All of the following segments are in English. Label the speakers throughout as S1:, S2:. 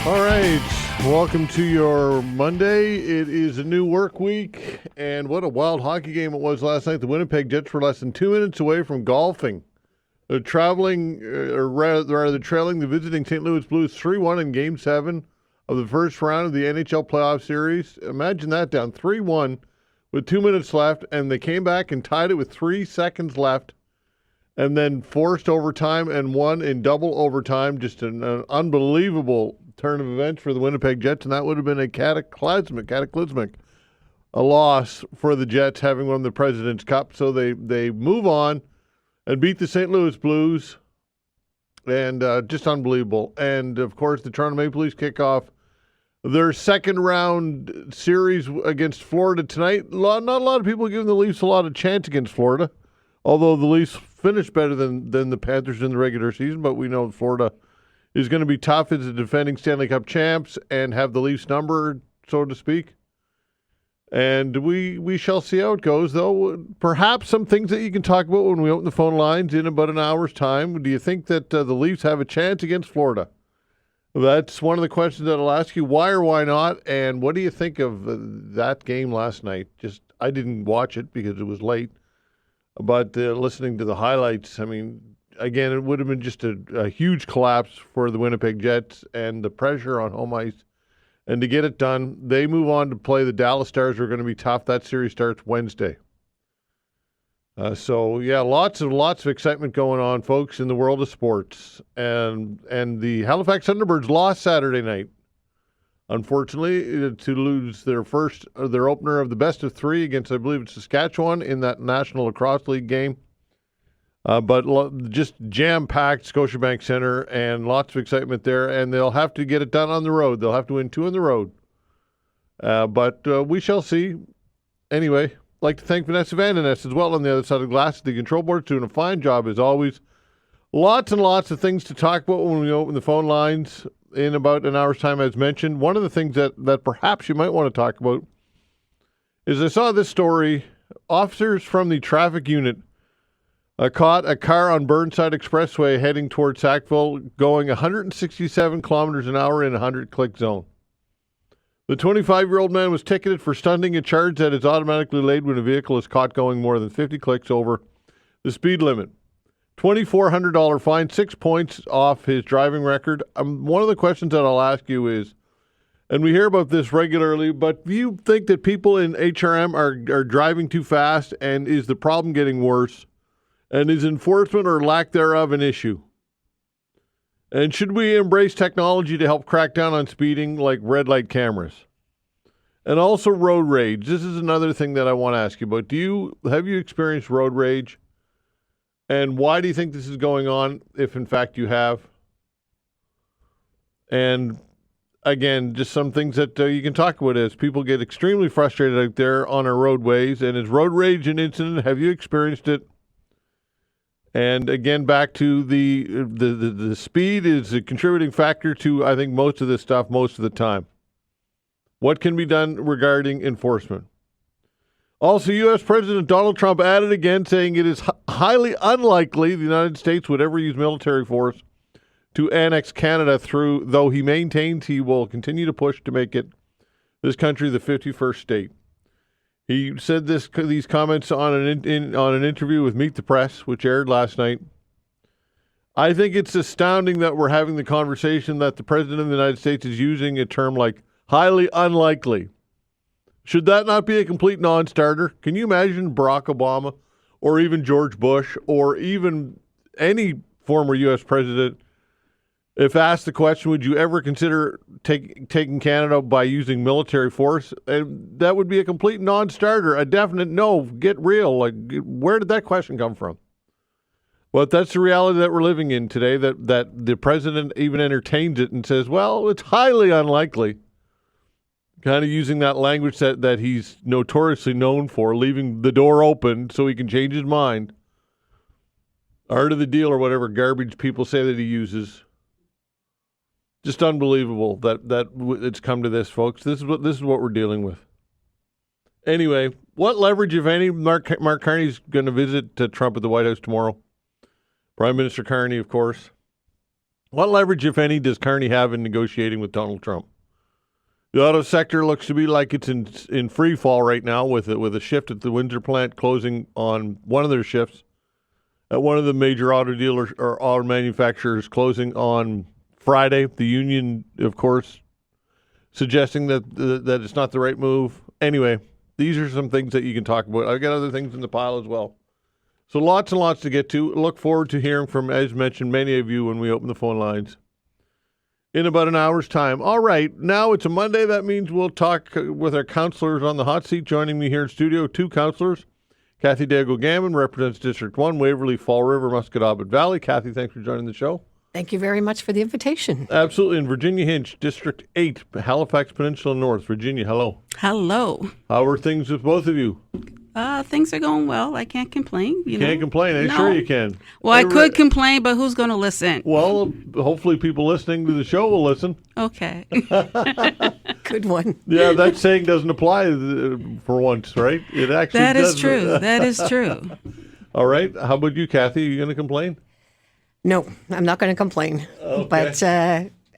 S1: All right, welcome to your Monday. It is a new work week, and what a wild hockey game it was last night. The Winnipeg Jets were less than 2 minutes away from golfing. They're trailing the visiting St. Louis Blues 3-1 in Game 7 of the first round of the NHL playoff series. Imagine that, down 3-1 with 2 minutes left, and they came back and tied it with 3 seconds left, and then forced overtime and won in double overtime. Just an unbelievable turn of events for the Winnipeg Jets, and that would have been a cataclysmic a loss for the Jets, having won the President's Cup. So they move on and beat the St. Louis Blues, and just unbelievable. And, of course, the Toronto Maple Leafs kick off their second round series against Florida tonight. Not a lot of people giving the Leafs a lot of chance against Florida, although the Leafs finished better than the Panthers in the regular season, but we know Florida is going to be tough as the defending Stanley Cup champs and have the Leafs number, so to speak. And we shall see how it goes, though. Perhaps some things that you can talk about when we open the phone lines in about an hour's time. Do you think that the Leafs have a chance against Florida? That's one of the questions that I'll ask you. Why or why not? And what do you think of that game last night? I didn't watch it because it was late. But listening to the highlights, I mean, again, it would have been just a huge collapse for the Winnipeg Jets and the pressure on home ice. And to get it done, they move on to play the Dallas Stars, who are going to be tough. That series starts Wednesday. Lots of excitement going on, folks, in the world of sports. And the Halifax Thunderbirds lost Saturday night, unfortunately, to lose their opener of the best of three against, I believe it's Saskatchewan, in that National Lacrosse League game. But just jam-packed Scotiabank Centre and lots of excitement there, and they'll have to get it done on the road. They'll have to win 2 on the road. But we shall see. Anyway, I'd like to thank Vanessa Vandeness as well on the other side of the glass. The control board's doing a fine job as always. Lots and lots of things to talk about when we open the phone lines in about an hour's time, as mentioned. One of the things that perhaps you might want to talk about is I saw this story. Officers from the traffic unit caught a car on Burnside Expressway heading towards Sackville going 167 kilometers an hour in a 100-click zone. The 25-year-old man was ticketed for stunting a charge that is automatically laid when a vehicle is caught going more than 50 clicks over the speed limit. $2,400 fine, 6 points off his driving record. One of the questions that I'll ask you is, and we hear about this regularly, but do you think that people in HRM are driving too fast, and is the problem getting worse? And is enforcement or lack thereof an issue? And should we embrace technology to help crack down on speeding, like red light cameras? And also road rage. This is another thing that I want to ask you about. Have you experienced road rage? And why do you think this is going on, if in fact you have? And again, just some things that you can talk about as people get extremely frustrated out there on our roadways. And is road rage an incident? Have you experienced it? And again, back to the speed is a contributing factor to, I think, most of this stuff most of the time. What can be done regarding enforcement? Also, U.S. President Donald Trump added again, saying it is highly unlikely the United States would ever use military force to annex Canada, though he maintains he will continue to push to make this country the 51st state. He said these comments on an interview with Meet the Press, which aired last night. I think it's astounding that we're having the conversation that the President of the United States is using a term like highly unlikely. Should that not be a complete non-starter? Can you imagine Barack Obama or even George Bush or even any former U.S. president, if asked the question, would you ever consider taking Canada by using military force? And that would be a complete non-starter, a definite no, get real. Like, where did that question come from? But that's the reality that we're living in today, that the president even entertains it and says, well, it's highly unlikely. Kind of using that language that he's notoriously known for, leaving the door open so he can change his mind. Art of the deal or whatever garbage people say that he uses. Just unbelievable that it's come to this, folks. This is what we're dealing with. Anyway, what leverage, if any? Mark Carney's going to visit Trump at the White House tomorrow. Prime Minister Carney, of course. What leverage, if any, does Carney have in negotiating with Donald Trump? The auto sector looks to be like it's in free fall right now with a shift at the Windsor plant closing on one of their shifts. At one of the major auto dealers or auto manufacturers closing on Friday. The union, of course, suggesting that it's not the right move. Anyway, these are some things that you can talk about. I've got other things in the pile as well. So lots and lots to get to. Look forward to hearing from, as mentioned, many of you when we open the phone lines in about an hour's time. All right, now it's a Monday. That means we'll talk with our councillors on the hot seat. Joining me here in studio, two councillors. Cathy Deagle Gammon represents District 1, Waverley, Fall River, Musquodoboit Valley. Cathy, thanks for joining the show.
S2: Thank you very much for the invitation.
S1: Absolutely. And Virginia Hinch, District 8, Halifax Peninsula North. Virginia, hello.
S3: Hello.
S1: How are things with both of you?
S3: Things are going well. I can't complain.
S1: Can't complain. I'm sure you can.
S3: Well, I could complain, but who's going to listen?
S1: Well, hopefully people listening to the show will listen.
S3: Okay.
S2: Good one.
S1: Yeah, that saying doesn't apply for once, right? It actually
S3: That is
S1: doesn't.
S3: true. That is true.
S1: All right. How about you, Cathy? Are you going to complain?
S2: No, I'm not going to complain.
S1: Okay.
S2: But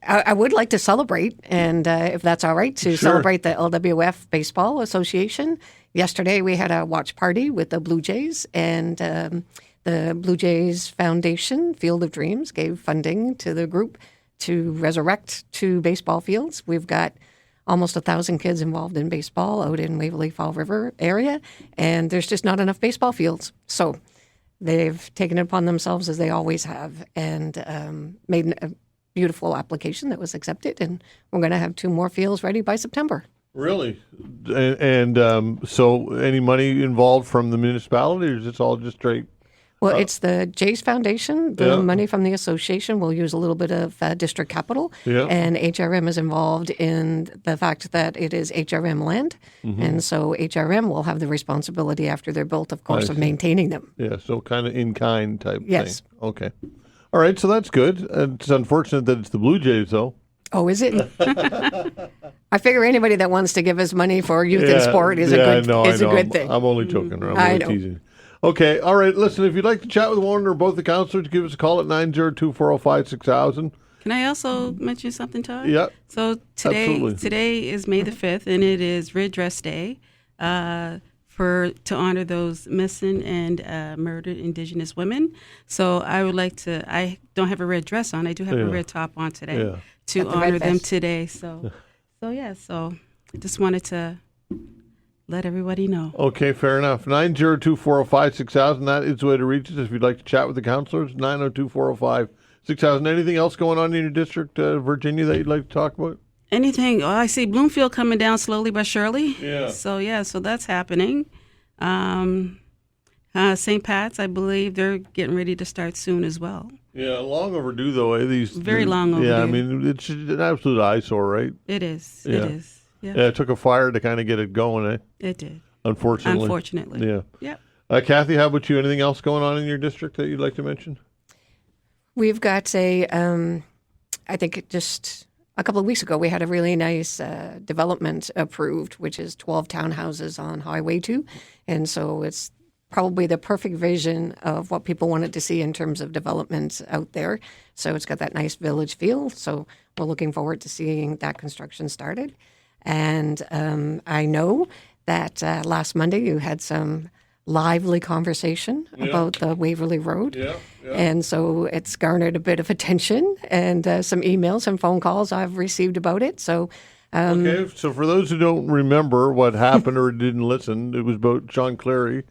S2: I would like to celebrate, and if that's all right, to celebrate the LWF Baseball Association. Yesterday we had a watch party with the Blue Jays, and the Blue Jays Foundation, Field of Dreams, gave funding to the group to resurrect 2 baseball fields. We've got almost 1,000 kids involved in baseball out in Waverley, Fall River area, and there's just not enough baseball fields. So they've taken it upon themselves, as they always have, and made a beautiful application that was accepted, and we're going to have 2 more fields ready by September.
S1: Really? And so any money involved from the municipality, or is this all just straight?
S2: Well, it's the Jays Foundation. The money from the association will use a little bit of district capital, and HRM is involved in the fact that it is HRM land, and so HRM will have the responsibility after they're built, of course, of maintaining them.
S1: Yeah, so kind of in-kind type
S2: Yes.
S1: thing. Okay. All right, so that's good. It's unfortunate that it's the Blue Jays, though.
S2: Oh, is it? I figure anybody that wants to give us money for youth and sport is a good thing.
S1: I'm only joking. I'm
S2: I
S1: only
S2: know.
S1: teasing. Okay, all right. Listen, if you'd like to chat with one or both the councillors, give us a call at 902-405-6000.
S3: Can I also mention something, Todd?
S1: Yeah.
S3: So today is May the 5th, and it is Red Dress Day to honor those missing and murdered Indigenous women. So I would like to, I don't have a red dress on. I do have a red top on today to honor them today. So I just wanted to let everybody know.
S1: Okay, fair enough. 902-405-6000. That is the way to reach us if you'd like to chat with the councillors. 902-405-6000. Anything else going on in your district, Virginia, that you'd like to talk about?
S3: Anything? Oh, I see Bloomfield coming down slowly but surely.
S1: Yeah.
S3: So that's happening. St. Pat's, I believe they're getting ready to start soon as well.
S1: Yeah, long overdue though.
S3: Very long overdue.
S1: Yeah, I mean it's an absolute eyesore, right?
S3: It is.
S1: Yeah.
S3: It is. Yeah.
S1: Yeah, it took a fire to kind of get it going, eh?
S3: It did.
S1: Unfortunately. Yeah.
S3: Yep.
S1: Cathy, how about you? Anything else going on in your district that you'd like to mention?
S2: We've got I think just a couple of weeks ago, we had a really nice development approved, which is 12 townhouses on Highway 2. And so it's probably the perfect vision of what people wanted to see in terms of development out there. So it's got that nice village feel. So we're looking forward to seeing that construction started. And I know that last Monday you had some lively conversation about the Waverley Road. Yeah. And so it's garnered a bit of attention and some emails and phone calls I've received about it. So
S1: okay, so for those who don't remember what happened or didn't listen, it was about Sean Cleary.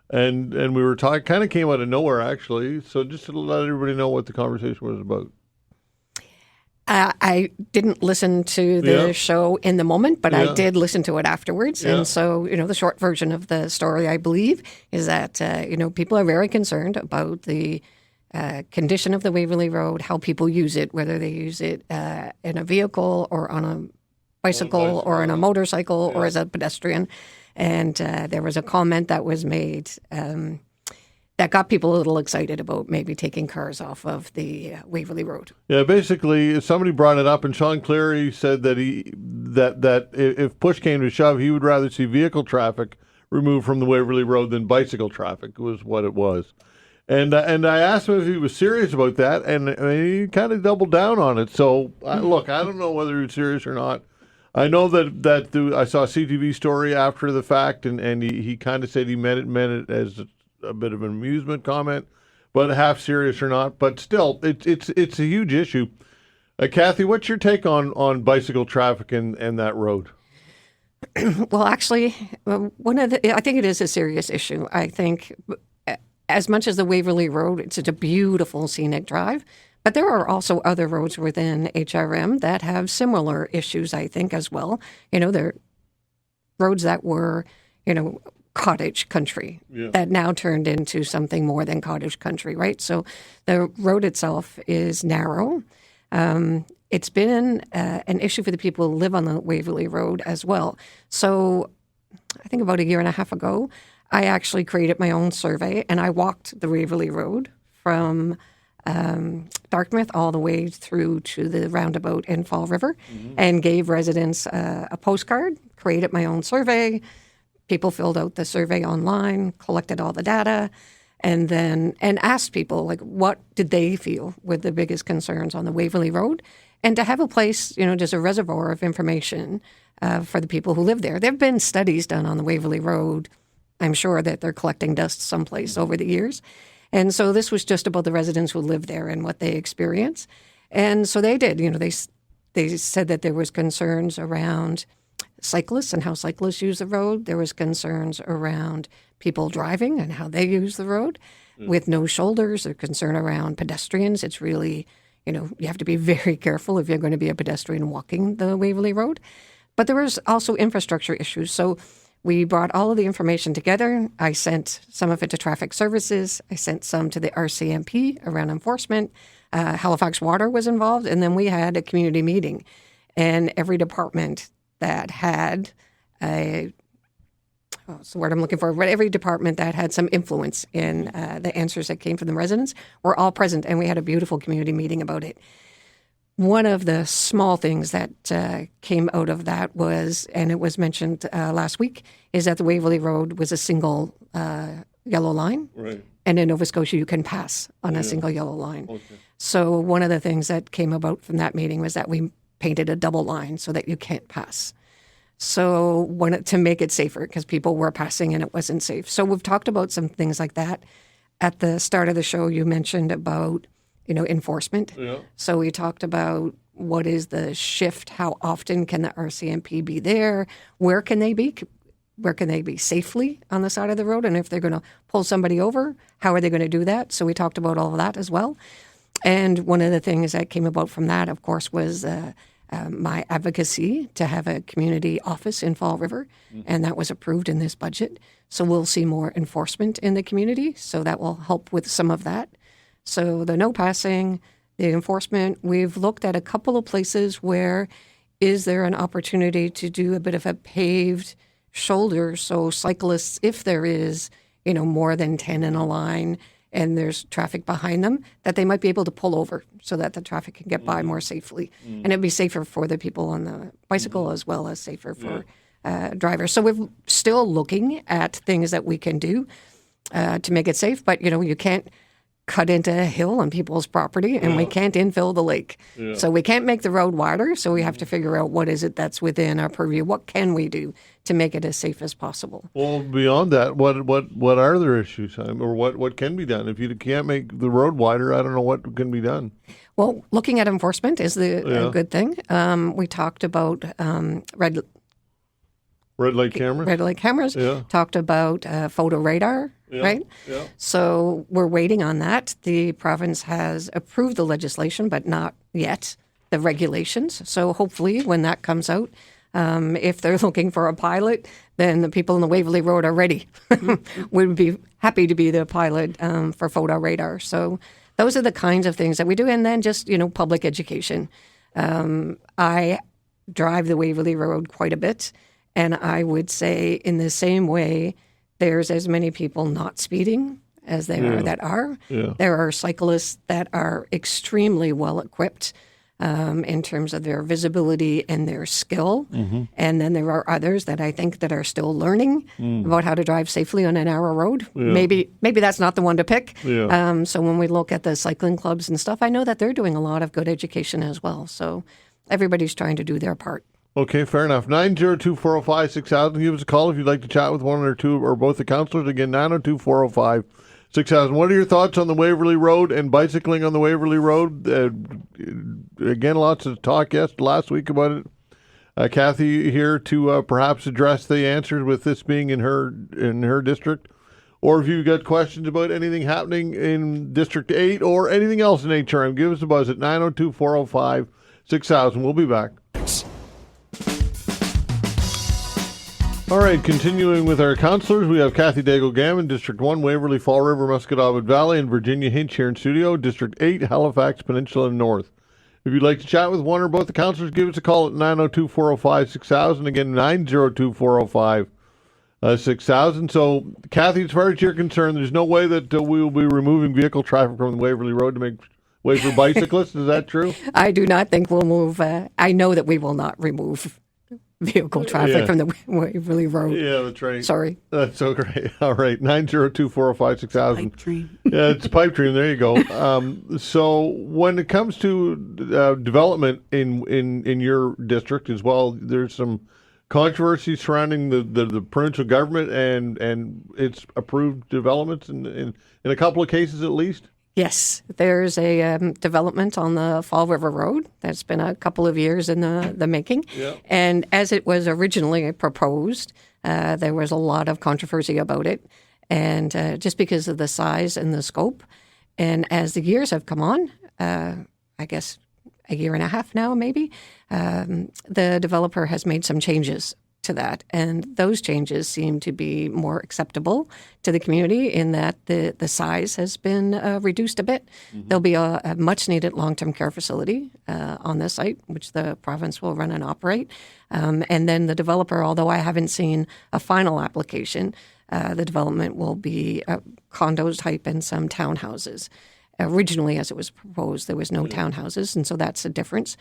S1: And we were talking, kind of came out of nowhere, actually. So just to let everybody know what the conversation was about.
S2: I didn't listen to the show in the moment, but I did listen to it afterwards. Yeah. And so, the short version of the story, I believe, is that, people are very concerned about the condition of the Waverley Road, how people use it, whether they use it in a vehicle or on a bicycle or on a motorcycle or as a pedestrian. And there was a comment that was made that got people a little excited about maybe taking cars off of the Waverley Road. Yeah,
S1: basically, somebody brought it up, and Sean Cleary said that that if push came to shove, he would rather see vehicle traffic removed from the Waverley Road than bicycle traffic, was what it was. And I asked him if he was serious about that, and he kind of doubled down on it. So, look, I don't know whether he was serious or not. I know that I saw a CTV story after the fact, and he kind of said he meant it as a bit of an amusement comment, but half serious or not. But still, it's a huge issue. Cathy, what's your take on bicycle traffic and that road?
S2: Well, actually, I think it is a serious issue. I think as much as the Waverley Road, it's a beautiful scenic drive, but there are also other roads within HRM that have similar issues, I think, as well. There are roads that were, cottage country that now turned into something more than cottage country, right? So the road itself is narrow. It's been an issue for the people who live on the Waverley Road as well. So I think about a year and a half ago, I actually created my own survey, and I walked the Waverley Road from Dartmouth all the way through to the roundabout in Fall River, and gave residents a postcard, created my own survey. People filled out the survey online, collected all the data, and asked people, like, what did they feel were the biggest concerns on the Waverley Road? And to have a place, just a reservoir of information for the people who live there. There have been studies done on the Waverley Road. I'm sure that they're collecting dust someplace over the years. And so this was just about the residents who live there and what they experience. And so they did. They said that there was concerns around cyclists and how cyclists use the road. There was concerns around people driving and how they use the road with no shoulders. There's concern around pedestrians. It's really, you have to be very careful if you're going to be a pedestrian walking the Waverley Road. But there was also infrastructure issues. So we brought all of the information together. I sent some of it to traffic services. I sent some to the RCMP around enforcement. Halifax Water was involved. And then we had a community meeting. And every department that had what's the word I'm looking for? But every department that had some influence in the answers that came from the residents were all present. And we had a beautiful community meeting about it. One of the small things that came out of that was, and it was mentioned last week, is that the Waverley Road was a single yellow line. Right. And in Nova Scotia, you can pass on a single yellow line. Okay. So one of the things that came about from that meeting was that we painted a double line so that you can't pass. So to make it safer, because people were passing and it wasn't safe. So we've talked about some things like that. At the start of the show, you mentioned about enforcement. Yeah. So we talked about what is the shift, how often can the RCMP be there, where can they be safely on the side of the road, and if they're going to pull somebody over, how are they going to do that? So we talked about all of that as well. And one of the things that came about from that, of course, was my advocacy to have a community office in Fall River, and that was approved in this budget. So we'll see more enforcement in the community, so that will help with some of that. So the no passing, the enforcement, we've looked at a couple of places where is there an opportunity to do a bit of a paved shoulder so cyclists, if there is, more than 10 in a line and there's traffic behind them, that they might be able to pull over so that the traffic can get by more safely. And it'd be safer for the people on the bicycle as well as safer for drivers. So we're still looking at things that we can do to make it safe, but, you can't cut into a hill on people's property, and we can't infill the lake. Yeah. So we can't make the road wider, so we have to figure out what is it that's within our purview. What can we do to make it as safe as possible? Well,
S1: beyond that, what are there issues, or what can be done? If you can't make the road wider, I don't know what can be done.
S2: Well, looking at enforcement is a good thing. We talked about red light cameras. Yeah. Talked about photo radar. Yeah, right? Yeah. So we're waiting on that. The province has approved the legislation, but not yet the regulations. So hopefully when that comes out, if they're looking for a pilot, then the people in the Waverley Road are ready. We'd be happy to be the pilot for photo radar. So those are the kinds of things that we do. And then just, public education. I drive the Waverley Road quite a bit. And I would say in the same way, there's as many people not speeding as there are that are. Yeah. There are cyclists that are extremely well equipped. in terms of their visibility and their skill.
S1: Mm-hmm.
S2: And then there are others that I think that are still learning about how to drive safely on a narrow road.
S1: Yeah.
S2: Maybe that's not the one to pick.
S1: Yeah.
S2: So when we look at the cycling clubs and stuff, I know that they're doing a lot of good education as well. So everybody's trying to do their part.
S1: Okay, fair enough. 902-405-6000. Give us a call if you'd like to chat with one or two or both the councillors. Again, 902-405-6000. What are your thoughts on the Waverley Road and bicycling on the Waverley Road? Again, lots of talk last week about it. Cathy here to perhaps address the answers with this being in her district. Or if you've got questions about anything happening in District 8 or anything else in HRM, give us a buzz at 902-405-6000. We'll be back. All right, continuing with our councillors, we have Cathy Deagle Gammon, District 1, Waverley, Fall River, Musquodoboit Valley, and Virginia Hinch here in studio, District 8, Halifax Peninsula North. If you'd like to chat with one or both the councillors, give us a call at 902-405-6000. Again, 902-405-6000. So, Cathy, as far as you're concerned, there's no way that we will be removing vehicle traffic from the Waverley Road to make way for bicyclists. Is that true?
S2: I do not think we'll move. I know that we will not remove vehicle traffic from the Waverley Road.
S1: Yeah, that's right.
S2: Sorry.
S1: That's so great. All right, 902-405-6000.
S3: Pipe dream.
S1: Yeah, it's a pipe dream. There you go. So when it comes to development in your district as well, there's some controversy surrounding the provincial government and its approved developments in a couple of cases at least.
S2: Yes, there's a development on the Fall River Road that's been a couple of years in the making.
S1: Yeah.
S2: And as it was originally proposed, there was a lot of controversy about it, and just because of the size and the scope. And as the years have come on, I guess a year and a half now maybe, the developer has made some changes to that. And those changes seem to be more acceptable to the community in that the size has been reduced a bit. Mm-hmm. There'll be a much needed long-term care facility on this site, which the province will run and operate. And then the developer, although I haven't seen a final application, the development will be condos type and some townhouses. Originally, as it was proposed, there was no townhouses, and so that's a difference.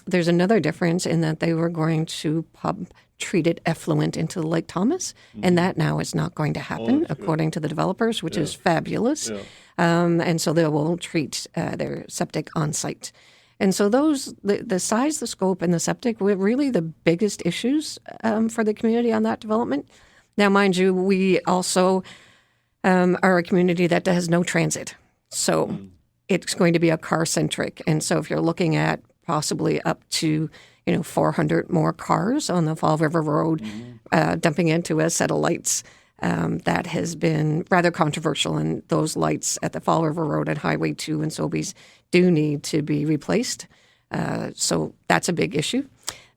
S2: There's another difference in that they were going to pump treated effluent into Lake Thomas, and that now is not going to happen, according to the developers, which is fabulous. Yeah. And so they will treat their septic on site. And so the size, the scope, and the septic were really the biggest issues for the community on that development. Now, mind you, we also are a community that has no transit. So it's going to be a car-centric. And so if you're looking at possibly up to 400 more cars on the Fall River Road, dumping into a set of lights. That has been rather controversial, and those lights at the Fall River Road and Highway 2 and Sobeys do need to be replaced. So that's a big issue.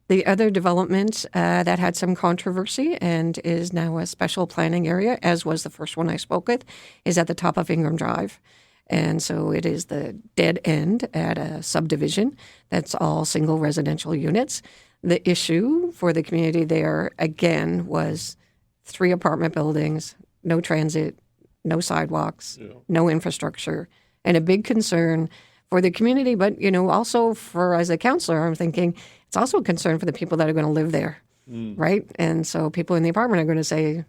S2: The other development that had some controversy and is now a special planning area, as was the first one I spoke with, is at the top of Ingram Drive. And so it is the dead end at a subdivision that's all single residential units. The issue for the community there, again, was 3 apartment buildings, no transit, no sidewalks, no infrastructure, and a big concern for the community. But, also for, as a councillor, I'm thinking it's also a concern for the people that are going to live there, right? And so people in the apartment are going to say,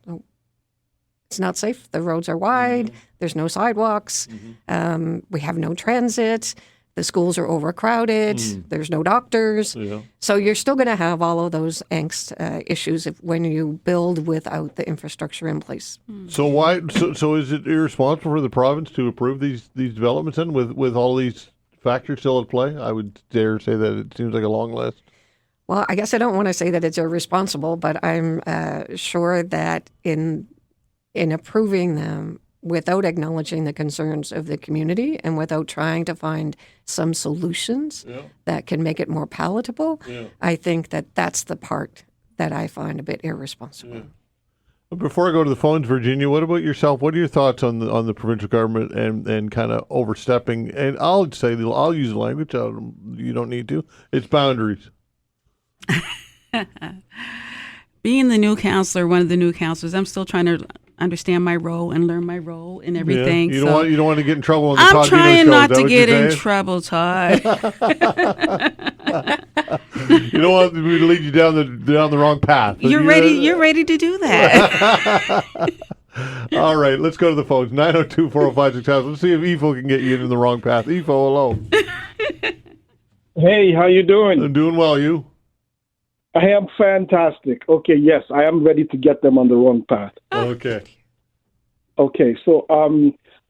S2: it's not safe. The roads are wide. There's no sidewalks. We have no transit. The schools are overcrowded. There's no doctors. Yeah. So you're still going to have all of those angst issues when you build without the infrastructure in place.
S1: So why? So is it irresponsible for the province to approve these developments then with all these factors still at play? I would dare say that it seems like a long list.
S2: Well, I guess I don't want to say that it's irresponsible, but I'm sure that in approving them without acknowledging the concerns of the community and without trying to find some solutions that can make it more palatable, I think that that's the part that I find a bit irresponsible.
S1: Yeah. Before I go to the phones, Virginia, what about yourself? What are your thoughts on the provincial government and kind of overstepping? And I'll use the language. You don't need to. It's boundaries.
S3: Being the new councillor, one of the new councillors, I'm still trying to understand my role and learn my role and everything.
S1: Yeah. You don't want to get in trouble on the
S3: I'm
S1: Todd
S3: trying
S1: Dino show.
S3: not
S1: Is that
S3: to
S1: what
S3: get
S1: you're
S3: in
S1: saying?
S3: trouble, Todd.
S1: You don't want me to lead you down the wrong path.
S3: You're ready to do that.
S1: All right, let's go to the phones. 902-405-6000. Let's see if EFO can get you into the wrong path. EFO, hello.
S4: Hey, how you doing?
S1: I'm doing well, you?
S4: I am fantastic. Okay, yes, I am ready to get them on the wrong path.
S1: Okay.
S4: Okay, so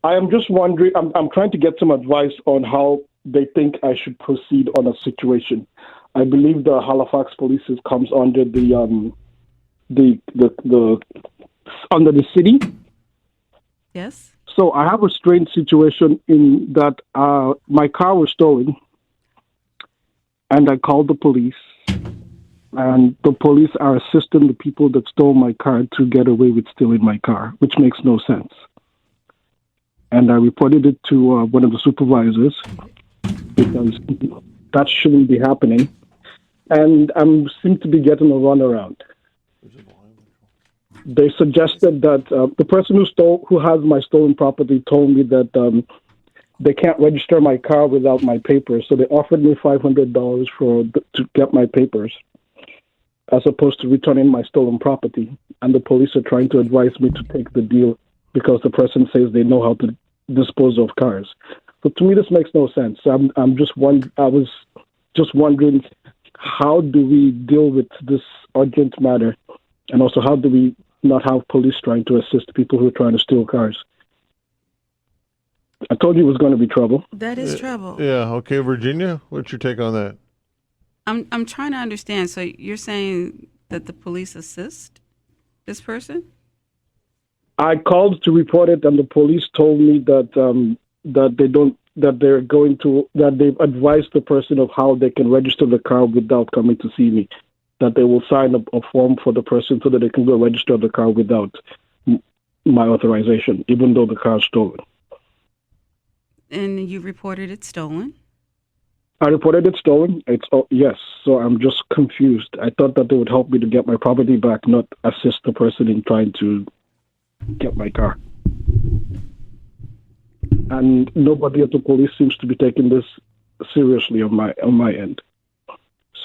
S4: I am just wondering, I'm trying to get some advice on how they think I should proceed on a situation. I believe the Halifax Police comes under the under the city.
S3: Yes.
S4: So I have a strange situation in that my car was stolen, and I called the police, and the police are assisting the people that stole my car to get away with stealing my car, which makes no sense. And I reported it to one of the supervisors because that shouldn't be happening. And I seem to be getting a runaround. They suggested that the person who has my stolen property told me that they can't register my car without my papers. So they offered me $500 to get my papers, as opposed to returning my stolen property. And the police are trying to advise me to take the deal because the person says they know how to dispose of cars. So to me, this makes no sense. I was just wondering, how do we deal with this urgent matter? And also, how do we not have police trying to assist people who are trying to steal cars? I told you it was going to be trouble.
S3: That is trouble.
S1: Yeah. Okay, Virginia, what's your take on that?
S3: I'm trying to understand. So you're saying that the police assist this person?
S4: I called to report it, and the police told me that they've advised the person of how they can register the car without coming to see me. That they will sign a form for the person so that they can go register the car without my authorization, even though the car is stolen.
S3: And you reported it stolen?
S4: I reported it stolen. Yes, so I'm just confused. I thought that they would help me to get my property back, not assist the person in trying to get my car. And nobody at the police seems to be taking this seriously on my end.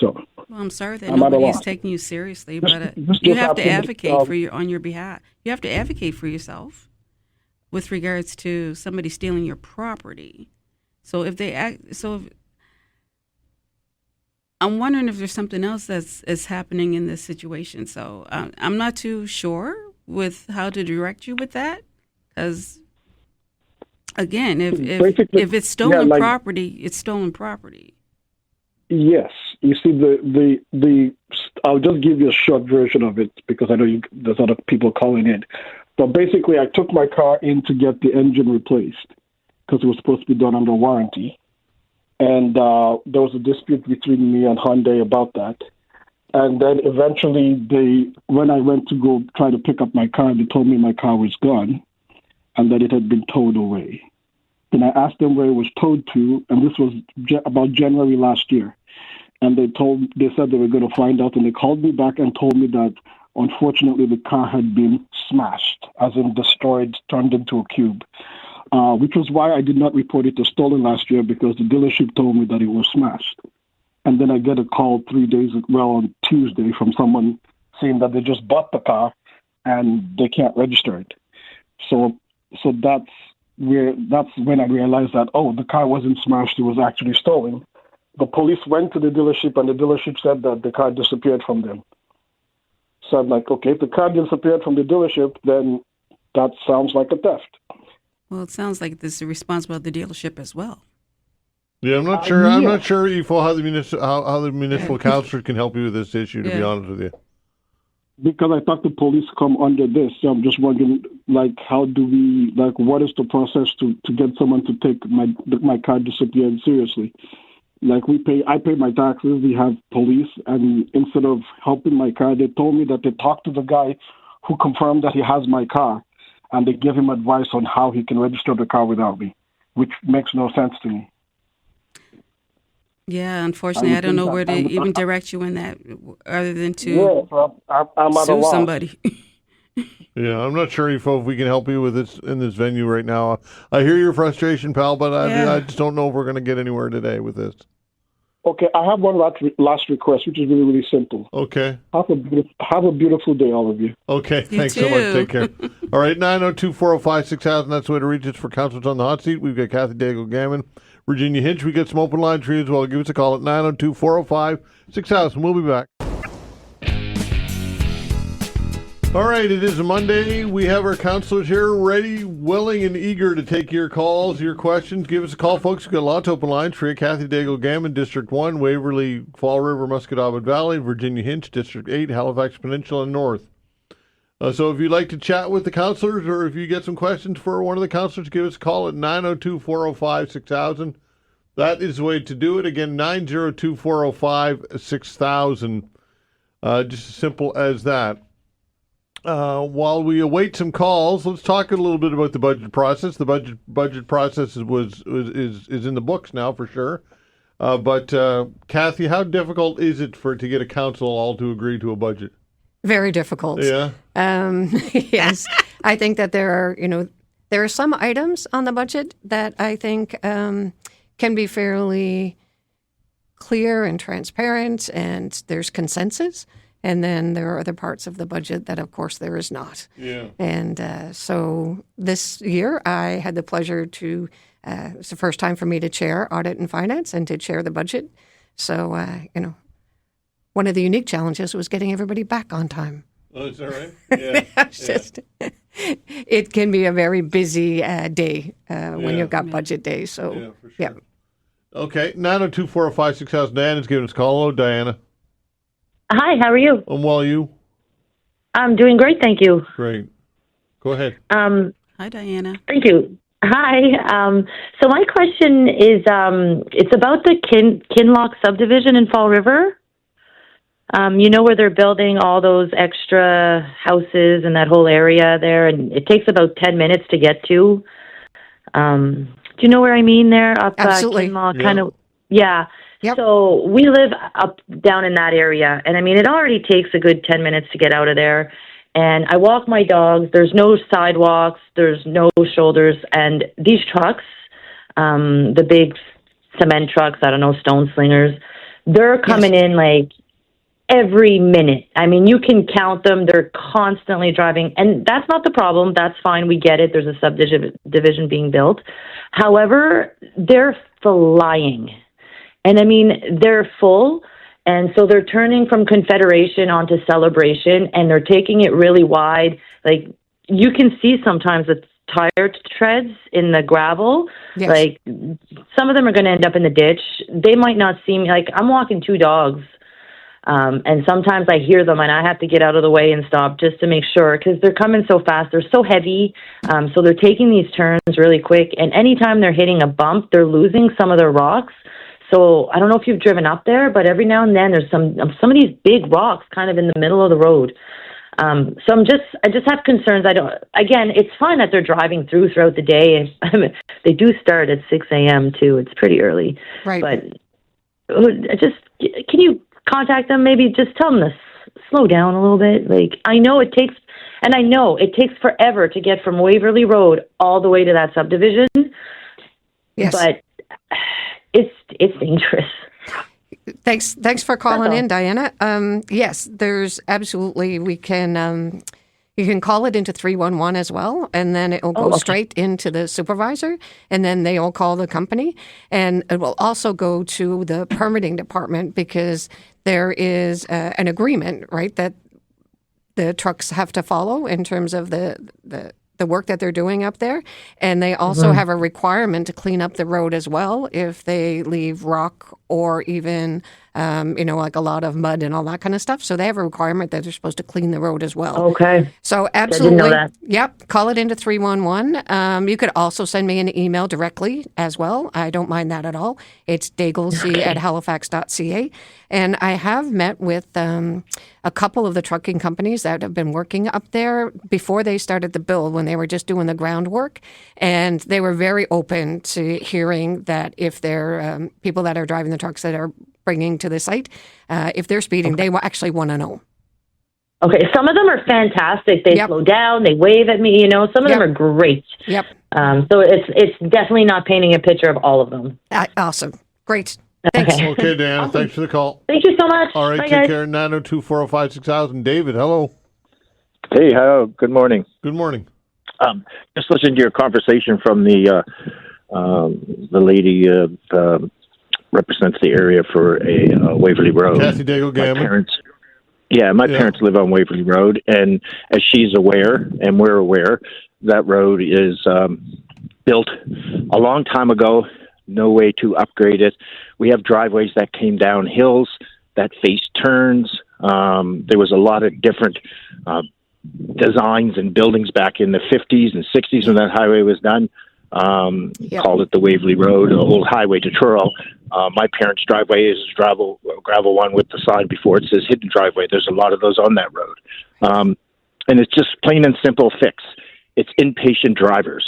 S4: So,
S3: well, I'm sorry that nobody is taking you seriously, but you have to advocate on your behalf. You have to advocate for yourself with regards to somebody stealing your property. So I'm wondering if there's something else that's happening in this situation. So I'm not too sure with how to direct you with that, because again, if it's stolen property, it's stolen property.
S4: Yes, you see, I'll just give you a short version of it because I know there's other people calling in. But basically, I took my car in to get the engine replaced because it was supposed to be done under warranty. And there was a dispute between me and Hyundai about that. And then eventually, when I went to go try to pick up my car, they told me my car was gone and that it had been towed away. Then I asked them where it was towed to, and this was about January last year. And they said they were going to find out, and they called me back and told me that, unfortunately, the car had been smashed, as in destroyed, turned into a cube, which was why I did not report it as stolen last year, because the dealership told me that it was smashed. And then I get a call on Tuesday from someone saying that they just bought the car and they can't register it. So that's when I realized that, the car wasn't smashed, it was actually stolen. The police went to the dealership, and the dealership said that the car disappeared from them. So I'm like, okay, if the car disappeared from the dealership, then that sounds like a theft.
S3: Well, it sounds like this is responsible of the dealership as well.
S1: Yeah, I'm not sure. Yeah. I'm not sure, Ifo, how the municipal councillor can help you with this issue. To be honest with you,
S4: because I thought the police come under this. So I'm just wondering, how do we, what is the process to get someone to take my car disappeared seriously? I pay my taxes, we have police, and instead of helping my car, they told me that they talked to the guy who confirmed that he has my car, and they gave him advice on how he can register the car without me, which makes no sense to me.
S3: Yeah, unfortunately, I don't know where to even direct you in that, other than to sue somebody.
S1: Yeah, I'm not sure if we can help you with this in this venue right now. I hear your frustration, pal, but I just don't know if we're going to get anywhere today with this.
S4: Okay, I have one last request, which is really, really simple.
S1: Okay.
S4: Have a beautiful day, all of you.
S1: Okay,
S3: You
S1: thanks
S3: too.
S1: so much. Take care. All right, 902-405-6000. That's the way to reach us for Councillors on the Hot Seat. We've got Cathy Deagle Gammon, Virginia Hinch. We got some open lines for you as well. Give us a call at 902-405-6000. We'll be back. All right, it is a Monday. We have our councillors here ready, willing, and eager to take your calls, your questions. Give us a call, folks. We've got lots of open lines for you. Cathy Deagle Gammon, District 1, Waverley, Fall River, Musquodoboit Valley, Virginia Hinch, District 8, Halifax Peninsula North. So if you'd like to chat with the councillors or if you get some questions for one of the councillors, give us a call at 902-405-6000. That is the way to do it. Again, 902-405-6000. Just as simple as that. While we await some calls, let's talk a little bit about the budget process. The budget process is in the books now for sure. But Cathy, how difficult is it to get a council all to agree to a budget?
S2: Very difficult.
S1: Yeah.
S2: Yes, I think that there are some items on the budget that I think can be fairly clear and transparent, and there's consensus. And then there are other parts of the budget that, of course, there is not.
S1: Yeah.
S2: And so this year, I had the pleasure to, it's the first time for me to chair Audit and Finance and to chair the budget. So, one of the unique challenges was getting everybody back on time.
S1: Oh, is that right? Yeah.
S2: It can be a very busy day when you've got budget day. So,
S1: yeah, for sure. Okay, 902-405-6000. Diana's giving us a call. Hello, Diana.
S5: Hi, how are you?
S1: I'm well, you?
S5: I'm doing great, thank you.
S1: Great. Go ahead.
S3: Hi, Diana.
S5: Thank you. Hi. So my question is, it's about the Kinloch subdivision in Fall River. Where they're building all those extra houses in that whole area there, and it takes about 10 minutes to get to. Do you know where I mean there? Up
S2: Absolutely.
S5: Kinloch,
S1: Yeah.
S5: kind of. Yeah.
S2: Yep.
S5: So we live up down in that area, and I mean, it already takes a good 10 minutes to get out of there. And I walk my dogs. There's no sidewalks. There's no shoulders. And these trucks, the big cement trucks, I don't know, stone slingers, they're coming in like every minute. I mean, you can count them. They're constantly driving. And that's not the problem. That's fine. We get it. There's a subdivision being built. However, they're flying. And I mean, they're full. And so they're turning from Confederation onto Celebration, and they're taking it really wide. Like, you can see sometimes the tire treads in the gravel.
S2: Yes.
S5: Like, some of them are going to end up in the ditch. They might not see me. Like, I'm walking two dogs, and sometimes I hear them, and I have to get out of the way and stop just to make sure, because they're coming so fast. They're so heavy, so they're taking these turns really quick. And anytime they're hitting a bump, they're losing some of their rocks. So I don't know if you've driven up there, but every now and then there's some of these big rocks kind of in the middle of the road. So I just have concerns. Again, it's fine that they're driving throughout the day. They do start at 6 a.m. too. It's pretty early.
S2: Right.
S5: But can you contact them? Maybe just tell them to slow down a little bit. Like, I know it takes forever to get from Waverley Road all the way to that subdivision.
S2: Yes.
S5: But it's dangerous.
S2: Thanks for calling in, Diana. Yes, there's absolutely, we can, you can call it into 311 as well, and then it will go straight into the supervisor, and then they will call the company, and it will also go to the permitting department, because there is an agreement, right, that the trucks have to follow in terms of the work that they're doing up there. And they also have a requirement to clean up the road as well if they leave rock or even, like a lot of mud and all that kind of stuff. So they have a requirement that they're supposed to clean the road as well.
S5: Okay.
S2: So absolutely.
S5: I didn't know that.
S2: Yep. Call it into 311. You could also send me an email directly as well. I don't mind that at all. It's daglec@halifax.ca. And I have met with a couple of the trucking companies that have been working up there before they started the build, when they were just doing the groundwork. And they were very open to hearing that if they're people that are driving the trucks that are bringing to the site, if they're speeding, they actually want to know.
S5: Okay, some of them are fantastic. They slow down, they wave at me, some of them are great.
S2: Yep.
S5: So it's definitely not painting a picture of all of them.
S2: Awesome. Great. Thanks.
S1: Okay, Diana, thanks for the call.
S5: Thank you so much.
S1: All right,
S5: Bye,
S1: take
S5: guys.
S1: care. 902-405-6000. David, hello.
S6: Hey, hello. Good morning.
S1: Good morning.
S6: Just listening to your conversation from the lady represents the area for a Waverley Road.
S1: Cathy Deagle Gammon.
S6: My parents live on Waverley Road, and as she's aware, and we're aware, that road is built a long time ago. No way to upgrade it. We have driveways that came down hills that face turns. There was a lot of different designs and buildings back in the 50s and 60s when that highway was done. Called it the Waverley Road, an old highway to Truro. My parents' driveway is a gravel one with the sign before it says hidden driveway. There's a lot of those on that road. And it's just plain and simple fix. It's impatient drivers.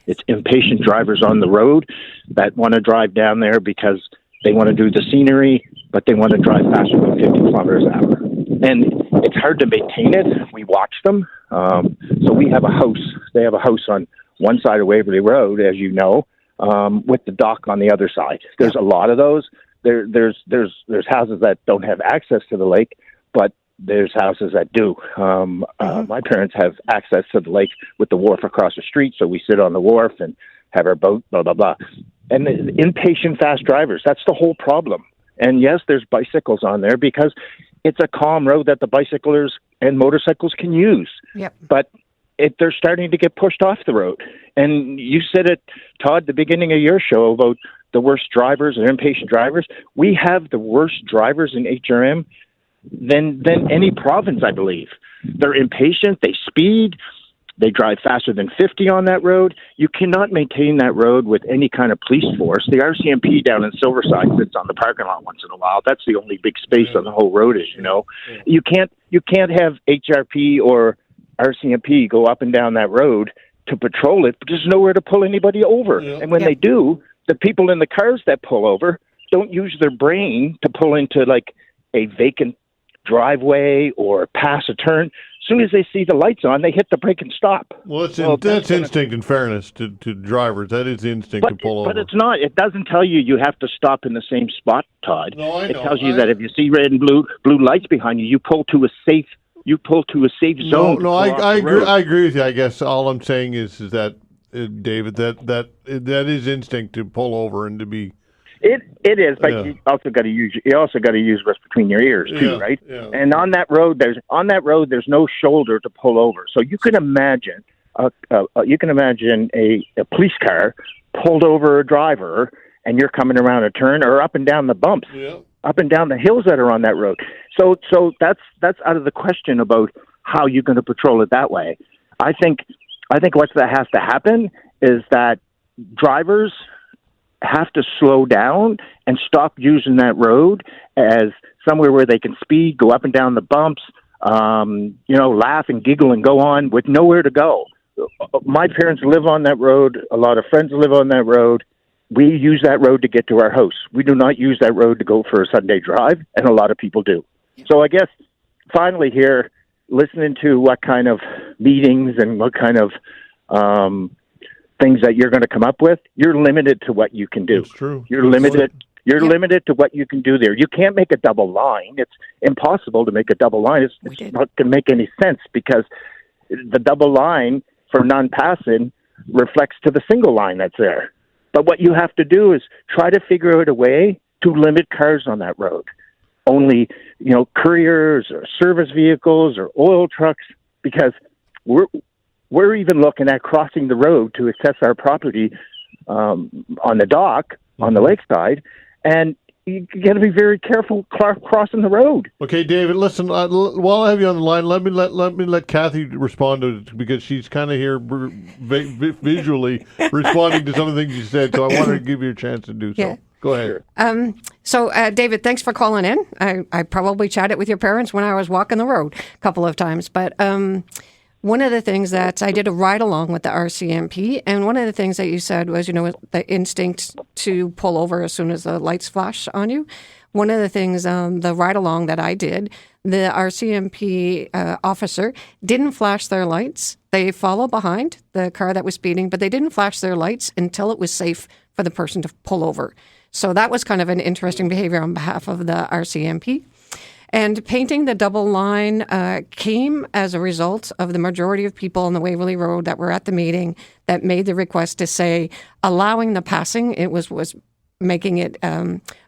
S6: It's impatient drivers on the road that want to drive down there because they want to do the scenery, but they want to drive faster than 50 kilometers an hour. And it's hard to maintain it. We watch them. So we have a house. They have a house on one side of Waverley Road, as you know, with the dock on the other side. There's a lot of those. There's houses that don't have access to the lake, but there's houses that do. My parents have access to the lake with the wharf across the street, so we sit on the wharf and have our boat, blah, blah, blah. And the impatient fast drivers, that's the whole problem. And yes, there's bicycles on there because it's a calm road that the bicyclers and motorcycles can use.
S2: Yep.
S6: But they're starting to get pushed off the road. And you said it, Todd, the beginning of your show about the worst drivers and impatient drivers. We have the worst drivers in HRM than any province, I believe. They're impatient, they speed, they drive faster than 50 on that road. You cannot maintain that road with any kind of police force. The RCMP down in Silverside sits on the parking lot once in a while. That's the only big space on the whole road, as you know. You can't have HRP or RCMP go up and down that road to patrol it, but there's nowhere to pull anybody over. And when they do, the people in the cars that pull over don't use their brain to pull into like a vacant driveway or pass a turn. As soon as they see the lights on, they hit the brake and stop.
S1: Well, that's instinct and fairness to drivers. That is the instinct to pull over.
S6: But it's not. It doesn't tell you have to stop in the same spot, Todd.
S1: No, I know.
S6: It tells you that if you see red and blue lights behind you, you pull to a safe zone.
S1: No, I agree with you. I guess all I'm saying is that David, that is instinct to pull over and to be.
S6: It is, but you also got to use what's between your ears too, right?
S1: Yeah.
S6: And on that road, there's no shoulder to pull over. So you can imagine a police car pulled over a driver, and you're coming around a turn or up and down the bumps, up and down the hills that are on that road. So that's out of the question about how you're going to patrol it that way. I think what that has to happen is that drivers have to slow down and stop using that road as somewhere where they can speed, go up and down the bumps, laugh and giggle and go on with nowhere to go. My parents live on that road. A lot of friends live on that road. We use that road to get to our house. We do not use that road to go for a Sunday drive, and a lot of people do. So I guess finally here, listening to what kind of meetings and what kind of things that you're going to come up with, you're limited to what you can do.
S1: It's true.
S6: You're limited to what you can do there. You can't make a double line. It's impossible to make a double line. It's not going to make any sense because the double line for non-passing reflects to the single line that's there. But what you have to do is try to figure out a way to limit cars on that road. Only, couriers or service vehicles or oil trucks, because we're even looking at crossing the road to access our property on the dock, on the lakeside, and you got to be very careful crossing the road.
S1: Okay, David, listen, while I have you on the line, let me let Cathy respond to it because she's kind of here visually responding to some of the things you said, so I wanted to give you a chance to do so. Yeah. Go ahead.
S2: So, David, thanks for calling in. I probably chatted with your parents when I was walking the road a couple of times, but one of the things that I did a ride along with the RCMP, and one of the things that you said was, the instinct to pull over as soon as the lights flash on you. One of the things, the ride along that I did, the RCMP officer didn't flash their lights. They followed behind the car that was speeding, but they didn't flash their lights until it was safe for the person to pull over. So that was kind of an interesting behavior on behalf of the RCMP. And painting the double line came as a result of the majority of people on the Waverley Road that were at the meeting that made the request to say allowing the passing, it was making it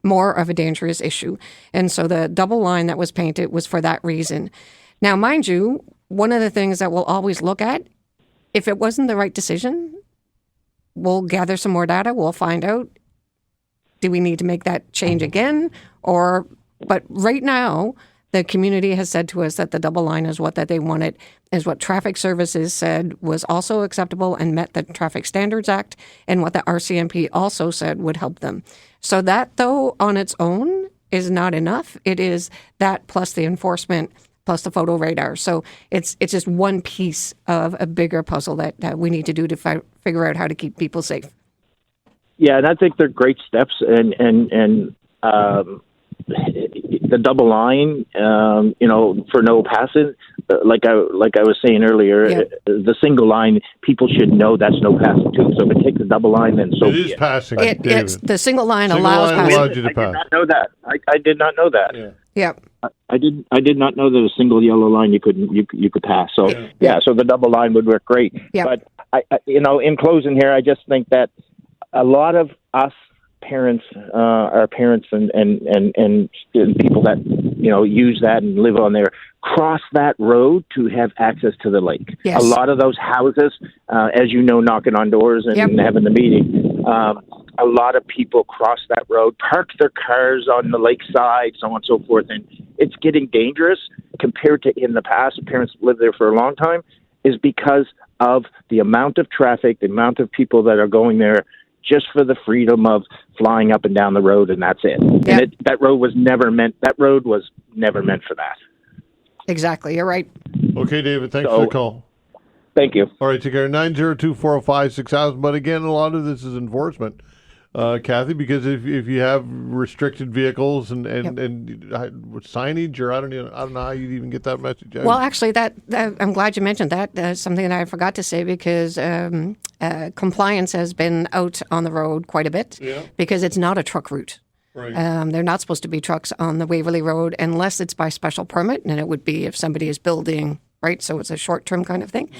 S2: more of a dangerous issue. And so the double line that was painted was for that reason. Now, mind you, one of the things that we'll always look at, if it wasn't the right decision, we'll gather some more data, we'll find out, do we need to make that change again? But right now, the community has said to us that the double line is what that they wanted, is what traffic services said was also acceptable and met the Traffic Standards Act, and what the RCMP also said would help them. So that, though, on its own is not enough. It is that plus the enforcement plus the photo radar. So it's just one piece of a bigger puzzle that we need to do to figure out how to keep people safe.
S6: Yeah, and I think they're great steps, and the double line, for no passing, like I was saying earlier, the single line, people should know that's no passing too. So if it takes a double line, then so
S1: it is passing.
S2: It's the single line
S1: Single
S2: allows
S1: line
S2: passing.
S1: allowed you to pass.
S6: I did not know that. I did not know that.
S1: Yeah.
S2: Yep.
S6: I did not know that a single yellow line you could pass. So so the double line would work great.
S2: Yep.
S6: But I in closing here, I just think that a lot of us parents, our parents and people that use that and live on there, cross that road to have access to the lake.
S2: Yes.
S6: A lot of those houses, as you know, knocking on doors and having the meeting, a lot of people cross that road, park their cars on the lakeside, so on and so forth, and it's getting dangerous compared to in the past. Parents lived there for a long time, is because of the amount of traffic, the amount of people that are going there just for the freedom of flying up and down the road, and that's it.
S2: Yep.
S6: And that road was never meant for that.
S2: Exactly. You're right.
S1: Okay, David, thanks for the call.
S6: Thank you.
S1: All right, take care. 902-405-6000. But again, a lot of this is enforcement, Cathy, because if you have restricted vehicles and signage, or I don't know how you'd even get that message out.
S2: Well, actually, that I'm glad you mentioned that. That's something that I forgot to say, because compliance has been out on the road quite a bit, because it's not a truck route.
S1: Right.
S2: They're not supposed to be trucks on the Waverley Road unless it's by special permit, and it would be if somebody is building, right? So it's a short-term kind of thing.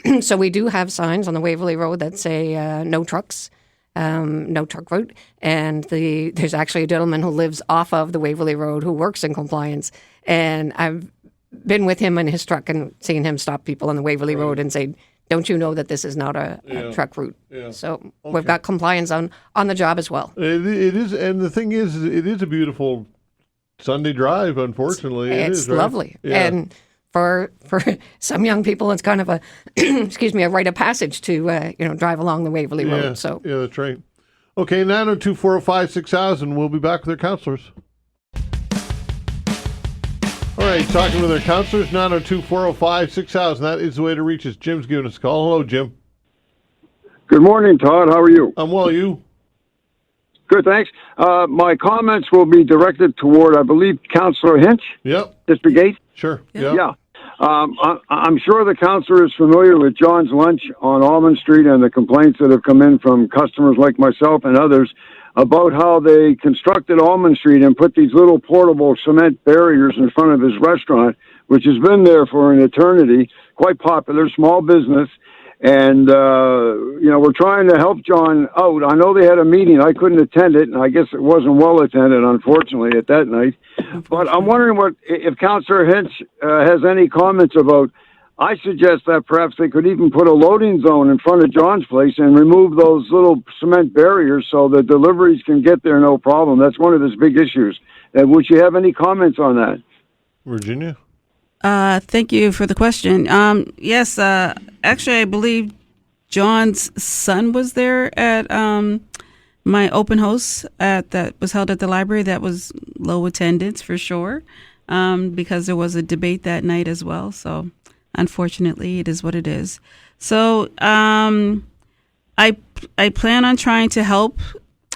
S2: Mm-hmm. So we do have signs on the Waverley Road that say no trucks. No truck route, and there's actually a gentleman who lives off of the Waverley Road who works in compliance, and I've been with him in his truck and seen him stop people on the Waverley Road and say, "Don't you know that this is not a truck route?" Yeah. So we've got compliance on the job as well.
S1: It is, and the thing is, it is a beautiful Sunday drive. Unfortunately,
S2: it's
S1: right?
S2: lovely,
S1: yeah.
S2: and for some young people, it's kind of a a rite of passage to drive along the Waverley Road. So
S1: that's right. Okay, 902-405-6000. We'll be back with our councillors. All right, talking with our councillors, 902-405-6000. That is the way to reach us. Jim's giving us a call. Hello, Jim.
S7: Good morning, Todd. How are you?
S1: I'm well. You?
S7: Good, thanks. My comments will be directed toward, I believe, Councillor Hinch.
S1: Yep.
S7: District 8.
S1: Sure.
S7: Yep. Yeah. I'm sure the councillor is familiar with John's Lunch on Almond Street and the complaints that have come in from customers like myself and others about how they constructed Almond Street and put these little portable cement barriers in front of his restaurant, which has been there for an eternity, quite popular, small business. And, we're trying to help John out. I know they had a meeting. I couldn't attend it, and I guess it wasn't well attended, unfortunately, at that night. But I'm wondering if Councillor Hinch has any comments about, I suggest that perhaps they could even put a loading zone in front of John's place and remove those little cement barriers so the deliveries can get there no problem. That's one of his big issues. Would you have any comments on that?
S1: Virginia?
S3: Thank you for the question. Yes, actually, I believe John's son was there at my open house that was held at the library. That was low attendance for sure, because there was a debate that night as well. So Unfortunately, it is what it is. So I plan on trying to help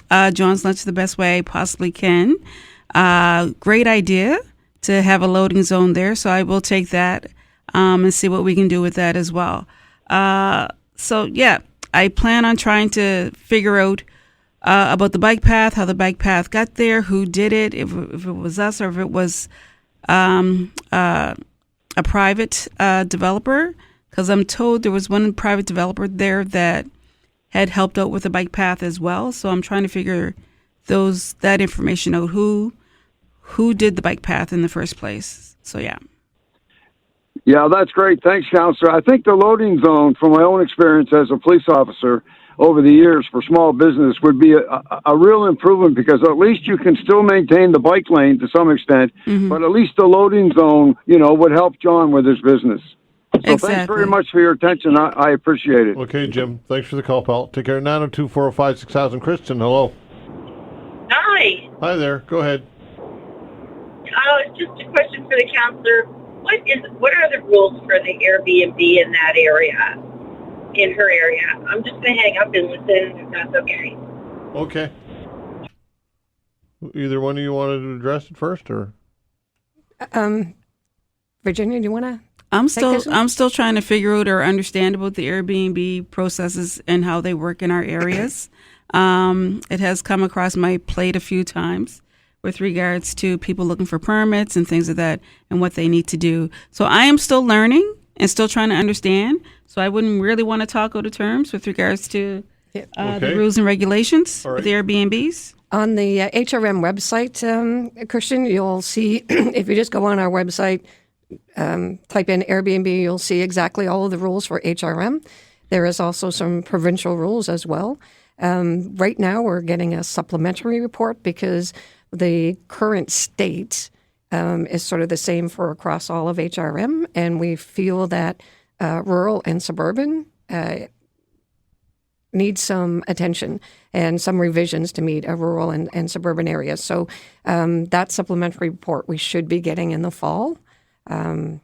S3: John's Lunch the best way I possibly can. Great idea to have a loading zone there, so I will take that and see what we can do with that as well. So yeah, I plan on trying to figure out about the bike path, how the bike path got there, who did it, if it was us or if it was a private developer, because I'm told there was one private developer there that had helped out with the bike path as well. So I'm trying to figure that information out, who did the bike path in the first place. So yeah.
S7: Yeah, that's great. Thanks, Councillor. I think the loading zone, from my own experience as a police officer over the years for small business, would be a real improvement, because at least you can still maintain the bike lane to some extent, but at least the loading zone, would help John with his business. So
S3: Exactly.
S7: Thanks very much for your attention. I appreciate it.
S1: Okay, Jim. Thanks for the call, pal. Take care. 902-405-6000. Kristen, hello.
S8: Hi.
S1: Hi there. Go ahead.
S8: It's just a question for the councillor. What are the rules for the Airbnb in that area, in her area? I'm just going to hang up and listen, if that's okay.
S1: Okay. Either one of you wanted to address it first, or?
S2: Virginia, do you want to?
S3: I'm still trying to figure out or understand about the Airbnb processes and how they work in our areas. It has come across my plate a few times with regards to people looking for permits and things like that and what they need to do. So I am still learning and still trying to understand. So I wouldn't really want to talk out of terms with regards to the rules and regulations with the Airbnbs.
S2: On the HRM website, Christian, you'll see, if you just go on our website, type in Airbnb, you'll see exactly all of the rules for HRM. There is also some provincial rules as well. Right now, we're getting a supplementary report because the current state is sort of the same for across all of HRM, and we feel that rural and suburban need some attention and some revisions to meet a rural and suburban area. So that supplementary report we should be getting in the fall. In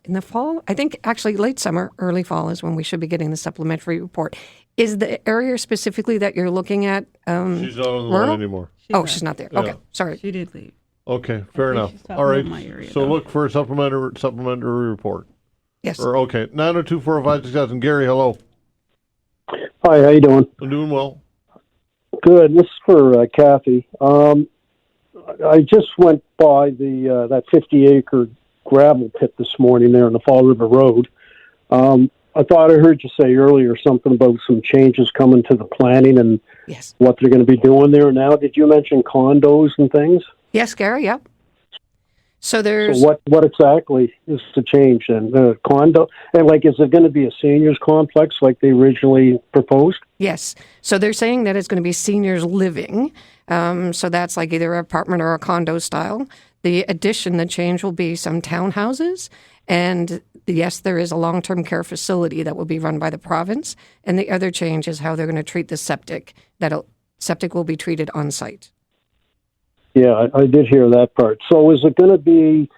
S2: the fall, I think actually late summer, early fall is when we should be getting the supplementary report. Is the area specifically that you're looking at
S1: She's not on the line anymore.
S2: She's not there. Okay,
S1: Yeah.
S2: sorry.
S3: She did leave.
S1: Okay, fair enough.
S3: she's talking
S1: All right.
S3: about my area,
S1: So
S3: though.
S1: look for a supplementary report.
S2: Yes.
S1: Or okay, 902-405-6000. Gary, hello.
S9: Hi, how you doing?
S1: I'm doing well.
S9: Good. This is for Cathy. I just went by that 50-acre gravel pit this morning there on the Fall River Road. I thought I heard you say earlier something about some changes coming to the planning and
S2: Yes.
S9: what they're going to be doing there now. Did you mention condos and things?
S2: Yes, Gary, yeah. So there's...
S9: So what exactly is the change then? The condo? And is it going to be a seniors complex like they originally proposed?
S2: Yes. So they're saying that it's going to be seniors living. So that's like either an apartment or a condo style. The addition, the change will be some townhouses. And yes, there is a long-term care facility that will be run by the province. And the other change is how they're going to treat the septic. Septic will be treated on site.
S9: Yeah, I did hear that part. So is it going to be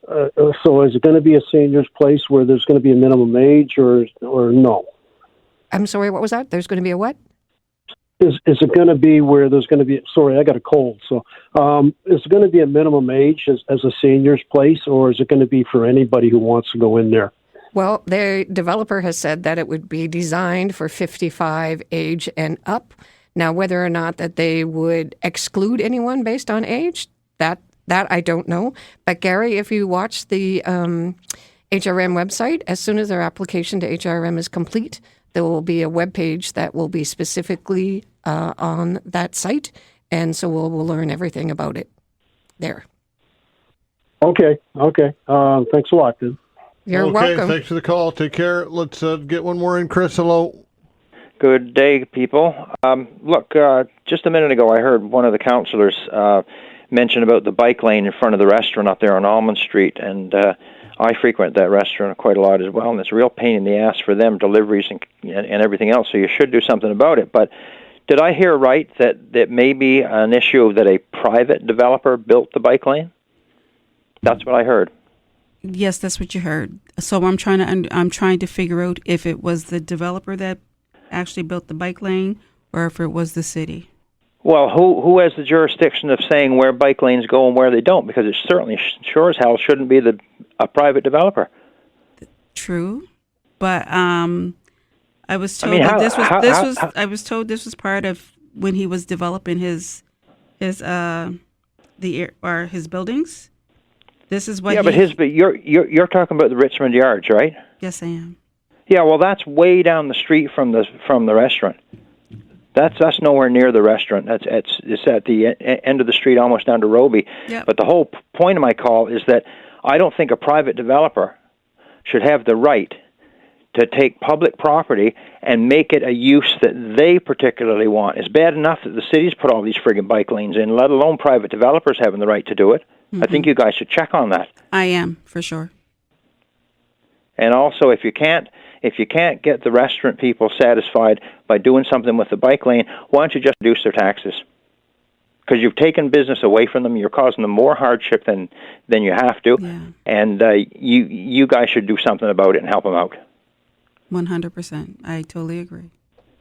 S9: a seniors place where there's going to be a minimum age or no?
S2: I'm sorry, what was that? There's going to be a what?
S9: Is it going to be where there's going to be? Sorry, I got a cold. So is it going to be a minimum age as a seniors place, or is it going to be for anybody who wants to go in there?
S2: Well, the developer has said that it would be designed for 55 age and up. Now, whether or not that they would exclude anyone based on age, that I don't know. But Gary, if you watch the HRM website, as soon as their application to HRM is complete, there will be a web page that will be specifically on that site, and so we'll learn everything about it there.
S9: Okay. Thanks a lot, then.
S2: You're
S1: okay,
S2: welcome.
S1: Thanks for the call. Take care. Let's get one more in. Chris, hello.
S6: Good day, people. Look, just a minute ago, I heard one of the councillors mention about the bike lane in front of the restaurant up there on Almond Street, and I frequent that restaurant quite a lot as well, and it's a real pain in the ass for them, deliveries and everything else, so you should do something about it. But did I hear right that may be an issue that a private developer built the bike lane? That's what I heard.
S3: Yes, that's what you heard. So I'm trying to figure out if it was the developer that actually built the bike lane or if it was the city.
S10: Well, who has the jurisdiction of saying where bike lanes go and where they don't? Because it certainly sure as hell shouldn't be a private developer.
S3: True, but I was told I was told this was part of when he was developing his buildings. This is what.
S10: Yeah, but you're talking about the Richmond Yards, right?
S3: Yes, I am.
S10: Yeah, well, that's way down the street from the restaurant. That's nowhere near the restaurant. It's at the end of the street, almost down to Roby.
S3: Yep.
S10: But the whole point of my call is that I don't think a private developer should have the right to take public property and make it a use that they particularly want. It's bad enough that the cities put all these friggin' bike lanes in, let alone private developers having the right to do it. Mm-hmm. I think you guys should check on that.
S3: I am, for sure.
S10: And also, if you can't get the restaurant people satisfied by doing something with the bike lane, why don't you just reduce their taxes? Because you've taken business away from them, you're causing them more hardship than you have to,
S3: yeah.
S10: And you guys should do something about it and help them out.
S3: 100%. I totally agree.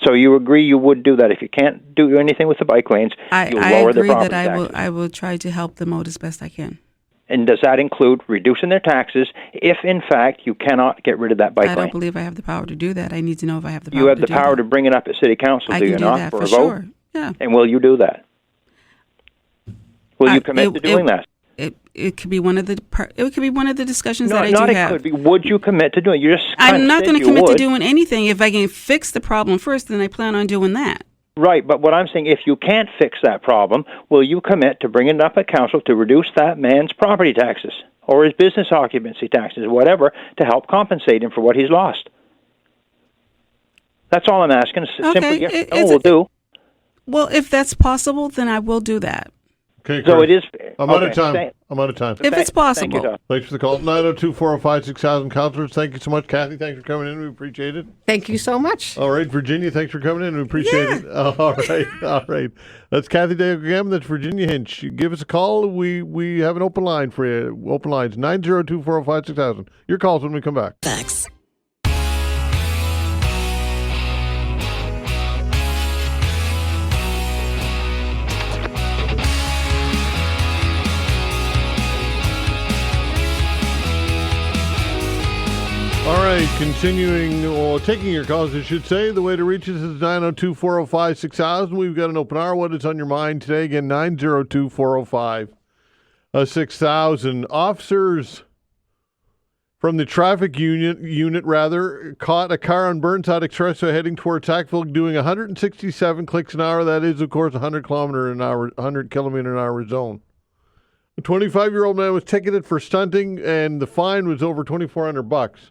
S10: So you agree you would do that if you can't do anything with the bike lanes?
S3: I
S10: lower
S3: agree
S10: the property
S3: that
S10: taxes.
S3: I will try to help them out as best I can.
S10: And does that include reducing their taxes if, in fact, you cannot get rid of that bike lane?
S3: I don't believe I have the power to do that. I need to know if I have the power to do that.
S10: You have the power to bring it up at City Council, do you not,
S3: that,
S10: for a vote?
S3: Sure. Yeah.
S10: And will you do that? Will you commit to doing that?
S3: It could be one of the discussions that I
S10: not
S3: do
S10: it
S3: have.
S10: could be. Would you commit to doing it? You just
S3: I'm not
S10: going to
S3: commit to doing anything. If I can fix the problem first, then I plan on doing that.
S10: Right, but what I'm saying, if you can't fix that problem, will you commit to bringing it up at council to reduce that man's property taxes or his business occupancy taxes, whatever, to help compensate him for what he's lost? That's all I'm asking. Simply, yes, we'll do.
S3: Well, if that's possible, then I will do that.
S1: Okay,
S10: so it is.
S1: I'm out of time. I'm out of time.
S3: If it's possible.
S10: Thank you, Todd.
S1: Thanks for the call. 902-405-6000. Councillors, thank you so much. Kathy, thanks for coming in. We appreciate it.
S2: Thank you so much.
S1: All right, Virginia, thanks for coming in. We appreciate it. All right. That's Cathy Deagle Gammon. That's Virginia Hinch. Give us a call. We have an open line for you. Open lines, 902-405-6000. Your calls when we come back.
S11: Thanks.
S1: All right, continuing, or taking your calls, I should say. The way to reach us is 902-405-6000. We've got an open hour. What is on your mind today? Again, 902-405-6000. Officers from the traffic unit caught a car on Burnside Expressway heading toward Sackville doing 167 clicks an hour. That is, of course, 100 kilometer an hour zone. A 25-year-old man was ticketed for stunting, and the fine was over $2,400.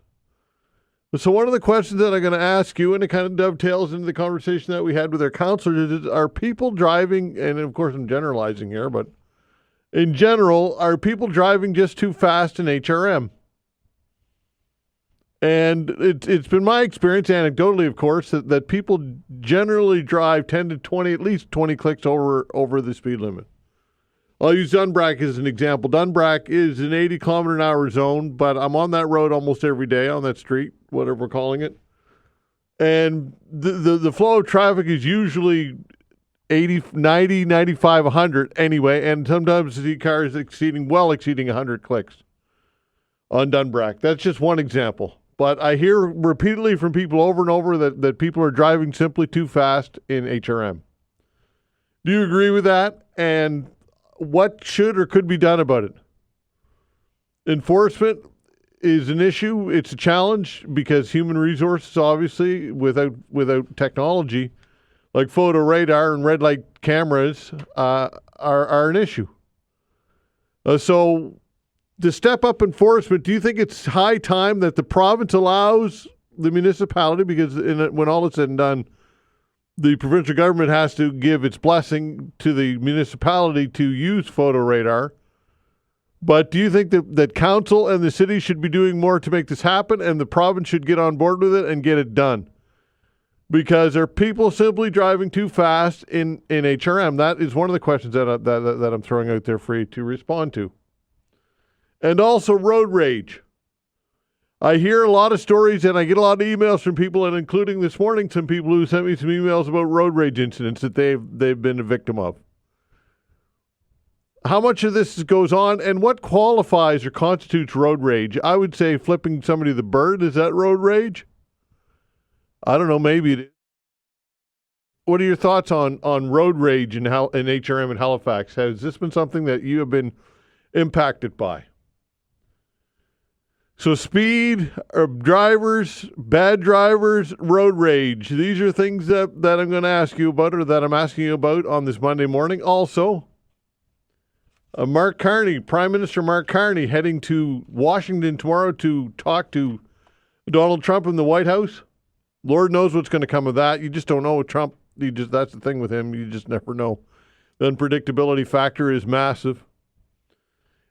S1: So one of the questions that I'm going to ask you, and it kind of dovetails into the conversation that we had with our councillors, is are people driving, and of course I'm generalizing here, but in general, are people driving just too fast in HRM? And it's been my experience, anecdotally, of course, that people generally drive 10 to 20, at least 20 clicks over the speed limit. I'll use Dunbrack as an example. Dunbrack is an 80 kilometer an hour zone, but I'm on that road almost every day, on that street, whatever we're calling it. And the flow of traffic is usually 80, 90, 95, 100 anyway, and sometimes you see cars exceeding 100 clicks on Dunbrack. That's just one example. But I hear repeatedly from people over and over that people are driving simply too fast in HRM. Do you agree with that? And what should or could be done about it? Enforcement is an issue. It's a challenge because human resources, obviously, without technology like photo radar and red light cameras, are an issue. So to step up enforcement, do you think it's high time that the province allows the municipality, because when all is said and done, the provincial government has to give its blessing to the municipality to use photo radar. But do you think that council and the city should be doing more to make this happen, and the province should get on board with it and get it done? Because are people simply driving too fast in HRM? That is one of the questions that I'm throwing out there for you to respond to. and also road rage. I hear a lot of stories and I get a lot of emails from people, and including this morning, some people who sent me some emails about road rage incidents that they've been a victim of. How much of this goes on, and what qualifies or constitutes road rage? I would say flipping somebody the bird, is that road rage? I don't know, maybe it is. What are your thoughts on road rage in HRM in Halifax? Has this been something that you have been impacted by? So speed, drivers, bad drivers, road rage. These are things that I'm going to ask you about, or that I'm asking you about on this Monday morning. Also, Mark Carney, Prime Minister Mark Carney, heading to Washington tomorrow to talk to Donald Trump in the White House. Lord knows what's going to come of that. You just don't know with Trump. That's the thing with him. You just never know. The unpredictability factor is massive.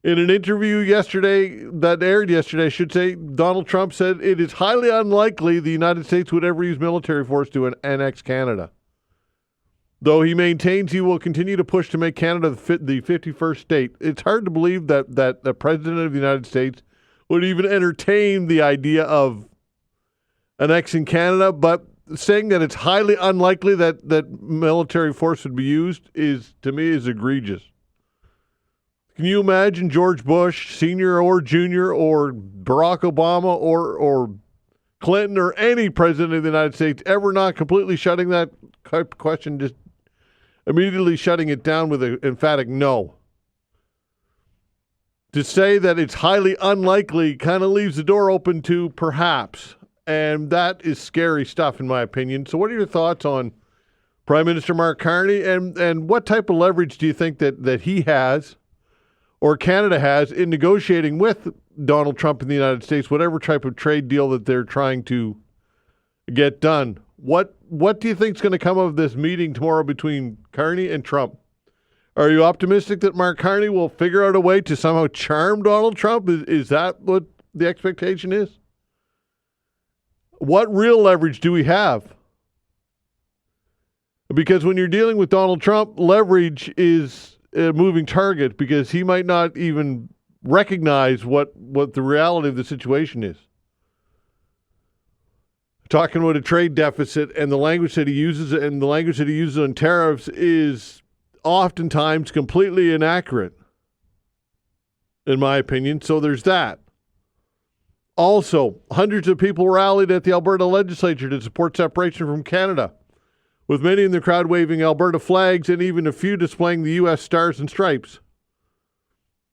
S1: In an interview that aired yesterday, I should say, Donald Trump said it is highly unlikely the United States would ever use military force to annex Canada. Though he maintains he will continue to push to make Canada the 51st state. It's hard to believe that the President of the United States would even entertain the idea of annexing Canada, but saying that it's highly unlikely that military force would be used to me, is egregious. Can you imagine George Bush, Sr. or Jr., or Barack Obama, or Clinton, or any president of the United States ever not completely shutting that question, just immediately shutting it down with an emphatic no? To say that it's highly unlikely kind of leaves the door open to perhaps, and that is scary stuff in my opinion. So what are your thoughts on Prime Minister Mark Carney, and what type of leverage do you think that he has, or Canada has, in negotiating with Donald Trump in the United States, whatever type of trade deal that they're trying to get done? What do you think is going to come of this meeting tomorrow between Carney and Trump? Are you optimistic that Mark Carney will figure out a way to somehow charm Donald Trump? Is that what the expectation is? What real leverage do we have? Because when you're dealing with Donald Trump, leverage is a moving target, because he might not even recognize what the reality of the situation is. Talking about a trade deficit, and the language that he uses on tariffs is oftentimes completely inaccurate, in my opinion. So there's that. Also, hundreds of people rallied at the Alberta legislature to support separation from Canada, with many in the crowd waving Alberta flags and even a few displaying the U.S. stars and stripes.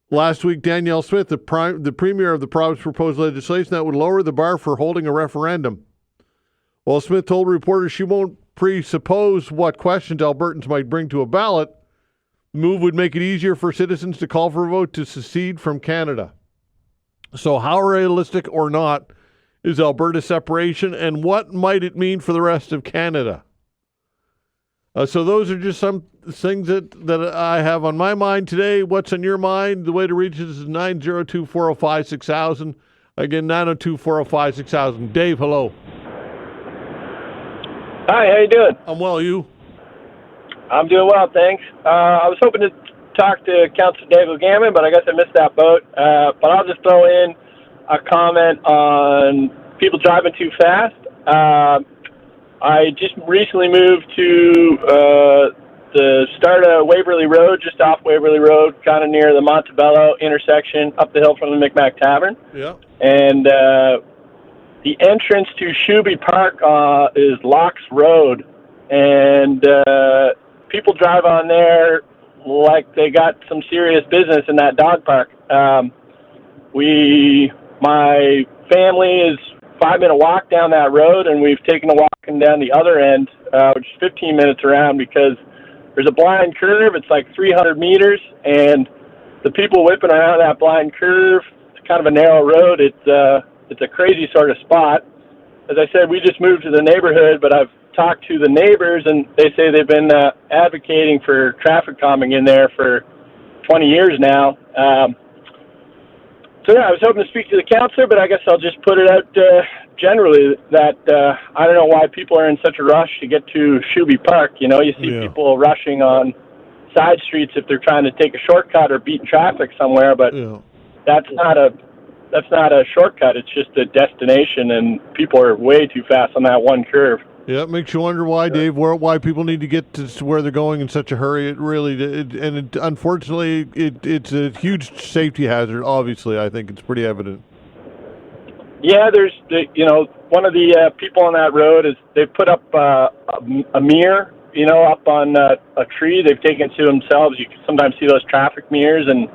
S1: Last week, Danielle Smith, the premier of the province, proposed legislation that would lower the bar for holding a referendum. While Smith told reporters she won't presuppose what questions Albertans might bring to a ballot, the move would make it easier for citizens to call for a vote to secede from Canada. So how realistic or not is Alberta separation, and what might it mean for the rest of Canada? So those are just some things that I have on my mind today. What's on your mind? The way to reach us is 902-405-6000. Again, 902-405-6000. Dave, hello.
S11: Hi, how you doing?
S1: I'm well, you?
S11: I'm doing well, thanks. I was hoping to talk to Councillor Deagle Gammon, but I guess I missed that boat. But I'll just throw in a comment on people driving too fast. I just recently moved to the start of Waverley Road, just off Waverley Road, kind of near the Montebello intersection, up the hill from the Micmac Tavern.
S1: Yeah.
S11: And the entrance to Shuby Park is Locks Road, and people drive on there like they got some serious business in that dog park. My family is 5-minute walk down that road, and we've taken a walk down the other end, which is 15 minutes around, because there's a blind curve. It's like 300 meters, and the people whipping around that blind curve, it's kind of a narrow road. It's a crazy sort of spot. As I said, we just moved to the neighborhood, but I've talked to the neighbors, and they say they've been advocating for traffic calming in there for 20 years now. So, yeah, I was hoping to speak to the councillor, but I guess I'll just put it out generally that I don't know why people are in such a rush to get to Shuby Park. You know, you see people rushing on side streets if they're trying to take a shortcut or beat traffic somewhere, but that's not a shortcut. It's just a destination, and people are way too fast on that one curve.
S1: Yeah, it makes you wonder why, Dave, why people need to get to where they're going in such a hurry. Unfortunately, it's a huge safety hazard. Obviously, I think it's pretty evident.
S11: Yeah, there's one of the people on that road is they put up a mirror, up on a tree. They've taken it to themselves. You can sometimes see those traffic mirrors, and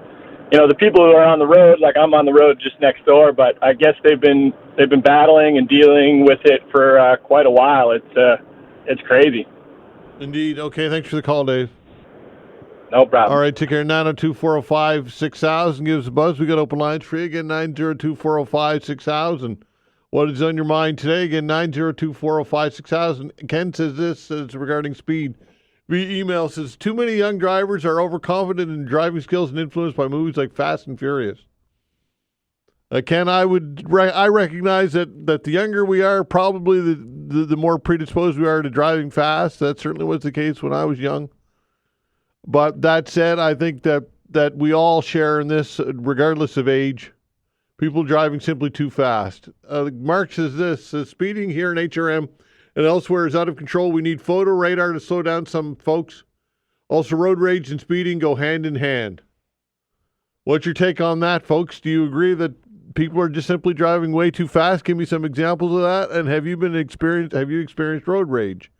S11: the people who are on the road, like I'm on the road just next door, but I guess they've been battling and dealing with it for quite a while. It's crazy.
S1: Indeed. Okay, thanks for the call, Dave.
S11: No problem.
S1: All right, take care. 902-405-6000. Give us a buzz. We got open lines for you. Again, 902-405-6000. What is on your mind today? Again, 902-405-6000. Ken says this is regarding speed. Via email says, too many young drivers are overconfident in driving skills and influenced by movies like Fast and Furious. Ken, I recognize that the younger we are, probably the more predisposed we are to driving fast. That certainly was the case when I was young. But that said, I think that we all share in this, regardless of age. People driving simply too fast. Mark says this, says speeding here in HRM and elsewhere is out of control. We need photo radar to slow down some folks. Also, road rage and speeding go hand in hand. What's your take on that, folks? Do you agree that people are just simply driving way too fast? Give me some examples of that. And have you experienced road rage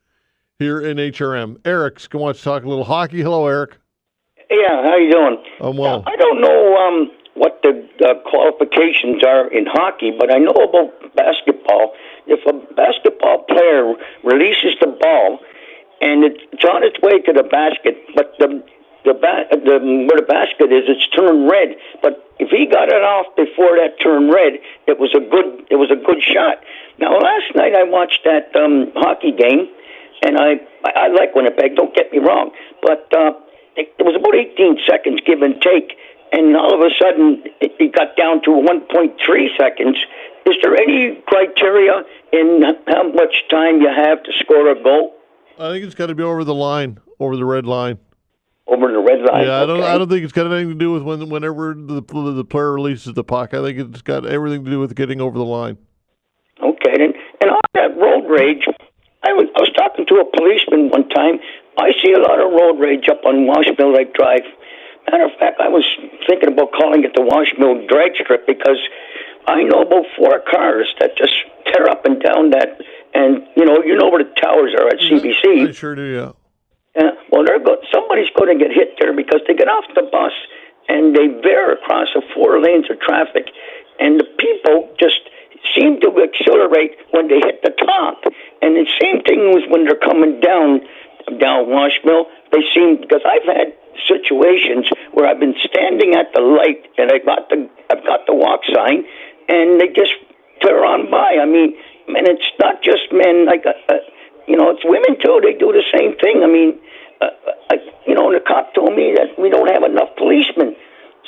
S1: here in HRM? Eric wants to talk a little hockey. Hello, Eric.
S12: Yeah, how you doing?
S1: I'm well.
S12: I don't know what the qualifications are in hockey, but I know about basketball. If a basketball player releases the ball and it's on its way to the basket, but where the basket is, it's turned red. But if he got it off before that turned red, it was a good shot. Now, last night I watched that hockey game, and I like Winnipeg. Don't get me wrong, but it was about 18 seconds give and take. And all of a sudden, it got down to 1.3 seconds. Is there any criteria in how much time you have to score a goal?
S1: I think it's got to be over the line, over the red line.
S12: Over the red line.
S1: Yeah,
S12: okay.
S1: I don't think it's got anything to do with whenever the player releases the puck. I think it's got everything to do with getting over the line.
S12: Okay, and on that road rage, I was talking to a policeman one time. I see a lot of road rage up on Washmill Lake Drive. Matter of fact, I was thinking about calling it the Washmill Drag Strip because I know about 4 cars that just tear up and down that, and you know where the towers are at CBC.
S1: I sure do, yeah.
S12: Yeah, well, somebody's going to get hit there because they get off the bus and they veer across the 4 lanes of traffic, and the people just seem to accelerate when they hit the top. And the same thing was when they're coming down Washmill. They seem, because I've had situations where I've been standing at the light and I've got the walk sign, and they just tear on by. I mean, and it's not just men. It's women too. They do the same thing. I mean, the cop told me that we don't have enough policemen.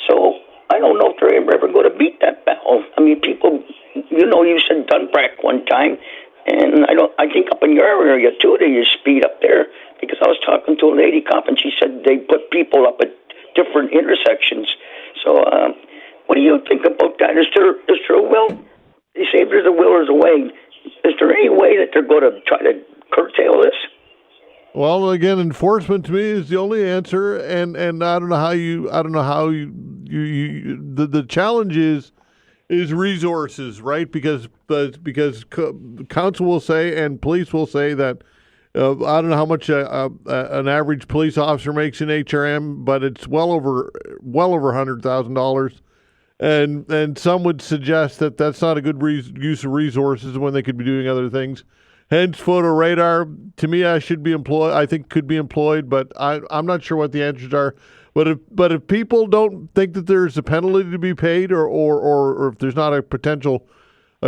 S12: So I don't know if they're ever going to beat that battle. I mean, people, you said Dunbrack one time, and I think up in your area too, they use speed up there, because I was talking to a lady cop and she said they put people up at different intersections. So what do you think about that? Is there a will? They say if there's a will, there's a way. Is there any way that they're going to try to curtail this?
S1: Well, again, enforcement to me is the only answer, and I don't know how you the challenge is resources, right? Because council will say and police will say that I don't know how much an average police officer makes in HRM, but it's well over $100,000, and some would suggest that that's not a good use of resources when they could be doing other things. Hence, photo radar, to me, I think could be employed, but I'm not sure what the answers are. But if people don't think that there's a penalty to be paid, or if there's not a potential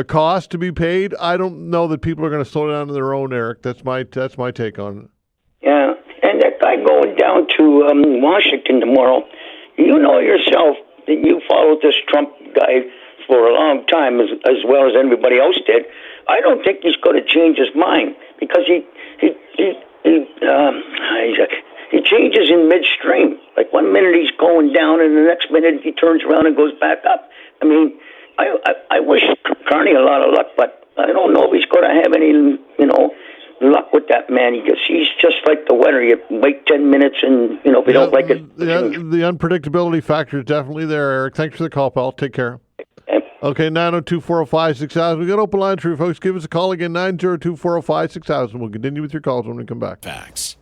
S1: cost to be paid, I don't know that people are going to slow down on their own, Eric. That's my take on it.
S12: Yeah, and that guy going down to Washington tomorrow, you know yourself that you followed this Trump guy for a long time, as well as everybody else did. I don't think he's going to change his mind, because He changes in midstream. Like 1 minute he's going down, and the next minute he turns around and goes back up. I mean, I wish Carney a lot of luck, but I don't know if he's going to have any, luck with that man. He's just like the weather. You wait 10 minutes, and if you don't like it.
S1: Yeah, the unpredictability factor is definitely there, Eric. Thanks for the call, pal. Take care. Okay, 902-405-6000. We got open lines for you folks. Give us a call again, 902-405-6000. We'll continue with your calls when we come back.
S13: Facts.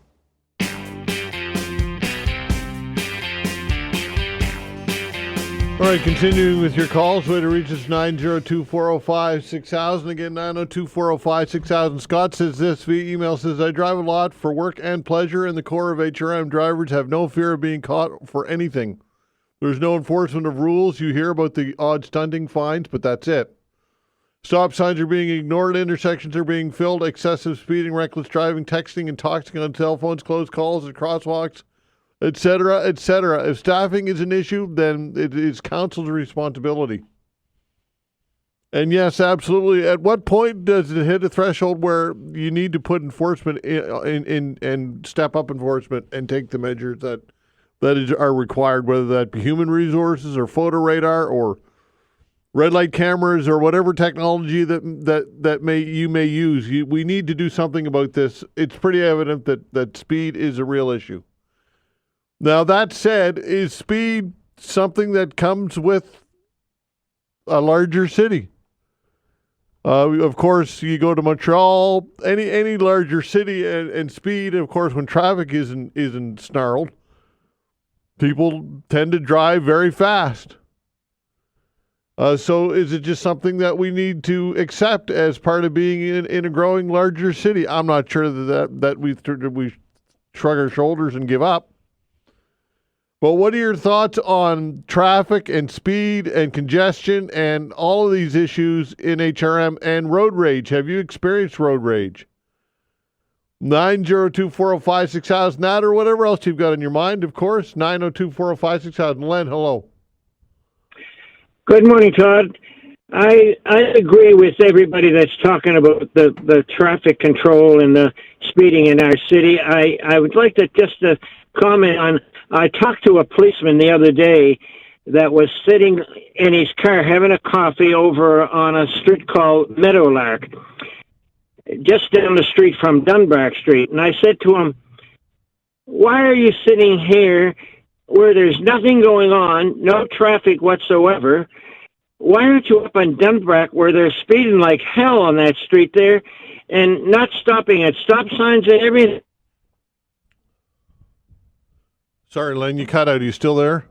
S1: All right, continuing with your calls. Way to reach us, 902-405-6000. Again, 902-405-6000. Scott says this via email, says, I drive a lot for work and pleasure. In the core of HRM, drivers have no fear of being caught for anything. There's no enforcement of rules. You hear about the odd stunting fines, but that's it. Stop signs are being ignored. Intersections are being filled. Excessive speeding, reckless driving, texting, and texting on cell phones, closed calls at crosswalks, etc., etc. If staffing is an issue, then it is council's responsibility. And yes, absolutely. At what point does it hit a threshold where you need to put enforcement in and step up enforcement and take the measures that are required, whether that be human resources or photo radar or red light cameras or whatever technology that you may use? We need to do something about this. It's pretty evident that speed is a real issue. Now, that said, is speed something that comes with a larger city? Of course, you go to Montreal, any larger city, and speed, of course, when traffic isn't snarled, people tend to drive very fast. So is it just something that we need to accept as part of being in a growing larger city? I'm not sure that we shrug our shoulders and give up. But what are your thoughts on traffic and speed and congestion and all of these issues in HRM and road rage? Have you experienced road rage? 902-405-6000, that or whatever else you've got in your mind, of course. 902-405-6000. Len, hello.
S14: Good morning, Todd. I agree with everybody that's talking about the traffic control and the speeding in our city. I would like to just comment on, I talked to a policeman the other day that was sitting in his car having a coffee over on a street called Meadowlark, just down the street from Dunbar Street. And I said to him, why are you sitting here where there's nothing going on, no traffic whatsoever? Why aren't you up on Dunbar where they're speeding like hell on that street there and not stopping at stop signs and everything?
S1: Sorry, Len, you cut out. Are you still there?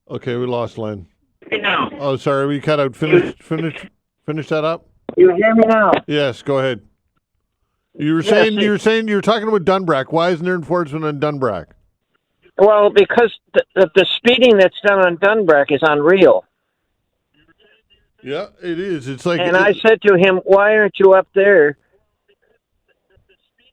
S1: Okay, we lost Len.
S14: Right now.
S1: Oh, sorry, we cut out. Finish that up.
S14: You hear me now?
S1: Yes, go ahead. You were saying you were talking about Dunbrack. Why isn't there enforcement on Dunbrack?
S14: Well, because the speeding that's done on Dunbrack is unreal.
S1: Yeah, it is. It's like.
S14: And I said to him, "Why aren't you up there?"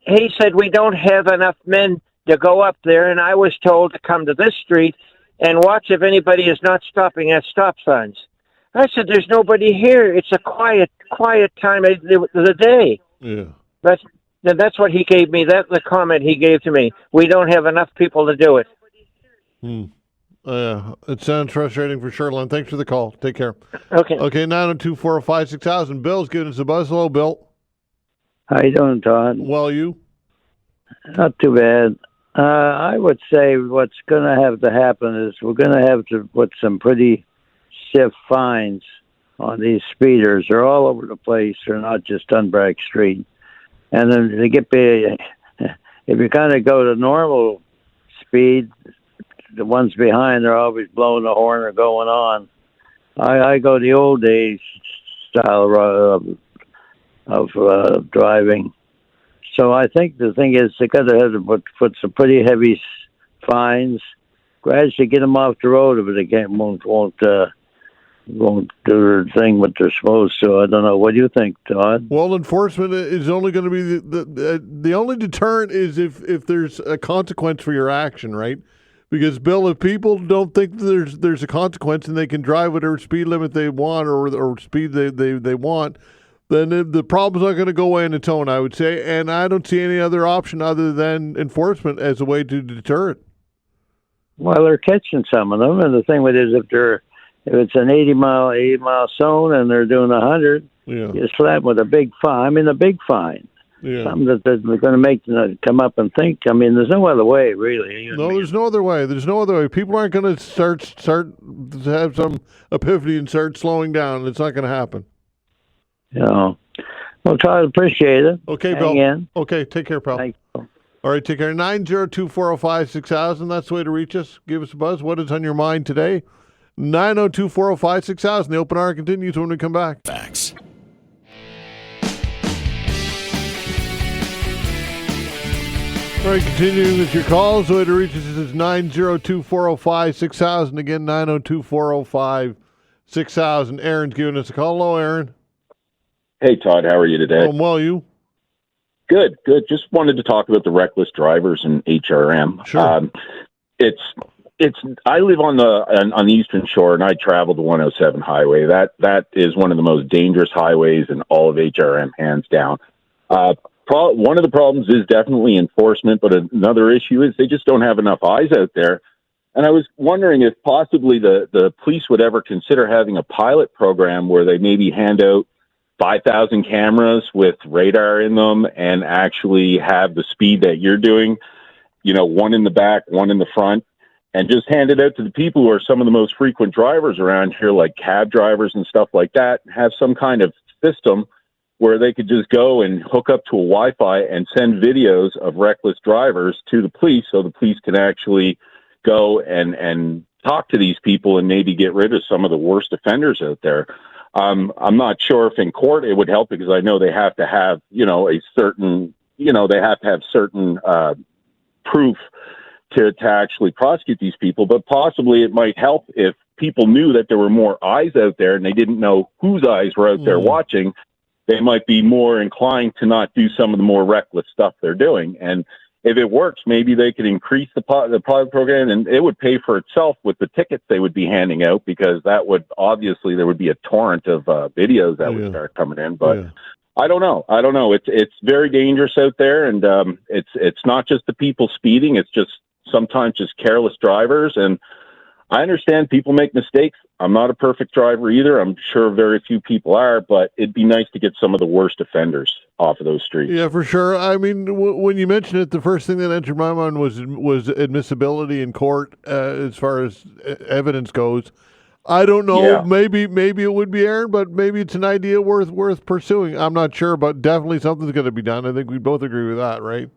S14: He said, "We don't have enough men to go up there." And I was told to come to this street and watch if anybody is not stopping at stop signs. I said, "There's nobody here. It's a quiet time of the day."
S1: Yeah.
S14: That's what he gave me. That's the comment he gave to me. We don't have enough people to do it.
S1: It sounds frustrating for sure, Len. Thanks for the call. Take care.
S14: Okay.
S1: Okay, 902-405-6000. Bill's giving us a buzz. Hello, Bill.
S15: How you doing, Todd?
S1: Well, you?
S15: Not too bad. I would say what's going to have to happen is we're going to have to put some pretty stiff fines on these speeders. They're all over the place. They're not just Dunbrack Street. And then if you kind of go to normal speed, the ones behind, they're always blowing the horn or going on. I go the old days style of driving. So I think the thing is they got to have to put some pretty heavy fines, gradually get them off the road if they won't do their thing what they're supposed to. I don't know. What do you think, Todd?
S1: Well, enforcement is only going to be the only deterrent is if there's a consequence for your action, right? Because, Bill, if people don't think there's a consequence and they can drive whatever speed limit they want or speed they want, then the problem's not going to go away in its own, I would say. And I don't see any other option other than enforcement as a way to deter it.
S15: Well, they're catching some of them, and the thing with it is if it's an 80 mile zone and they're doing 100, you slap them with a big fine. I mean, a big fine. Yeah. Something that they're going to make them come up and think. I mean, there's no other way, really.
S1: No, there's no other way. There's no other way. People aren't going to start to have some epiphany and start slowing down. It's not going to happen.
S15: Well, Todd, appreciate it.
S1: Okay,
S15: Hang
S1: Bill.
S15: in.
S1: Okay, take care, pal.
S15: Thank you.
S1: All right, take care. 902-405-6000. That's the way to reach us. Give us a buzz. What is on your mind today? 902-405-6000. The open hour continues when we come back.
S13: Facts.
S1: All right, continuing with your calls. The way to reach us is 902-405-6000. Again, 902-405-6000. Aaron's giving us a call. Hello, Aaron.
S16: Hey, Todd. How are you today?
S1: Well, you?
S16: Good. Just wanted to talk about the reckless drivers and HRM.
S1: Sure.
S16: I live on the Eastern Shore, and I travel the 107 highway. That is one of the most dangerous highways in all of HRM, hands down. One of the problems is definitely enforcement, but another issue is they just don't have enough eyes out there. And I was wondering if possibly the police would ever consider having a pilot program where they maybe hand out 5,000 cameras with radar in them and actually have the speed that you're doing, one in the back, one in the front, and just hand it out to the people who are some of the most frequent drivers around here, like cab drivers and stuff like that, have some kind of system where they could just go and hook up to a Wi-Fi and send videos of reckless drivers to the police so the police can actually go and talk to these people and maybe get rid of some of the worst offenders out there. I'm not sure if in court it would help because I know they have to have, certain proof to actually prosecute these people, but possibly it might help if people knew that there were more eyes out there and they didn't know whose eyes were out there watching. They might be more inclined to not do some of the more reckless stuff they're doing. And if it works, maybe they could increase the pilot program and it would pay for itself with the tickets they would be handing out because that would obviously there would be a torrent of videos that would start coming in. But I don't know. It's very dangerous out there. And it's not just the people speeding. It's just sometimes just careless drivers. And I understand people make mistakes. I'm not a perfect driver either. I'm sure very few people are, but it'd be nice to get some of the worst offenders off of those streets.
S1: Yeah, for sure. I mean, when you mentioned it, the first thing that entered my mind was admissibility in court as far as evidence goes. I don't know. Yeah. Maybe it would be, Aaron, but maybe it's an idea worth pursuing. I'm not sure, but definitely something's going to be done. I think we both agree with that, right?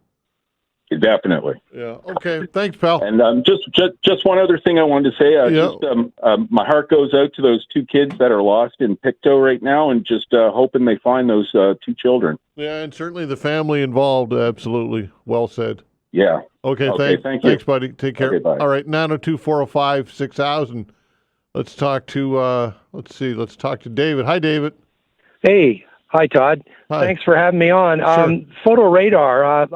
S16: Definitely.
S1: Yeah. Okay. Thanks, pal.
S16: And just one other thing I wanted to say. My heart goes out to those two kids that are lost in Pictou right now, and just hoping they find those two children.
S1: Yeah, and certainly the family involved. Absolutely. Well said.
S16: Yeah.
S1: Okay. Thank you. Thanks, buddy. Take care.
S16: Okay, bye.
S1: All right. 902-405-6000. Let's talk to David. Hi, David.
S17: Hey. Hi, Todd.
S1: Hi.
S17: Thanks for having me on.
S1: Sure.
S17: Photo radar.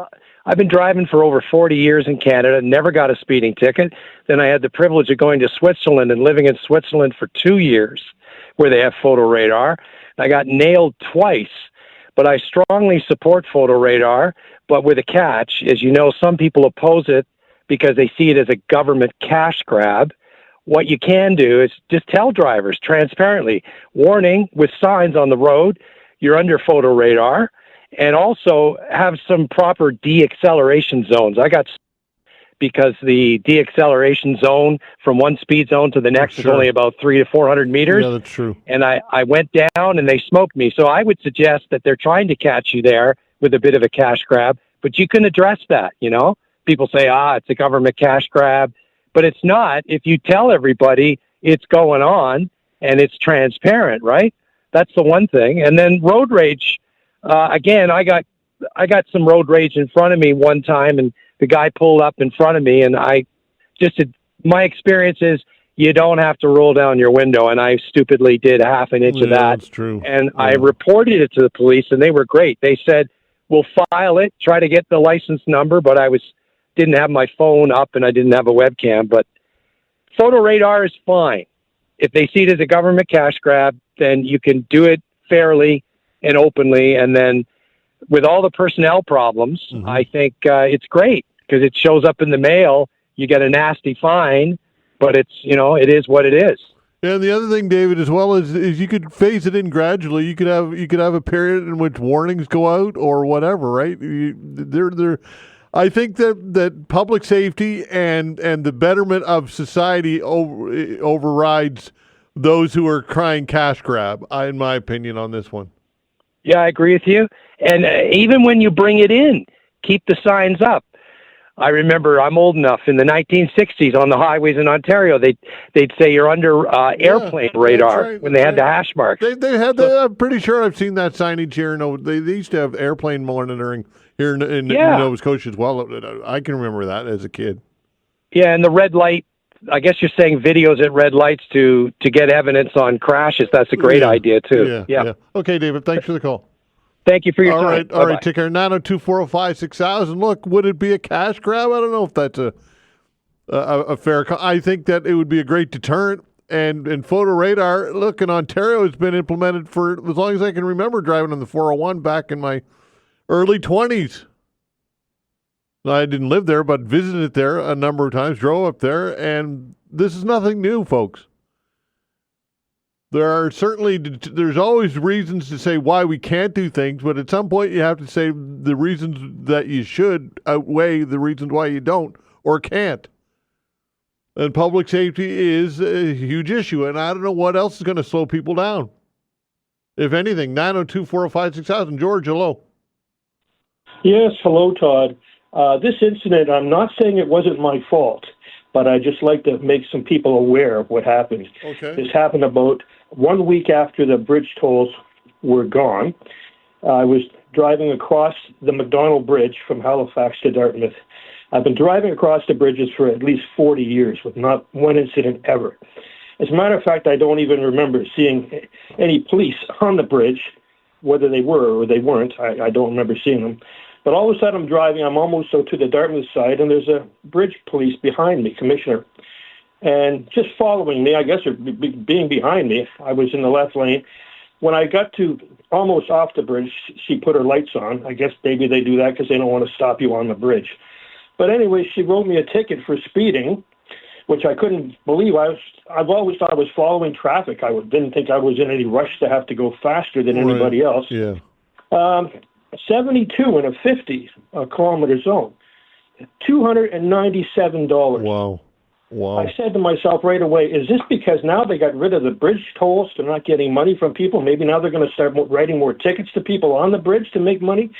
S17: I've been driving for over 40 years in Canada, never got a speeding ticket. Then I had the privilege of going to Switzerland and living in Switzerland for 2 years where they have photo radar. I got nailed twice, but I strongly support photo radar, but with a catch. As you know, some people oppose it because they see it as a government cash grab. What you can do is just tell drivers transparently, warning with signs on the road, you're under photo radar. And also have some proper de-acceleration zones. I got because the de-acceleration zone from one speed zone to the next is only about 300 to 400 meters.
S1: Yeah, that's true.
S17: And I went down and they smoked me. So I would suggest that they're trying to catch you there with a bit of a cash grab, but you can address that, People say, it's a government cash grab, but it's not if you tell everybody it's going on and it's transparent, right? That's the one thing. And then road rage. Again, I got some road rage in front of me one time, and the guy pulled up in front of me, and my experience is you don't have to roll down your window, and I stupidly did a half an inch of that.
S1: That's true.
S17: And I reported it to the police, and they were great. They said, we'll file it, try to get the license number, but I didn't have my phone up, and I didn't have a webcam. But photo radar is fine. If they see it as a government cash grab, then you can do it fairly. and openly. And then with all the personnel problems, I think it's great because it shows up in the mail. You get a nasty fine, but it's, it is what it is.
S1: Yeah, and the other thing, David, as well is you could phase it in gradually. You could have a period in which warnings go out or whatever, right? I think that public safety and the betterment of society overrides those who are crying cash grab, in my opinion, on this one.
S17: Yeah, I agree with you. And even when you bring it in, keep the signs up. I remember, I'm old enough, in the 1960s on the highways in Ontario, they'd say you're under airplane radar when they had the hash marks.
S1: They had that. I'm pretty sure I've seen that signage here. No, they used to have airplane monitoring here in Nova Scotia as well. I can remember that as a kid.
S17: Yeah, and the red light, I guess you're saying videos at red lights to get evidence on crashes. That's a great idea, too.
S1: Yeah. Okay, David, thanks for the call.
S17: Thank you for your time.
S1: All right, take care. 902-405-6000. Look, would it be a cash grab? I don't know if that's a fair I think that it would be a great deterrent. And photo radar, look, in Ontario, it's been implemented for as long as I can remember driving on the 401 back in my early 20s. I didn't live there, but visited there a number of times, drove up there, and this is nothing new, folks. There's always reasons to say why we can't do things, but at some point you have to say the reasons that you should outweigh the reasons why you don't or can't. And public safety is a huge issue, and I don't know what else is going to slow people down. If anything, 902-405-6000. George, hello.
S13: Yes, hello, Todd. This incident, I'm not saying it wasn't my fault, but I just like to make some people aware of what happened.
S1: Okay.
S13: This happened about 1 week after the bridge tolls were gone. I was driving across the McDonald Bridge from Halifax to Dartmouth. I've been driving across the bridges for at least 40 years with not one incident ever. As a matter of fact, I don't even remember seeing any police on the bridge, whether they were or they weren't. I don't remember seeing them. But all of a sudden I'm driving, I'm almost to the Dartmouth side, and there's a bridge police behind me, commissioner. And just following me, I guess, or being behind me, I was in the left lane. When I got to almost off the bridge, she put her lights on. I guess maybe they do that because they don't want to stop you on the bridge. But anyway, she wrote me a ticket for speeding, which I couldn't believe. I've always thought I was following traffic. I didn't think I was in any rush to have to go faster than anybody else.
S1: Yeah.
S13: 72 in a 50-kilometer zone, $297.
S1: Wow.
S13: I said to myself right away, is this because now they got rid of the bridge tolls? They're not getting money from people. Maybe now they're going to start writing more tickets to people on the bridge to make money.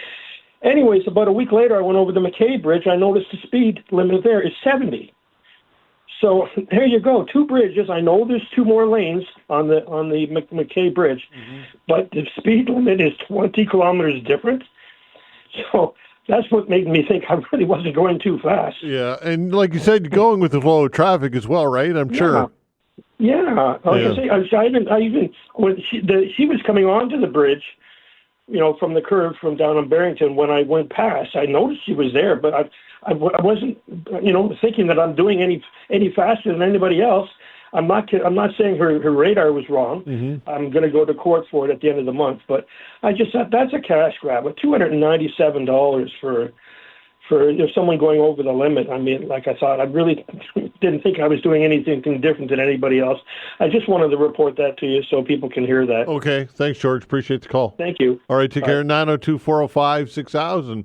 S13: Anyways, about a week later, I went over the McKay Bridge. I noticed the speed limit there is 70. So there you go, two bridges. I know there's two more lanes on the McKay Bridge, but the speed limit is 20 kilometers different. So that's what made me think I really wasn't going too fast.
S1: Yeah, and like you said, going with the flow of traffic as well, right? I'm sure.
S13: Yeah. I even when she was coming onto the bridge, from the curve from down on Barrington. When I went past, I noticed she was there, but I wasn't, thinking that I'm doing any faster than anybody else. I'm not saying her radar was wrong. I'm going to go to court for it at the end of the month, but I just thought that's a cash grab. But $297 for someone going over the limit. I mean, like I thought, I really didn't think I was doing anything different than anybody else. I just wanted to report that to you so people can hear that.
S1: Okay. Thanks, George. Appreciate the call.
S13: Thank you.
S1: All right. Take care. 902-405-6000.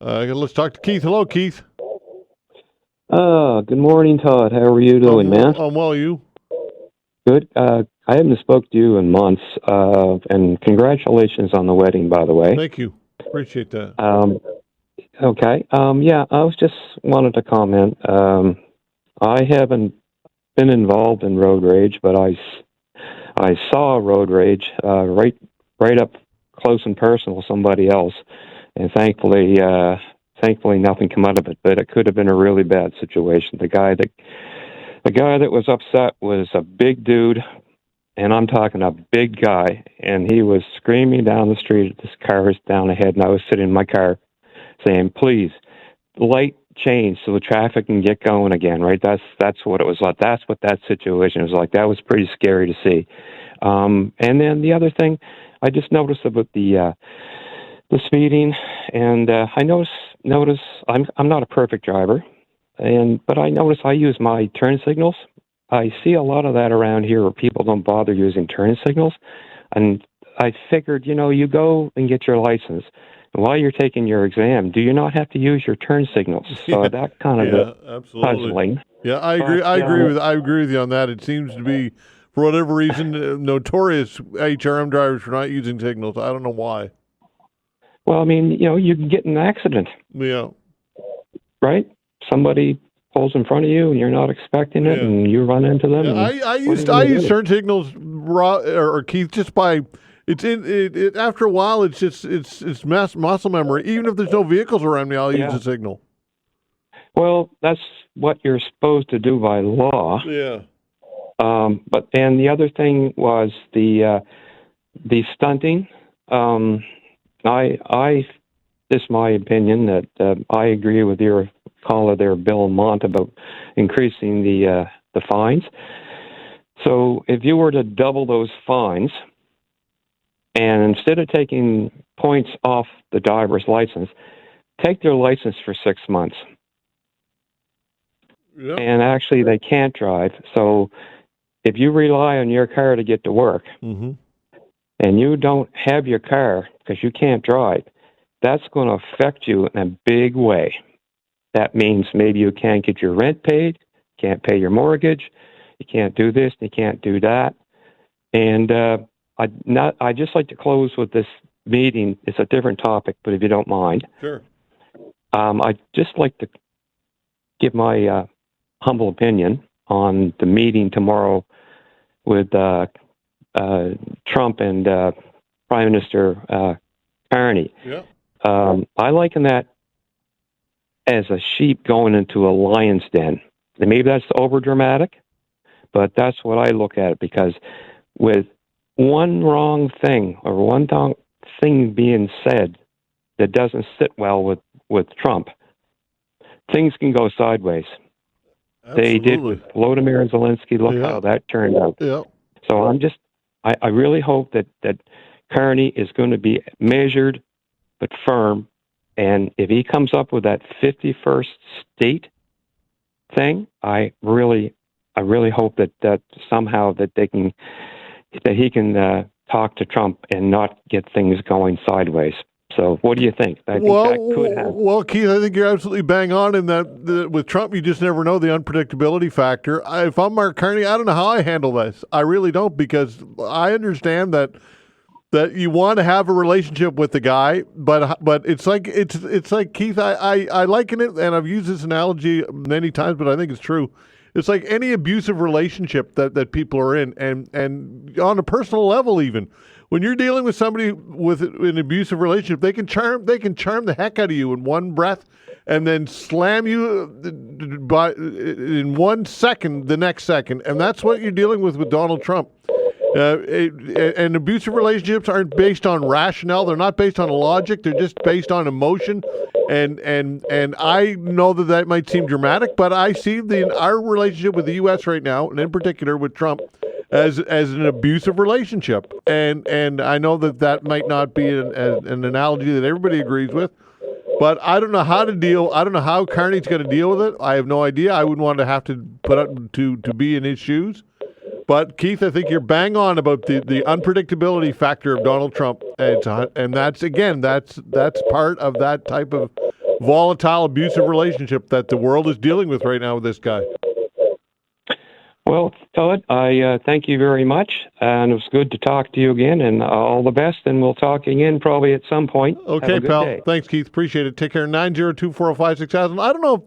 S1: Let's talk to Keith. Hello, Keith.
S18: Good morning, Todd. How are you doing, man?
S1: I'm well, you?
S18: Good. I haven't spoke to you in months, and congratulations on the wedding, by the way.
S1: Thank you. Appreciate that.
S18: Okay. Yeah, I was just wanted to comment. I haven't been involved in road rage, but I saw road rage right up close and personal with somebody else, and thankfully nothing came out of it. But it could have been a really bad situation. The guy that was upset was a big dude, and I'm talking a big guy, and he was screaming down the street at this car down ahead, and I was sitting in my car saying, please, light change so the traffic can get going again, right? That's what it was like. That's what that situation was like. That was pretty scary to see. And then the other thing I just noticed about the speeding, and I notice I'm not a perfect driver, but I notice I use my turn signals. I see a lot of that around here where people don't bother using turn signals, and I figured, you go and get your license. While you're taking your exam, do you not have to use your turn signals? So that kind of
S1: absolutely.
S18: puzzling.
S1: Yeah, I agree. I agree with you on that. It seems to be, for whatever reason, notorious HRM drivers for not using signals. I don't know why.
S18: Well, I mean, you can get in an accident.
S1: Yeah.
S18: Right? Somebody pulls in front of you and you're not expecting it, and you run into them.
S1: Yeah, I use turn signals, or Keith, just by. It's after a while. It's just it's muscle memory. Even if there's no vehicles around me, I'll use a signal.
S18: Well, that's what you're supposed to do by law.
S1: Yeah.
S18: And the other thing was the stunting. This is my opinion that I agree with your caller there, Bill Mont, about increasing the fines. So if you were to double those fines, and instead of taking points off the driver's license, take their license for 6 months.
S1: Yep.
S18: And actually, they can't drive. So if you rely on your car to get to work,
S1: mm-hmm.
S18: and you don't have your car because you can't drive, that's going to affect you in a big way. That means maybe you can't get your rent paid, can't pay your mortgage, you can't do this, you can't do that. And I just like to close with this meeting. It's a different topic, but if you don't mind.
S1: Sure.
S18: I'd just like to give my humble opinion on the meeting tomorrow with Trump and Prime Minister Carney.
S1: Yeah.
S18: I liken that as a sheep going into a lion's den. And maybe that's over dramatic, but that's what I look at, because with one wrong thing or one thing being said that doesn't sit well with Trump, things can go sideways.
S1: Absolutely.
S18: They did with Volodymyr and Zelensky. Look how that turned out.
S1: Yeah.
S18: So I really hope that Carney is going to be measured but firm. And if he comes up with that 51st state thing, I really hope that somehow that he can talk to Trump and not get things going sideways. So what do you think? I think that could happen.
S1: Well, Keith, I think you're absolutely bang on in that with Trump, you just never know the unpredictability factor. If I'm Mark Carney, I don't know how I handle this. I really don't, because I understand that you want to have a relationship with the guy, but it's like Keith, I liken it, and I've used this analogy many times, but I think it's true. It's like any abusive relationship that people are in, and on a personal level, even when you're dealing with somebody with an abusive relationship, they can charm the heck out of you in one breath, and then slam you in 1 second the next second, and that's what you're dealing with Donald Trump. And abusive relationships aren't based on rationale. They're not based on logic. They're just based on emotion. And I know that might seem dramatic, but I see our relationship with the U.S. right now, and in particular with Trump, as an abusive relationship. And I know that might not be an analogy that everybody agrees with, but I don't know how to deal. I don't know how Carney's going to deal with it. I have no idea. I wouldn't want to have to put up to be in his shoes. But Keith, I think you're bang on about the unpredictability factor of Donald Trump, and that's part of that type of volatile, abusive relationship that the world is dealing with right now with this guy.
S18: Well, Todd, I thank you very much, and it was good to talk to you again, and all the best, and we'll talk again probably at some point.
S1: Okay, pal. Day. Thanks, Keith. Appreciate it. Take care. 902-405-6000. I don't know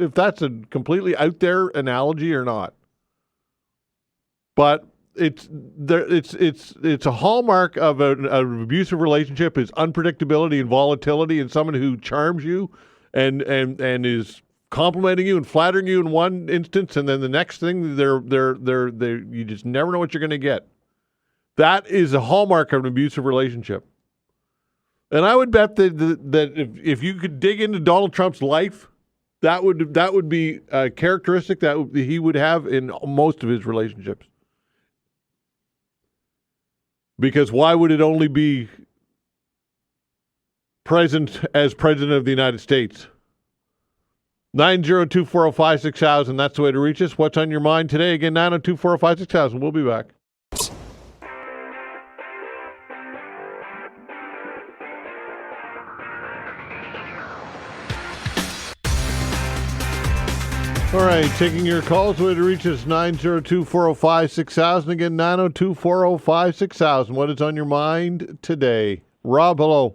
S1: if that's a completely out there analogy or not. But it's a hallmark of an abusive relationship is unpredictability and volatility, and someone who charms you and is complimenting you and flattering you in one instance, and then the next thing they're you just never know what you're going to get. That is a hallmark of an abusive relationship. And I would bet that if you could dig into Donald Trump's life, that would be a characteristic that he would have in most of his relationships. Because why would it only be present as President of the United States? 902-405-6000. That's the way to reach us. What's on your mind today? Again, 902-405-6000. We'll be back. All right, taking your calls. The way to reach us, 902-405-6000. Again, 902-405-6000. What is on your mind today? Rob, hello.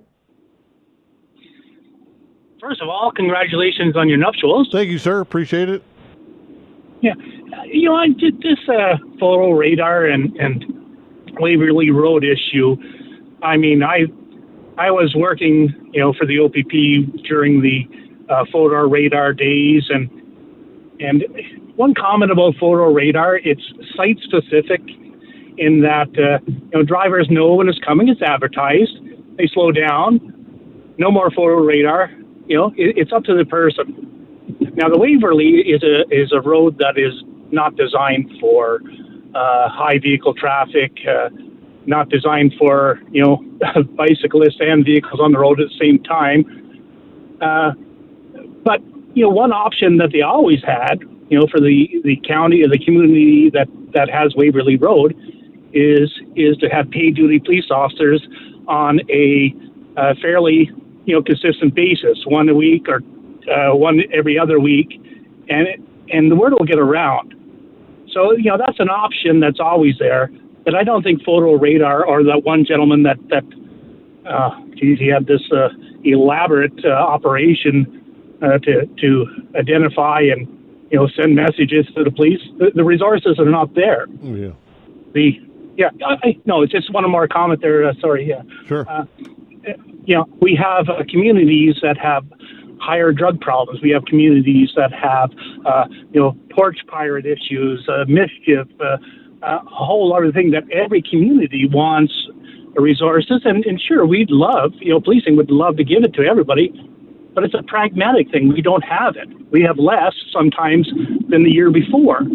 S19: First of all, congratulations on your nuptials.
S1: Thank you, sir. Appreciate it.
S19: Yeah. I did this photo radar and Waverley Road issue. I mean, I was working, for the OPP during the photo radar days, and one comment about photo radar, it's site specific in that, drivers know when it's coming, it's advertised, they slow down, no more photo radar, it's up to the person. Now, the Waverley is a road that is not designed for high vehicle traffic, not designed for, bicyclists and vehicles on the road at the same time. But one option that they always had, for the county or the community that has Waverley Road is to have paid duty police officers on a fairly, consistent basis, one a week or one every other week, and the word will get around. So, that's an option that's always there. But I don't think photo radar, or that one gentleman that he had this elaborate operation to identify and send messages to the police. The resources are not there.
S1: Yeah.
S19: No, it's just one more comment there. Sorry. Yeah.
S1: Sure.
S19: We have communities that have higher drug problems. We have communities that have porch pirate issues, mischief, a whole lot of things that every community wants resources. And sure, we'd love, policing would love to give it to everybody. But it's a pragmatic thing. We don't have it. We have less sometimes than the year before.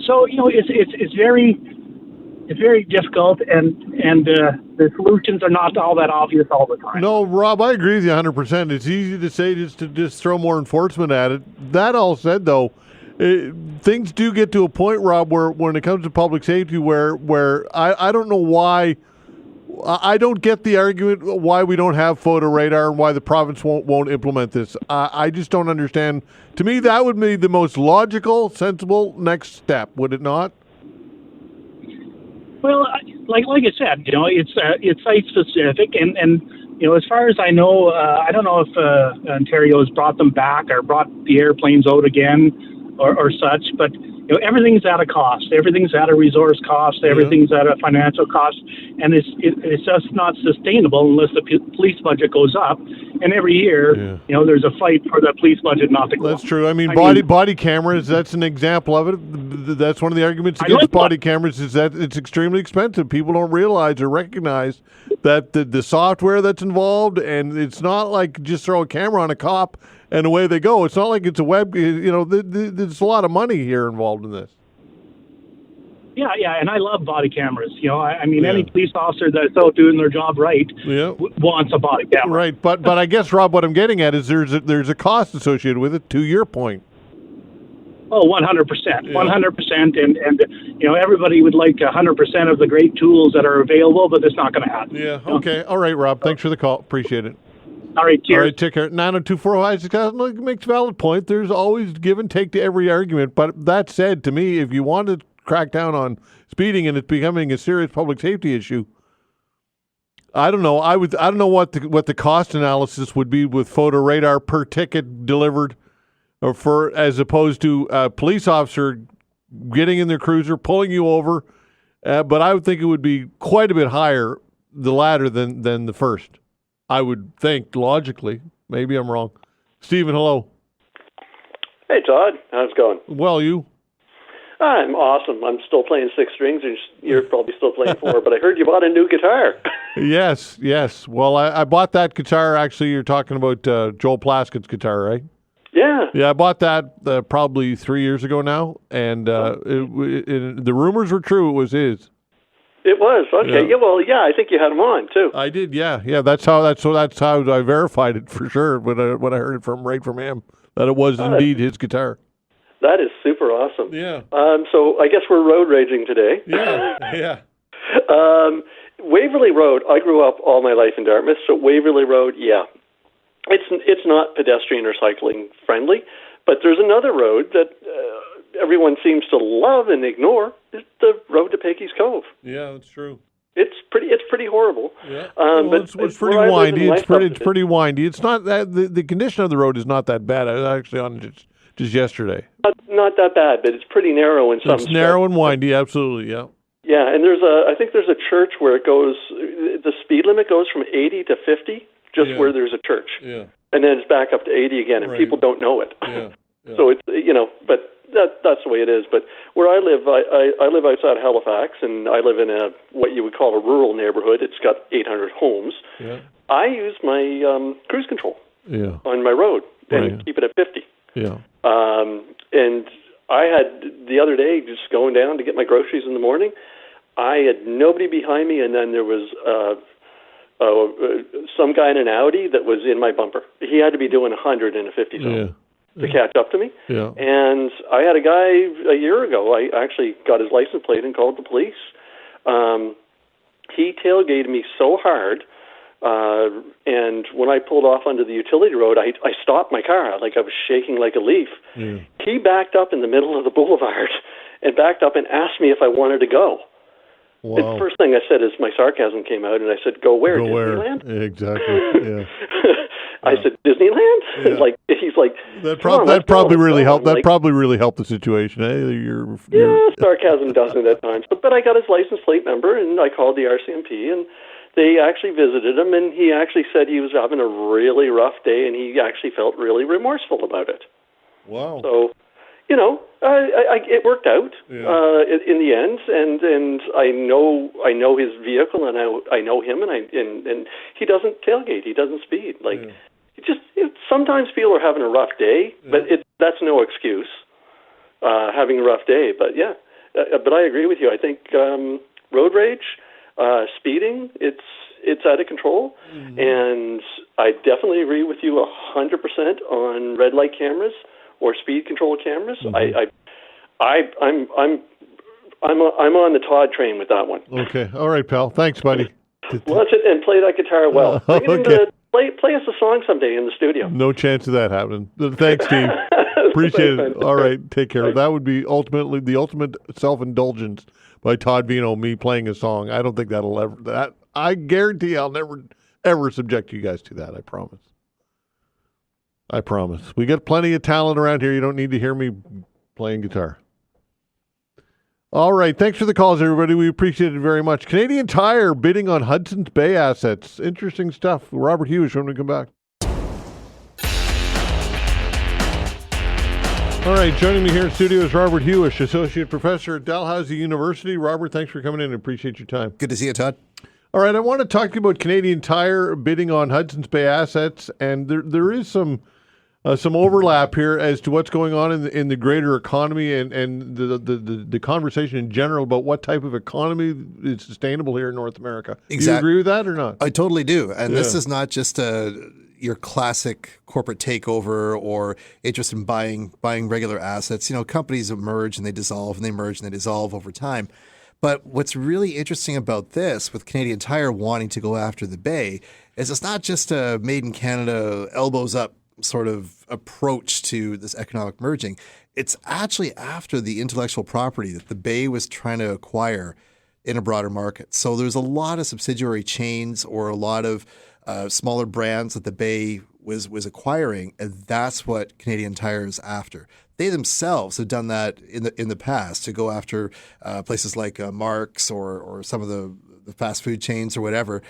S19: So it's very difficult, and the solutions are not all that obvious all the time.
S1: No, Rob, I agree with you 100%. It's easy to say just to throw more enforcement at it. That all said, though, things do get to a point, Rob, where when it comes to public safety, where I don't know why. I don't get the argument why we don't have photo radar and why the province won't implement this. I just don't understand. To me, that would be the most logical, sensible next step, would it not?
S19: Well, like I said, it's site specific, and as far as I know, I don't know if Ontario has brought them back or brought the airplanes out again or such, but everything's at a cost. Everything's at a resource cost. Everything's at a financial cost, and it's just not sustainable unless the police budget goes up. And every year, there's a fight for the police budget not to go up.
S1: That's true. I mean, body cameras. That's an example of it. That's one of the arguments against body cameras is that it's extremely expensive. People don't realize or recognize that the software that's involved, and it's not like just throw a camera on a cop and away they go. It's not like it's a web. There's a lot of money here involved in this.
S19: Yeah, and I love body cameras. Any police officer that's out doing their job right wants a body camera.
S1: Right, but I guess, Rob, what I'm getting at is there's a cost associated with it, to your point.
S19: Oh, 100%. 100%. And everybody would like 100% of the great tools that are available, but it's not going to happen.
S1: Yeah, okay. All right, Rob. Thanks for the call. Appreciate it.
S19: All right, cheers.
S1: All right, take care. 902-405-6000 makes a valid point. There's always give and take to every argument. But that said, to me, if you want to crack down on speeding and it's becoming a serious public safety issue, I don't know. I don't know what the cost analysis would be with photo radar per ticket delivered, or as opposed to a police officer getting in their cruiser, pulling you over. But I would think it would be quite a bit higher, the latter, than the first. I would think, logically. Maybe I'm wrong. Stephen, hello.
S20: Hey, Todd. How's it going?
S1: Well, you?
S20: I'm awesome. I'm still playing six strings. You're probably still playing four, but I heard you bought a new guitar.
S1: Yes. Well, I bought that guitar. Actually, you're talking about Joel Plaskett's guitar, right?
S20: Yeah.
S1: Yeah, I bought that probably 3 years ago now, and the rumors were true. It was his.
S20: It was okay. Yeah. Well, yeah, I think you had him on too.
S1: I did. Yeah. That's how I verified it for sure when I heard it from him that it was indeed his guitar.
S20: That is super awesome.
S1: Yeah.
S20: So I guess we're road raging today.
S1: Yeah.
S20: Waverley Road. I grew up all my life in Dartmouth, so Waverley Road. Yeah, it's not pedestrian or cycling friendly, but there's another road that everyone seems to love and ignore. It's the road to Peggy's Cove.
S1: Yeah, that's true.
S20: It's pretty horrible.
S1: Yeah.
S20: But
S1: it's pretty windy. It's pretty windy. It's not that the condition of the road is not that bad. I was actually on it just yesterday.
S20: Not that bad, but it's pretty narrow in some.
S1: It's narrow and windy. Absolutely. Yeah.
S20: Yeah, and I think there's a church where it goes. The speed limit goes from 80 to 50, just where there's a church.
S1: Yeah.
S20: And then it's back up to 80 again, and people don't know it.
S1: Yeah.
S20: So it's but that's the way it is. But where I live, I live outside Halifax, and I live in what you would call a rural neighborhood. It's got 800 homes.
S1: Yeah.
S20: I use my cruise control on my road and keep it at 50.
S1: Yeah.
S20: And I had the other day just going down to get my groceries in the morning. I had nobody behind me, and then there was some guy in an Audi that was in my bumper. He had to be doing 100 in a 50 zone to catch up to me.
S1: Yeah.
S20: And I had a guy a year ago. I actually got his license plate and called the police. He tailgated me so hard, and when I pulled off onto the utility road, I stopped my car like I was shaking like a leaf.
S1: Yeah.
S20: He backed up in the middle of the boulevard and backed up and asked me if I wanted to go.
S1: Wow.
S20: The first thing I said is my sarcasm came out, and I said, "Go where?
S1: Go
S20: Disneyland?"
S1: Where? Exactly. Yeah.
S20: I said, "Disneyland?"
S1: Yeah.
S20: He's like,
S1: that probably really helped. That probably really helped the situation.
S20: Yeah, sarcasm doesn't at times. But I got his license plate number, and I called the RCMP, and they actually visited him, and he actually said he was having a really rough day, and he actually felt really remorseful about it.
S1: Wow.
S20: So, it worked out in the end, and I know his vehicle, and I know him, and he doesn't tailgate, he doesn't speed. Sometimes people are having a rough day, but that's no excuse having a rough day. But but I agree with you. I think road rage, speeding, it's out of control, and I definitely agree with you 100% on red light cameras or speed control cameras. I'm on the Todd train with that one.
S1: Okay, all right, pal. Thanks, buddy.
S20: Watch it and play that guitar well.
S1: Okay.
S20: Play us a song someday in the studio.
S1: No chance of that happening. Thanks, Steve. Appreciate it. All right, take care. That would be ultimately the ultimate self-indulgence by Todd Veinotte, me playing a song. I don't think that'll ever. That I guarantee I'll never ever subject you guys to that. I promise. I promise. We got plenty of talent around here. You don't need to hear me playing guitar. All right. Thanks for the calls, everybody. We appreciate it very much. Canadian Tire bidding on Hudson's Bay assets. Interesting stuff. Robert Huish when we come back. All right. Joining me here in studio is Robert Huish, Associate Professor at Dalhousie University. Robert, thanks for coming in. I appreciate your time.
S21: Good to see you, Todd.
S1: All right. I want to talk to you about Canadian Tire bidding on Hudson's Bay assets, and there is some overlap here as to what's going on in the greater economy and the conversation in general about what type of economy is sustainable here in North America.
S21: Exactly.
S1: Do you agree with that or not?
S21: I totally do. And this is not just your classic corporate takeover or interest in buying regular assets. Companies emerge and they dissolve, and they merge and they dissolve over time. But what's really interesting about this, with Canadian Tire wanting to go after the Bay, is it's not just a made in Canada, elbows up sort of approach to this economic merging. It's actually after the intellectual property that the Bay was trying to acquire in a broader market. So there's a lot of subsidiary chains or a lot of smaller brands that the Bay was acquiring, and that's what Canadian Tire is after. They themselves have done that in the past to go after places like Mark's or some of the fast food chains or whatever.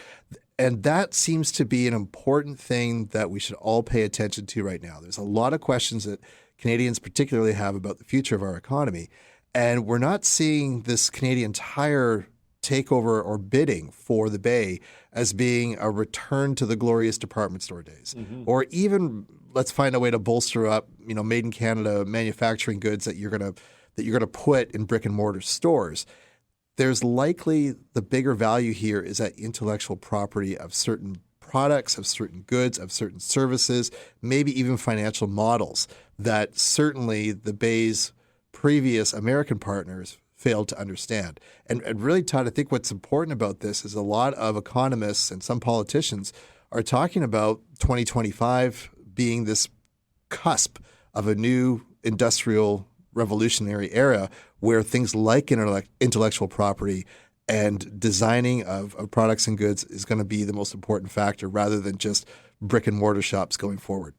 S21: And that seems to be an important thing that we should all pay attention to right now. There's a lot of questions that Canadians particularly have about the future of our economy. And we're not seeing this Canadian Tire takeover or bidding for the Bay as being a return to the glorious department store days, or even let's find a way to bolster up, made in Canada manufacturing goods that you're gonna put in brick and mortar stores. there's likely the bigger value here is that intellectual property of certain products, of certain goods, of certain services, maybe even financial models that certainly the Bay's previous American partners failed to understand. And really, Todd, I think what's important about this is a lot of economists and some politicians are talking about 2025 being this cusp of a new industrial revolutionary era where things like intellectual property and designing of products and goods is going to be the most important factor rather than just brick and mortar shops going forward.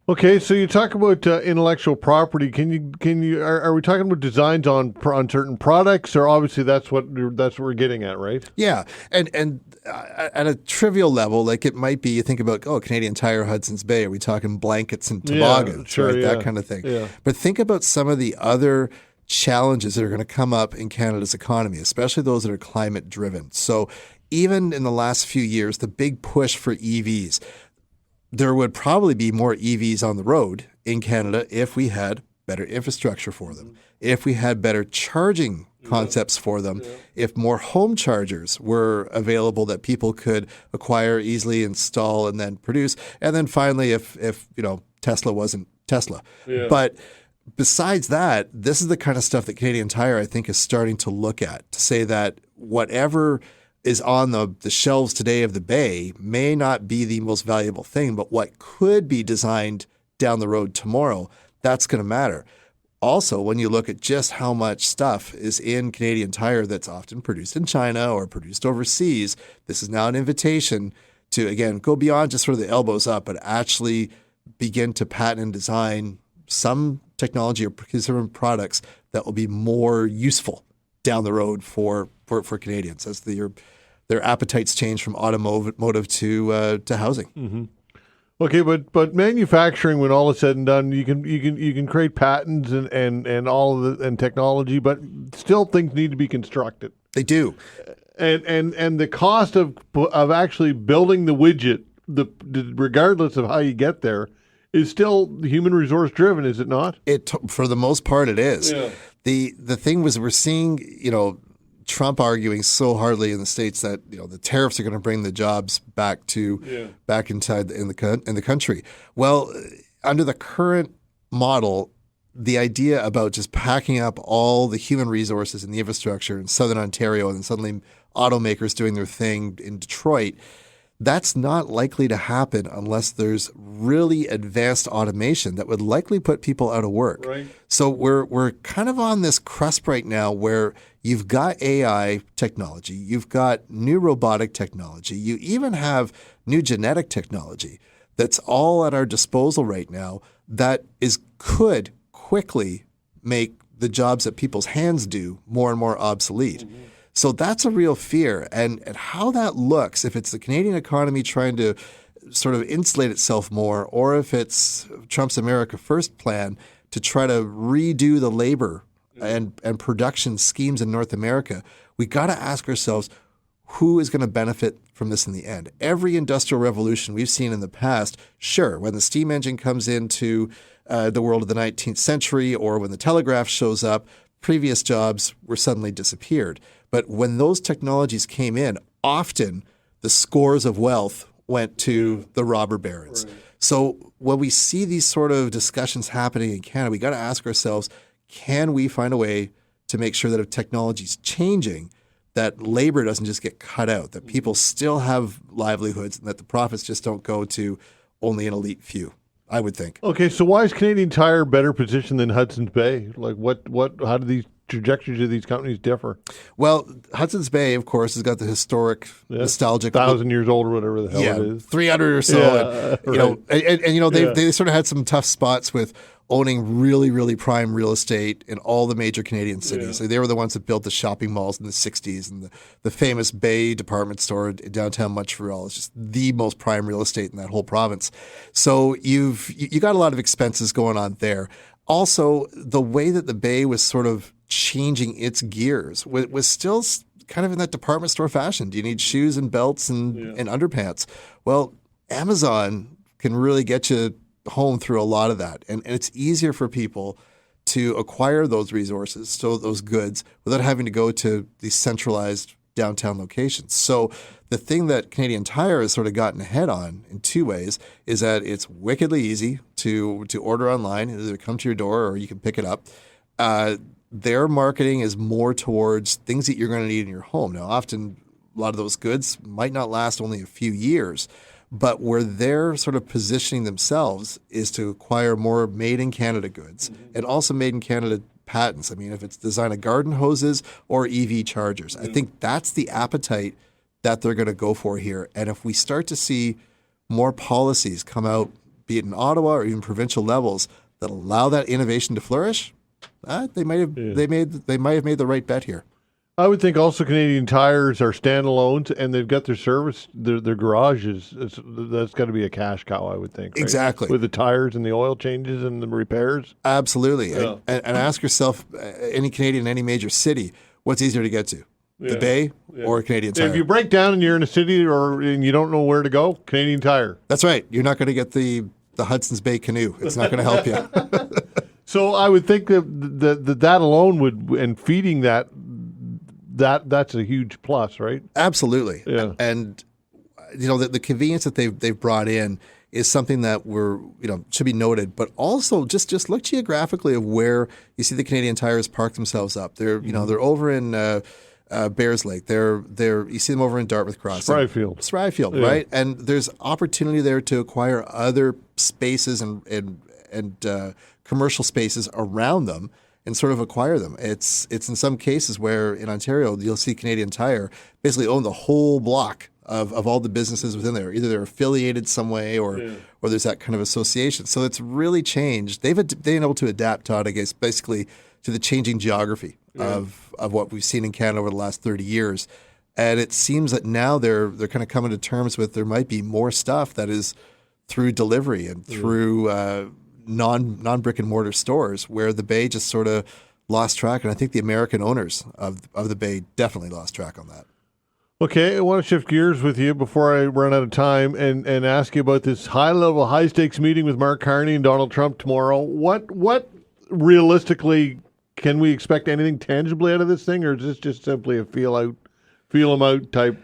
S1: Okay, so you talk about intellectual property. Are we talking about designs on certain products, or obviously that's what we're getting at, right?
S21: Yeah, and at a trivial level, like it might be, you think about Canadian Tire, Hudson's Bay. Are we talking blankets and toboggans,
S1: sure,
S21: right?
S1: Yeah.
S21: That kind of thing.
S1: Yeah.
S21: But think about some of the other challenges that are going to come up in Canada's economy, especially those that are climate driven. So even in the last few years, the big push for EVs. There would probably be more EVs on the road in Canada if we had better infrastructure for them, if we had better charging concepts for them, if more home chargers were available that people could acquire, easily install, and then produce. And then finally, if Tesla wasn't Tesla. Yeah. But besides that, this is the kind of stuff that Canadian Tire, I think, is starting to look at, to say that whatever is on the shelves today of the Bay may not be the most valuable thing, but what could be designed down the road tomorrow, that's going to matter. Also, when you look at just how much stuff is in Canadian Tire that's often produced in China or produced overseas, this is now an invitation to, again, go beyond just sort of the elbows up, but actually begin to patent and design some technology or certain products that will be more useful down the road for Canadians as their appetites change from automotive to housing.
S1: Mm-hmm. Okay, but manufacturing, when all is said and done, you can create patents and all of and technology, but still things need to be constructed.
S21: They do,
S1: and the cost of actually building the widget, regardless of how you get there, is still human resource driven, is it not?
S21: For the most part, it is.
S1: Yeah.
S21: The thing was, we're seeing Trump arguing so hardly in the States that the tariffs are going to bring the jobs back inside in the country. Well, under the current model, the idea about just packing up all the human resources and the infrastructure in Southern Ontario and then suddenly automakers doing their thing in Detroit, that's not likely to happen unless there's really advanced automation that would likely put people out of work.
S1: Right.
S21: So we're kind of on this cusp right now where you've got AI technology, you've got new robotic technology, you even have new genetic technology that's all at our disposal right now that could quickly make the jobs that people's hands do more and more obsolete. Mm-hmm. So that's a real fear. And how that looks, if it's the Canadian economy trying to sort of insulate itself more, or if it's Trump's America First plan to try to redo the labor and production schemes in North America, we got to ask ourselves, who is going to benefit from this in the end? Every industrial revolution we've seen in the past, sure, when the steam engine comes into the world of the 19th century or when the telegraph shows up, previous jobs were suddenly disappeared. But when those technologies came in, often the scores of wealth went to the robber barons. Right. So when we see these sort of discussions happening in Canada, we got to ask ourselves, can we find a way to make sure that if technology is changing, that labor doesn't just get cut out, that people still have livelihoods and that the profits just don't go to only an elite few, I would think.
S1: Okay, so why is Canadian Tire better positioned than Hudson's Bay? Like how do these trajectories of these companies differ?
S21: Well, Hudson's Bay, of course, has got the historic, nostalgic
S1: 1,000 years old or whatever the hell it is.
S21: 300 or so. They sort of had some tough spots with owning really, really prime real estate in all the major Canadian cities. Yeah. So they were the ones that built the shopping malls in the 60s, and the famous Bay department store in downtown Montreal is just the most prime real estate in that whole province. So you got a lot of expenses going on there. Also, the way that the Bay was sort of changing its gears was still kind of in that department store fashion. Do you need shoes and belts and underpants? Well, Amazon can really get you home through a lot of that. And it's easier for people to acquire those resources, so those goods, without having to go to these centralized downtown locations. So the thing that Canadian Tire has sort of gotten ahead on in two ways is that it's wickedly easy to order online. It'll either come to your door or you can pick it up. Their marketing is more towards things that you're going to need in your home. Now, often a lot of those goods might not last only a few years, but where they're sort of positioning themselves is to acquire more made-in-Canada goods and also made-in-Canada patents. I mean, if it's design of garden hoses or EV chargers, I think that's the appetite that they're going to go for here. And if we start to see more policies come out, be it in Ottawa or even provincial levels, that allow that innovation to flourish, they might have made the right bet here.
S1: I would think also Canadian Tires are standalones, and they've got their service, their garage that's got to be a cash cow, I would think. Right?
S21: Exactly.
S1: With the tires and the oil changes and the repairs.
S21: Absolutely.
S1: Yeah.
S21: And ask yourself, any Canadian, any major city, what's easier to get to? The Bay or Canadian Tire?
S1: If you break down and you're in a city and you don't know where to go, Canadian Tire.
S21: That's right. You're not going to get the Hudson's Bay canoe. It's not going to help you.
S1: So I would think that alone would, and feeding that's a huge plus, right?
S21: Absolutely.
S1: Yeah.
S21: And the convenience that they've brought in is something that should be noted. But also just look geographically of where you see the Canadian Tires park themselves up. They're they're over in Bears Lake. You see them over in Dartmouth Crossing. Spryfield,
S1: Yeah.
S21: right? And there's opportunity there to acquire other spaces and commercial spaces around them and sort of acquire them. It's in some cases where in Ontario you'll see Canadian Tire basically own the whole block of all the businesses within there. Either they're affiliated some way or there's that kind of association. So it's really changed. They've been able to adapt, Todd, I guess, basically to the changing geography of what we've seen in Canada over the last 30 years. And it seems that now they're kind of coming to terms with there might be more stuff that is through delivery and through non brick and mortar stores, where the Bay just sort of lost track. And I think the American owners of the Bay definitely lost track on that.
S1: Okay, I want to shift gears with you before I run out of time and ask you about this high-level, high-stakes meeting with Mark Carney and Donald Trump tomorrow. What realistically can we expect anything tangibly out of this thing, or is this just simply a feel them out type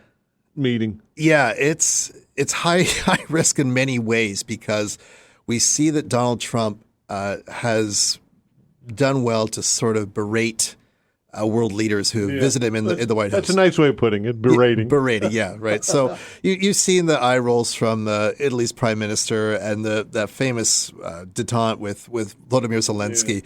S1: meeting?
S21: Yeah, it's high risk in many ways, because we see that Donald Trump has done well to sort of berate world leaders who visit him in the White House.
S1: That's a nice way of putting it, berating.
S21: Berating, yeah, right. So you've seen the eye rolls from Italy's prime minister and that famous detente with Volodymyr Zelensky.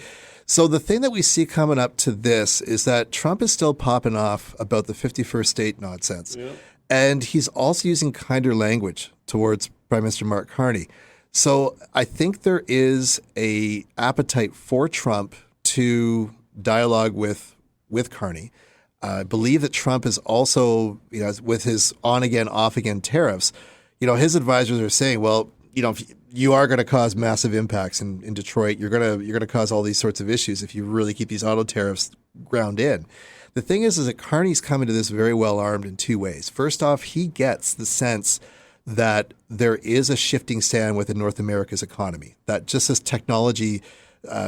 S21: So the thing that we see coming up to this is that Trump is still popping off about the 51st state nonsense. Yeah. And he's also using kinder language towards Prime Minister Mark Carney. So I think there is a appetite for Trump to dialogue with Carney. I believe that Trump is also, with his on-again, off-again tariffs, his advisors are saying, well, if you are going to cause massive impacts in Detroit. You're going to cause all these sorts of issues if you really keep these auto tariffs ground in. The thing is that Carney's coming to this very well armed in two ways. First off, he gets the sense that there is a shifting stand within North America's economy, that just this technology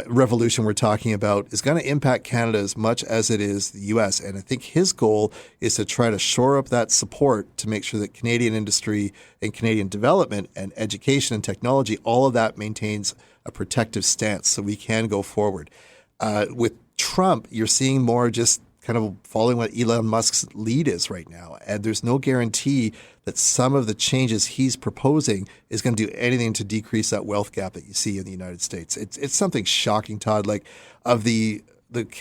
S21: revolution we're talking about is going to impact Canada as much as it is the U.S. And I think his goal is to try to shore up that support to make sure that Canadian industry and Canadian development and education and technology, all of that maintains a protective stance so we can go forward. With Trump, you're seeing more just kind of following what Elon Musk's lead is right now. And there's no guarantee that some of the changes he's proposing is going to do anything to decrease that wealth gap that you see in the United States. It's something shocking, Todd. Like, of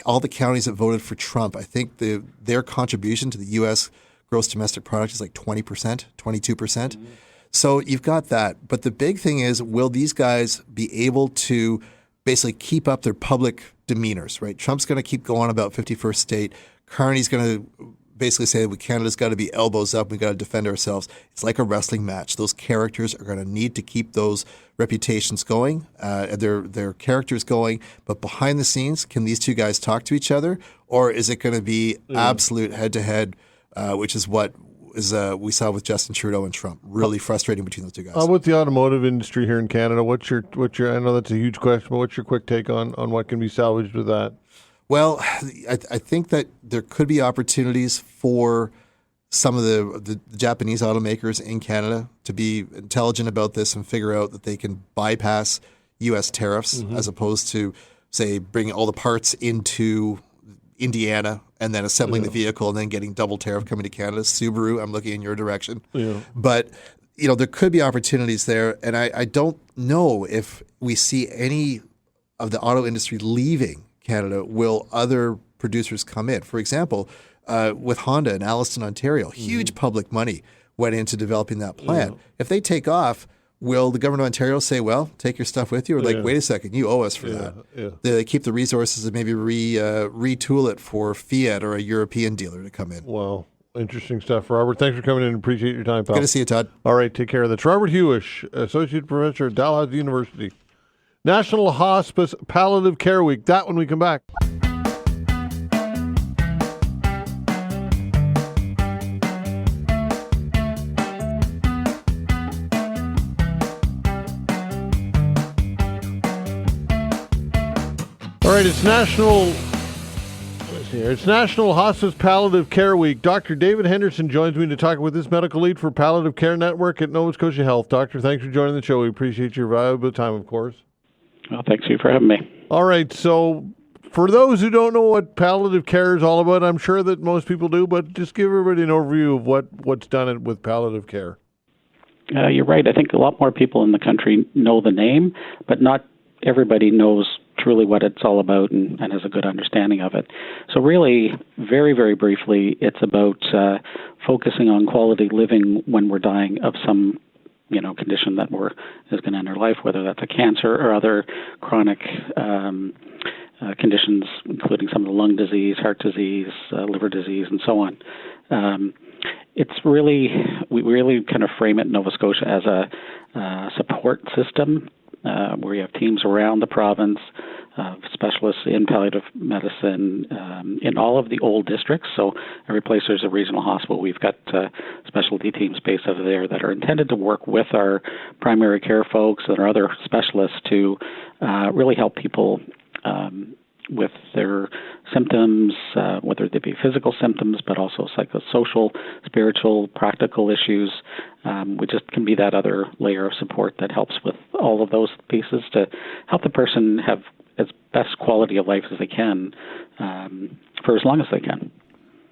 S21: all the counties that voted for Trump, I think their contribution to the U.S. gross domestic product is like 20%, 22%. Mm-hmm. So you've got that. But the big thing is, will these guys be able to basically keep up their public demeanors, right? Trump's going to keep going about 51st state. Carney's going to basically say that Canada's got to be elbows up. We've got to defend ourselves. It's like a wrestling match. Those characters are going to need to keep those reputations going, their characters going. But behind the scenes, can these two guys talk to each other? Or is it going to be absolute head-to-head, which is what is we saw with Justin Trudeau and Trump. Really frustrating between those two guys.
S1: How about the automotive industry here in Canada? What's your? I know that's a huge question, but what's your quick take on what can be salvaged with that?
S21: Well, I think that there could be opportunities for some of the Japanese automakers in Canada to be intelligent about this and figure out that they can bypass U.S. tariffs as opposed to, say, bringing all the parts into Indiana and then assembling the vehicle and then getting double tariff coming to Canada. Subaru, I'm looking in your direction.
S1: Yeah.
S21: But, there could be opportunities there. And I don't know if we see any of the auto industry leaving Canada. Will other producers come in? For example, with Honda in Alliston, Ontario, huge public money went into developing that plant.
S1: Yeah.
S21: If they take off, will the government of Ontario say, well, take your stuff with you? Or wait a second, you owe us for that.
S1: Yeah.
S21: They keep the resources and maybe retool it for Fiat or a European dealer to come in.
S1: Wow. Interesting stuff. Robert, thanks for coming in. Appreciate your time, pal.
S21: Good to see you, Todd.
S1: All right, take care. That's Robert Huish, Associate Professor at Dalhousie University. National Hospice Palliative Care Week. That when we come back. All right, it's National Hospice Palliative Care Week. Dr. David Henderson joins me to talk with this medical lead for Palliative Care Network at Nova Scotia Health. Doctor, thanks for joining the show. We appreciate your valuable time, of course.
S4: Well, thanks you for having me.
S1: All right, so for those who don't know what palliative care is all about, I'm sure that most people do, but just give everybody an overview of what's done with palliative care.
S4: You're right. I think a lot more people in the country know the name, but not everybody knows truly what it's all about and has a good understanding of it. So really, very, very briefly, it's about focusing on quality living when we're dying of some condition that is going to end our life, whether that's a cancer or other chronic conditions, including some of the lung disease, heart disease, liver disease, and so on. We really kind of frame it in Nova Scotia as a support system where you have teams around the province, specialists in palliative medicine in all of the old districts. So every place there's a regional hospital, we've got specialty teams based over there that are intended to work with our primary care folks and our other specialists to really help people with their symptoms, whether they be physical symptoms, but also psychosocial, spiritual, practical issues. We just can be that other layer of support that helps with all of those pieces to help the person have as best quality of life as they can for as long as they can.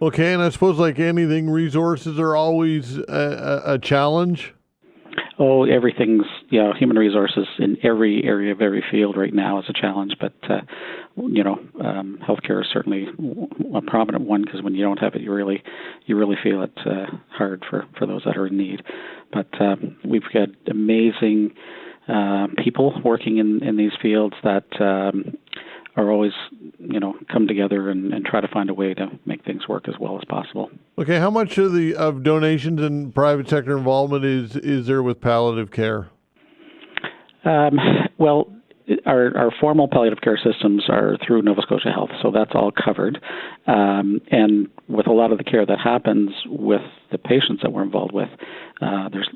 S1: Okay, and I suppose like anything, resources are always a challenge.
S4: Oh, everything's, human resources in every area of every field right now is a challenge, but, healthcare is certainly a prominent one because when you don't have it, you really feel it hard for those that are in need. But we've got amazing people working in these fields that are always, come together and try to find a way to make things work as well as possible.
S1: Okay, how much of donations and private sector involvement is there with palliative care?
S4: Well, our formal palliative care systems are through Nova Scotia Health, so that's all covered. And with a lot of the care that happens with the patients that we're involved with,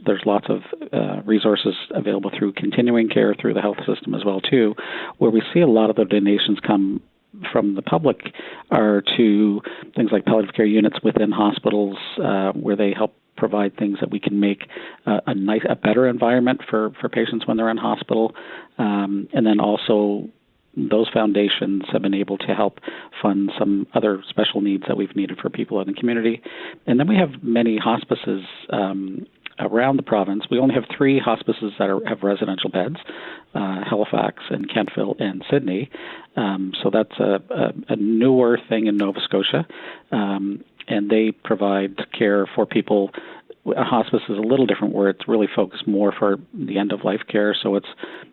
S4: there's lots of resources available through continuing care through the health system as well too, where we see a lot of the donations come from the public are to things like palliative care units within hospitals, where they help provide things that we can make a better environment for patients when they're in hospital. And then also those foundations have been able to help fund some other special needs that we've needed for people in the community. And then we have many hospices around the province. We only have 3 hospices that have residential beds, Halifax and Kentville and Sydney. So that's a newer thing in Nova Scotia. And they provide care for people. A hospice is a little different where it's really focused more for the end-of-life care, so it's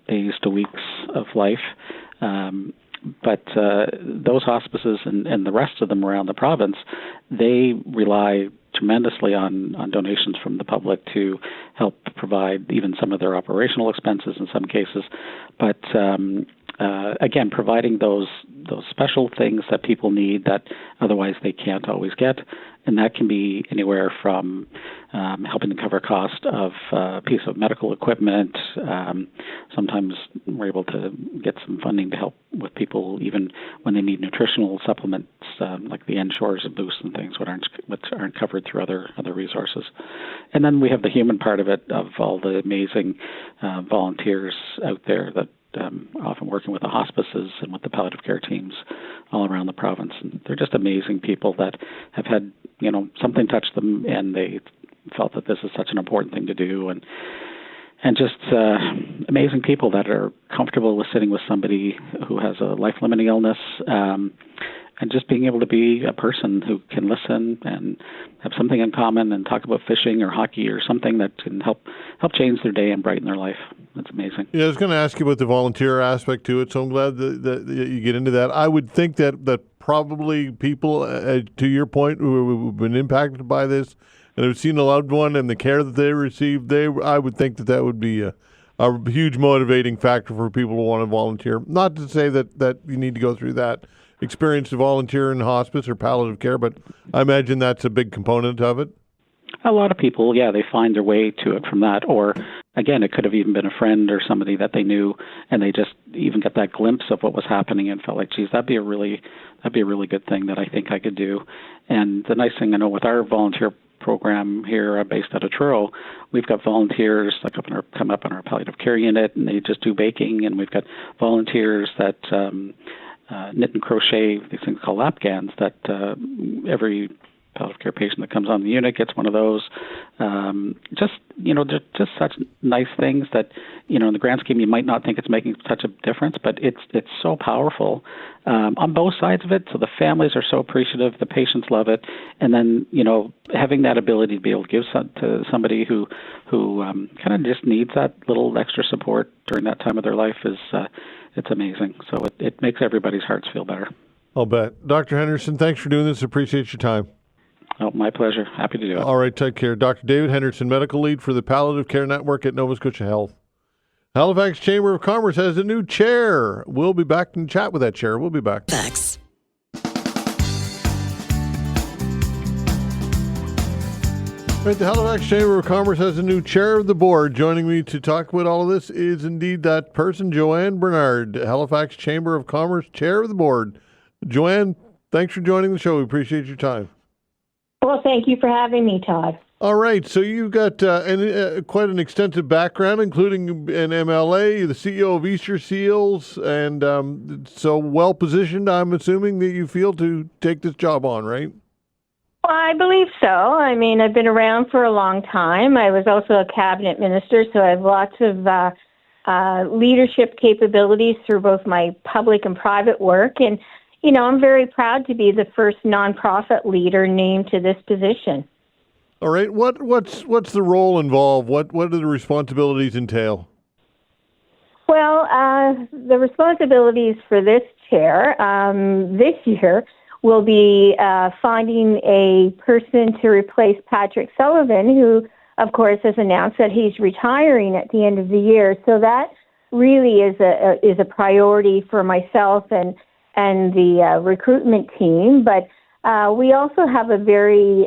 S4: days to weeks of life. But those hospices and the rest of them around the province, they rely tremendously on donations from the public to help provide even some of their operational expenses in some cases. But again, providing those special things that people need that otherwise they can't always get. And that can be anywhere from helping to cover cost of a piece of medical equipment. Sometimes we're able to get some funding to help with people even when they need nutritional supplements, like the Inshores and boosts and things, which aren't covered through other resources. And then we have the human part of it, of all the amazing volunteers out there that often working with the hospices and with the palliative care teams all around the province. And they're just amazing people that have had, something touch them, and they felt that this is such an important thing to do. And just amazing people that are comfortable with sitting with somebody who has a life-limiting illness, and just being able to be a person who can listen and have something in common and talk about fishing or hockey or something that can help change their day and brighten their life. That's amazing.
S1: Yeah, I was going to ask you about the volunteer aspect to it, so I'm glad that you get into that. I would think that probably people, to your point, who have been impacted by this and have seen a loved one and the care that they received, I would think that would be a huge motivating factor for people who want to volunteer. Not to say that you need to go through that experience to volunteer in hospice or palliative care, but I imagine that's a big component of it.
S4: A lot of people, they find their way to it from that. Or, again, it could have even been a friend or somebody that they knew, and they just even got that glimpse of what was happening and felt like, geez, that'd be a really good thing that I think I could do. And the nice thing I know with our volunteer program here based out of Truro, we've got volunteers that come up in our palliative care unit, and they just do baking, and we've got volunteers that knit and crochet these things called lapgans that every palliative care patient that comes on the unit gets one of those. Just such nice things that, in the grand scheme, you might not think it's making such a difference, but it's so powerful on both sides of it. So the families are so appreciative, the patients love it, and then, having that ability to be able to give to somebody who kind of just needs that little extra support during that time of their life is it's amazing. So it makes everybody's hearts feel better.
S1: I'll bet. Dr. Henderson, thanks for doing this. Appreciate your time.
S4: Oh, my pleasure. Happy to do it.
S1: All right, take care. Dr. David Henderson, Medical Lead for the Palliative Care Network at Nova Scotia Health. Halifax Chamber of Commerce has a new chair. We'll be back and chat with that chair. We'll be back.
S5: Thanks.
S1: Right, the Halifax Chamber of Commerce has a new chair of the board. Joining me to talk about all of this is indeed that person, Joanne Bernard, Halifax Chamber of Commerce chair of the board. Joanne, thanks for joining the show. We appreciate your time.
S22: Well, thank you for having me, Todd.
S1: All right, so you've got quite an extensive background, including an MLA, the CEO of Easter Seals, and so well-positioned, I'm assuming, that you feel to take this job on, right?
S22: Well, I believe so. I mean, I've been around for a long time. I was also a cabinet minister, so I have lots of leadership capabilities through both my public and private work. And, I'm very proud to be the first nonprofit leader named to this position.
S1: All right. What's the role involved? What do the responsibilities entail?
S22: Well, the responsibilities for this chair this year will be finding a person to replace Patrick Sullivan, who, of course, has announced that he's retiring at the end of the year. So that really is a priority for myself and the recruitment team. But we also have a very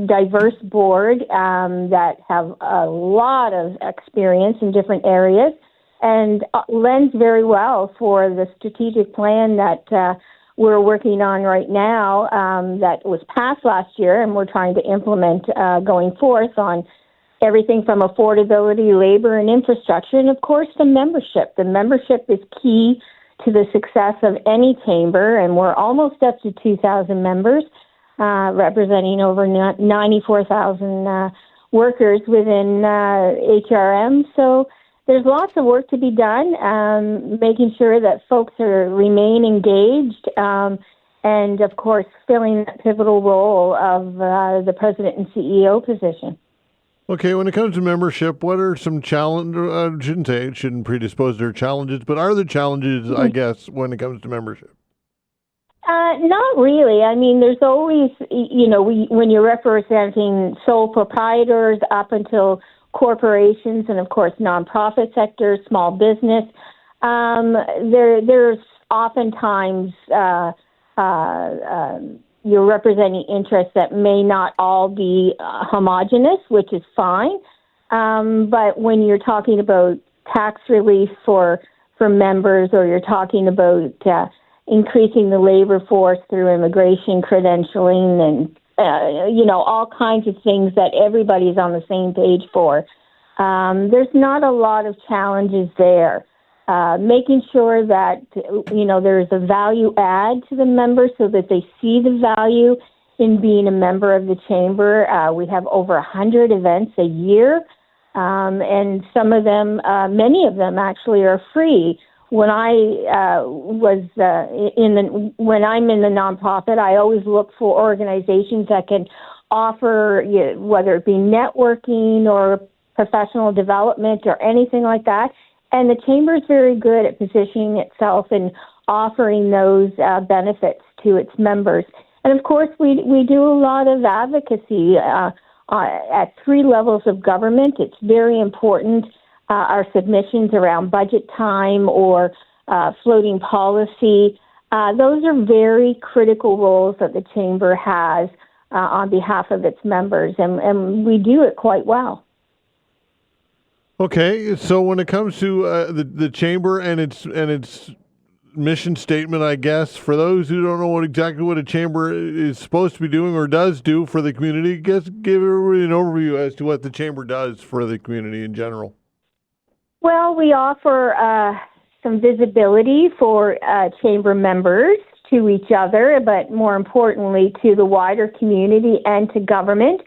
S22: diverse board that have a lot of experience in different areas and lends very well for the strategic plan that we're working on right now that was passed last year, and we're trying to implement going forth on everything from affordability, labor, and infrastructure, and of course the membership. The membership is key to the success of any chamber, and we're almost up to 2,000 members, representing over 94,000 workers within HRM. So there's lots of work to be done, making sure that folks remain engaged, and of course filling that pivotal role of the president and CEO position.
S1: Okay, when it comes to membership, what are some challenges? I shouldn't say it shouldn't predispose to challenges, but are there challenges, I guess, when it comes to membership?
S22: Not really. I mean, there's always, when you're representing sole proprietors up until corporations and, of course, nonprofit sector, small business, There's oftentimes you're representing interests that may not all be homogenous, which is fine. But when you're talking about tax relief for members, or you're talking about increasing the labor force through immigration credentialing and all kinds of things that everybody's on the same page for, there's not a lot of challenges there. Making sure that, there's a value add to the members so that they see the value in being a member of the Chamber. We have over 100 events a year, and some of them, many of them actually are free. When when I'm in the nonprofit, I always look for organizations that can offer, whether it be networking or professional development or anything like that. And the Chamber is very good at positioning itself and offering those benefits to its members. And of course, we do a lot of advocacy at 3 levels of government. It's very important. Our submissions around budget time or floating policy, those are very critical roles that the Chamber has on behalf of its members, and we do it quite well.
S1: Okay, so when it comes to the Chamber and its mission statement, I guess, for those who don't know exactly what a Chamber is supposed to be doing or does do for the community, give everybody an overview as to what the Chamber does for the community in general.
S22: Well, we offer some visibility for Chamber members to each other, but more importantly to the wider community and to government.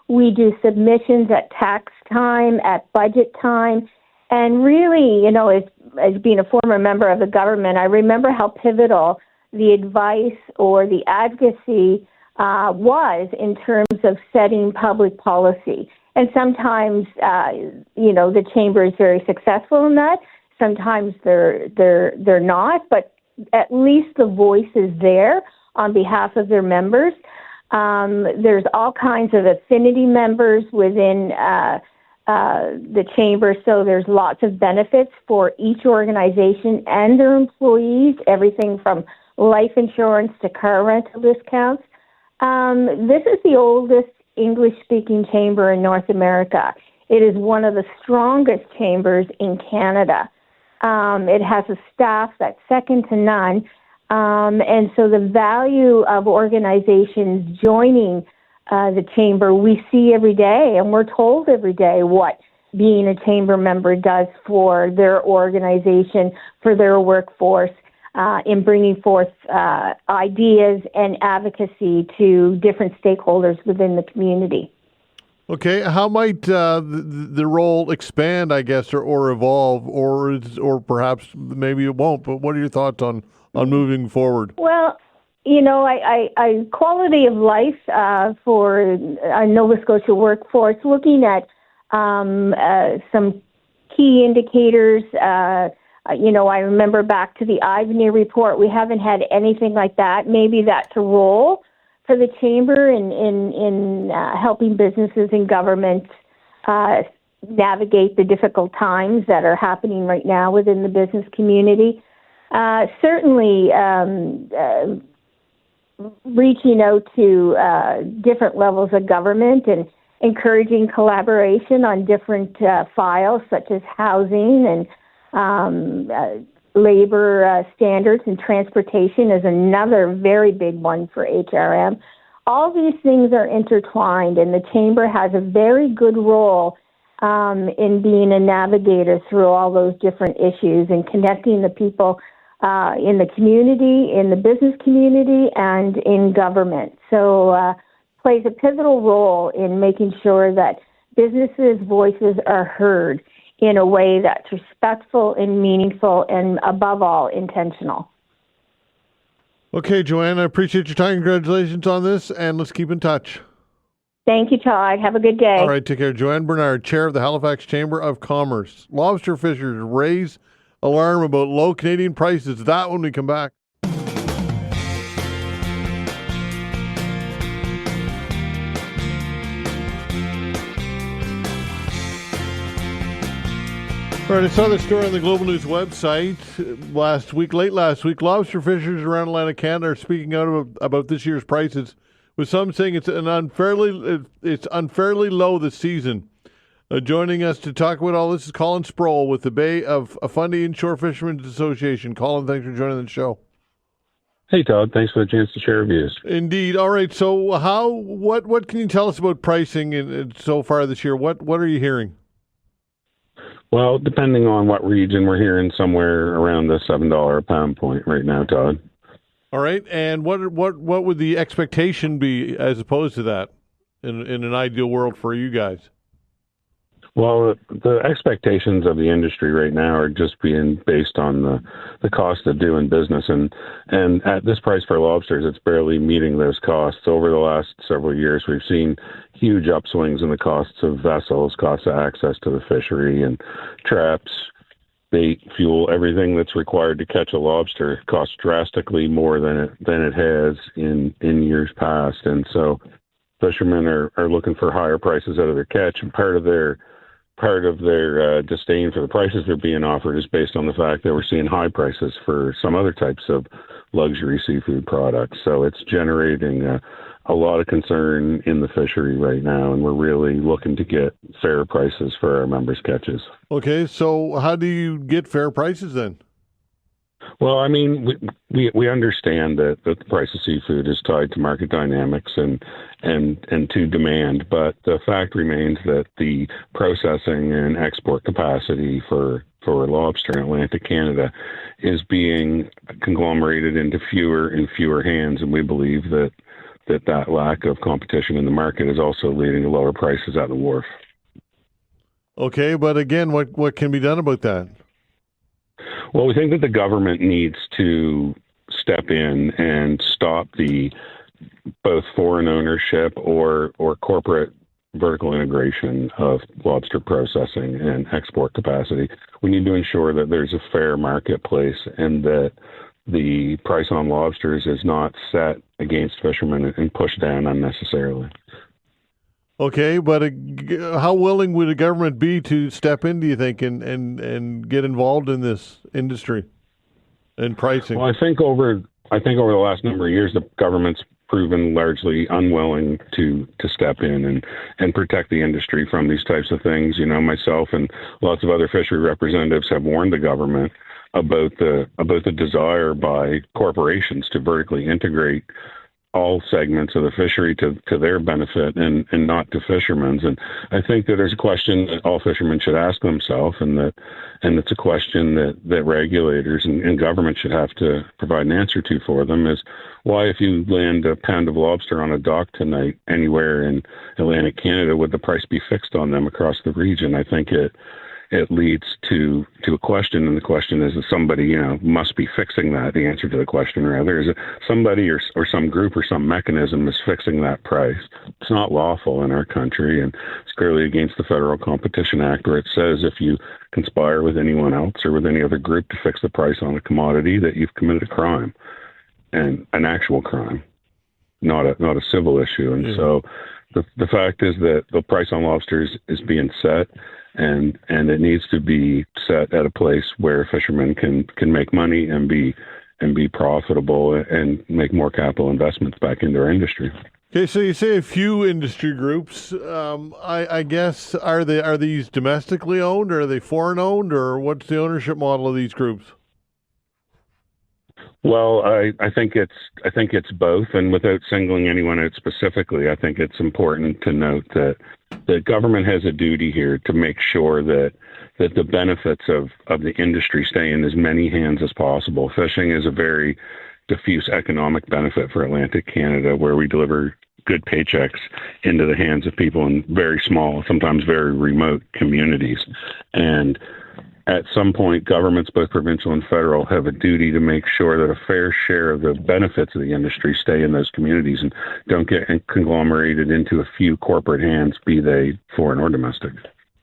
S22: We do submissions at tax time, at budget time, and really, as being a former member of the government, I remember how pivotal the advice or the advocacy was in terms of setting public policy. And sometimes, the Chamber is very successful in that. Sometimes they're not, but at least the voice is there on behalf of their members. There's all kinds of affinity members within the Chamber, so there's lots of benefits for each organization and their employees, everything from life insurance to car rental discounts. This is the oldest English-speaking chamber in North America. It is one of the strongest chambers in Canada. It has a staff that's second to none. And so the value of organizations joining the Chamber, we see every day, and we're told every day what being a Chamber member does for their organization, for their workforce, in bringing forth ideas and advocacy to different stakeholders within the community.
S1: Okay, how might the role expand, I guess, or evolve, or perhaps maybe it won't? But what are your thoughts on moving forward?
S22: Well, I quality of life for a Nova Scotia workforce, looking at some key indicators. I remember back to the Ivany report. We haven't had anything like that. Maybe that's a role for the Chamber in helping businesses and governments navigate the difficult times that are happening right now within the business community. Certainly, reaching out to different levels of government and encouraging collaboration on different files such as housing and labor standards and transportation is another very big one for HRM. All these things are intertwined, and the Chamber has a very good role in being a navigator through all those different issues and connecting the people in the community, in the business community, and in government. So plays a pivotal role in making sure that businesses' voices are heard in a way that's respectful and meaningful and, above all, intentional.
S1: Okay, Joanne, I appreciate your time. Congratulations on this, and let's keep in touch.
S22: Thank you, Todd. Have a good day.
S1: All right, take care. Joanne Bernard, Chair of the Halifax Chamber of Commerce. Lobster fishers raise alarm about low Canadian prices. That when we come back. All All right, I saw this story on the Global News website late last week. Lobster fishers around Atlantic Canada are speaking out about this year's prices, with some saying it's unfairly low this season. Joining us to talk about all this is Colin Sproul with the Bay of Fundy Inshore Fishermen's Association. Colin, thanks for joining the show.
S5: Hey, Todd. Thanks for the chance to share views.
S1: Indeed. All right. So, what can you tell us about pricing so far this year? What are you hearing?
S5: Well, depending on what region, we're hearing somewhere around the $7 a pound point right now, Todd.
S1: All right. And what would the expectation be as opposed to that in an ideal world for you guys?
S5: Well, the expectations of the industry right now are just being based on the cost of doing business. And at this price for lobsters, it's barely meeting those costs. Over the last several years, we've seen huge upswings in the costs of vessels, costs of access to the fishery, and traps, bait, fuel, everything that's required to catch a lobster costs drastically more than it has in years past. And so fishermen are looking for higher prices out of their catch, and part of their disdain for the prices they're being offered is based on the fact that we're seeing high prices for some other types of luxury seafood products. So it's generating a lot of concern in the fishery right now, and we're really looking to get fair prices for our members' catches.
S1: Okay, so how do you get fair prices then?
S5: Well, I mean, we understand that the price of seafood is tied to market dynamics and to demand, but the fact remains that the processing and export capacity for lobster in Atlantic Canada is being conglomerated into fewer and fewer hands, and we believe that lack of competition in the market is also leading to lower prices at the wharf.
S1: Okay, but again, what can be done about that?
S5: Well, we think that the government needs to step in and stop the both foreign ownership or corporate vertical integration of lobster processing and export capacity. We need to ensure that there's a fair marketplace and that the price on lobsters is not set against fishermen and pushed down unnecessarily.
S1: Okay, but how willing would the government be to step in, do you think, and get involved in this industry and pricing?
S5: Well, I think over the last number of years, the government's proven largely unwilling to step in and protect the industry from these types of things. You know, myself and lots of other fishery representatives have warned the government about the desire by corporations to vertically integrate all segments of the fishery to their benefit and not to fishermen's. And I think that there's a question that all fishermen should ask themselves, and it's a question that regulators and government should have to provide an answer to for them, is why, if you land a pound of lobster on a dock tonight anywhere in Atlantic Canada, would the price be fixed on them across the region? I think it leads to a question, and the question is somebody, must be fixing that. The answer to the question, rather, is somebody or some group or some mechanism is fixing that price. It's not lawful in our country, and it's clearly against the Federal Competition Act, where it says if you conspire with anyone else or with any other group to fix the price on a commodity, that you've committed a crime, and an actual crime, not a civil issue. And so the fact is that the price on lobsters is being set, and it needs to be set at a place where fishermen can make money and be profitable and make more capital investments back into our industry.
S1: Okay, so you say a few industry groups. I guess are these domestically owned, or are they foreign owned, or what's the ownership model of these groups?
S5: Well, I think it's both, and without singling anyone out specifically, I think it's important to note that the government has a duty here to make sure that the benefits of the industry stay in as many hands as possible. Fishing is a very diffuse economic benefit for Atlantic Canada, where we deliver good paychecks into the hands of people in very small, sometimes very remote communities. And at some point, governments, both provincial and federal, have a duty to make sure that a fair share of the benefits of the industry stay in those communities and don't get conglomerated into a few corporate hands, be they foreign or domestic.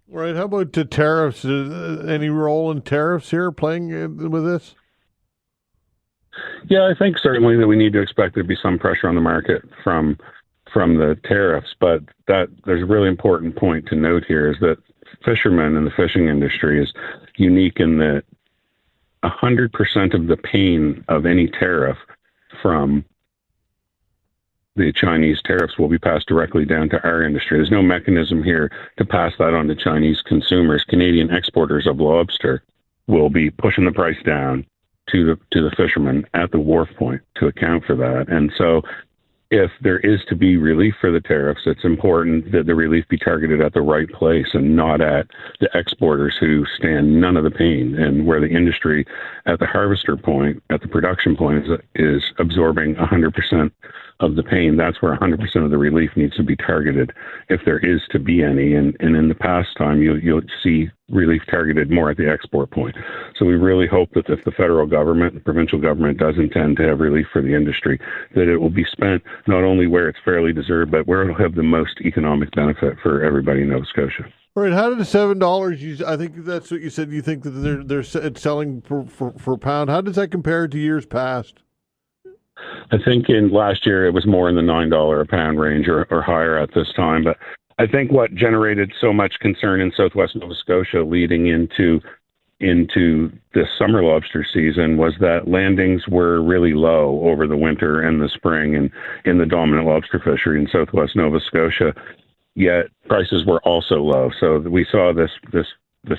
S1: Right. How about the tariffs? Any role in tariffs here playing with this?
S5: Yeah, I think certainly that we need to expect there to be some pressure on the market from the tariffs, but that there's a really important point to note here is that fishermen and the fishing industry is unique in that 100% of the pain of any tariff from the Chinese tariffs will be passed directly down to our industry. There's no mechanism here to pass that on to Chinese consumers. Canadian exporters of lobster will be pushing the price down to the fishermen at the wharf point to account for that. And so if there is to be relief for the tariffs, it's important that the relief be targeted at the right place and not at the exporters who stand none of the pain, and where the industry at the harvester point, at the production point, is absorbing 100% of the pain. That's where 100% of the relief needs to be targeted, if there is to be any. And in the past time, you'll see relief targeted more at the export point. So we really hope that if the federal government, the provincial government does intend to have relief for the industry, that it will be spent not only where it's fairly deserved, but where it'll have the most economic benefit for everybody in Nova Scotia.
S1: All right, how did the $7? I think that's what you said. You think that they're selling for a pound. How does that compare to years past?
S5: I think in last year it was more in the $9 a pound range or higher at this time. But I think what generated so much concern in Southwest Nova Scotia leading into this summer lobster season was that landings were really low over the winter and the spring and in the dominant lobster fishery in Southwest Nova Scotia. Yet prices were also low. So we saw this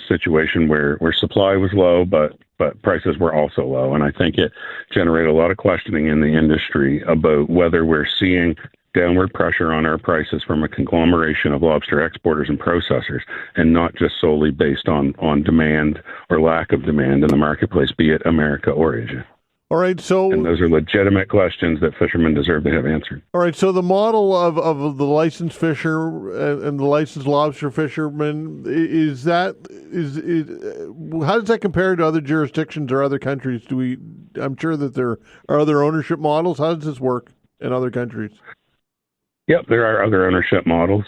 S5: situation where supply was low, but prices were also low. And I think it generated a lot of questioning in the industry about whether we're seeing downward pressure on our prices from a conglomeration of lobster exporters and processors, and not just solely based on demand or lack of demand in the marketplace, be it America or Asia.
S1: All right,
S5: and those are legitimate questions that fishermen deserve to have answered.
S1: All right, so the model of the licensed fisher and the licensed lobster fisherman, how does that compare to other jurisdictions or other countries? I'm sure that there are other ownership models. How does this work in other countries?
S5: Yep, there are other ownership models,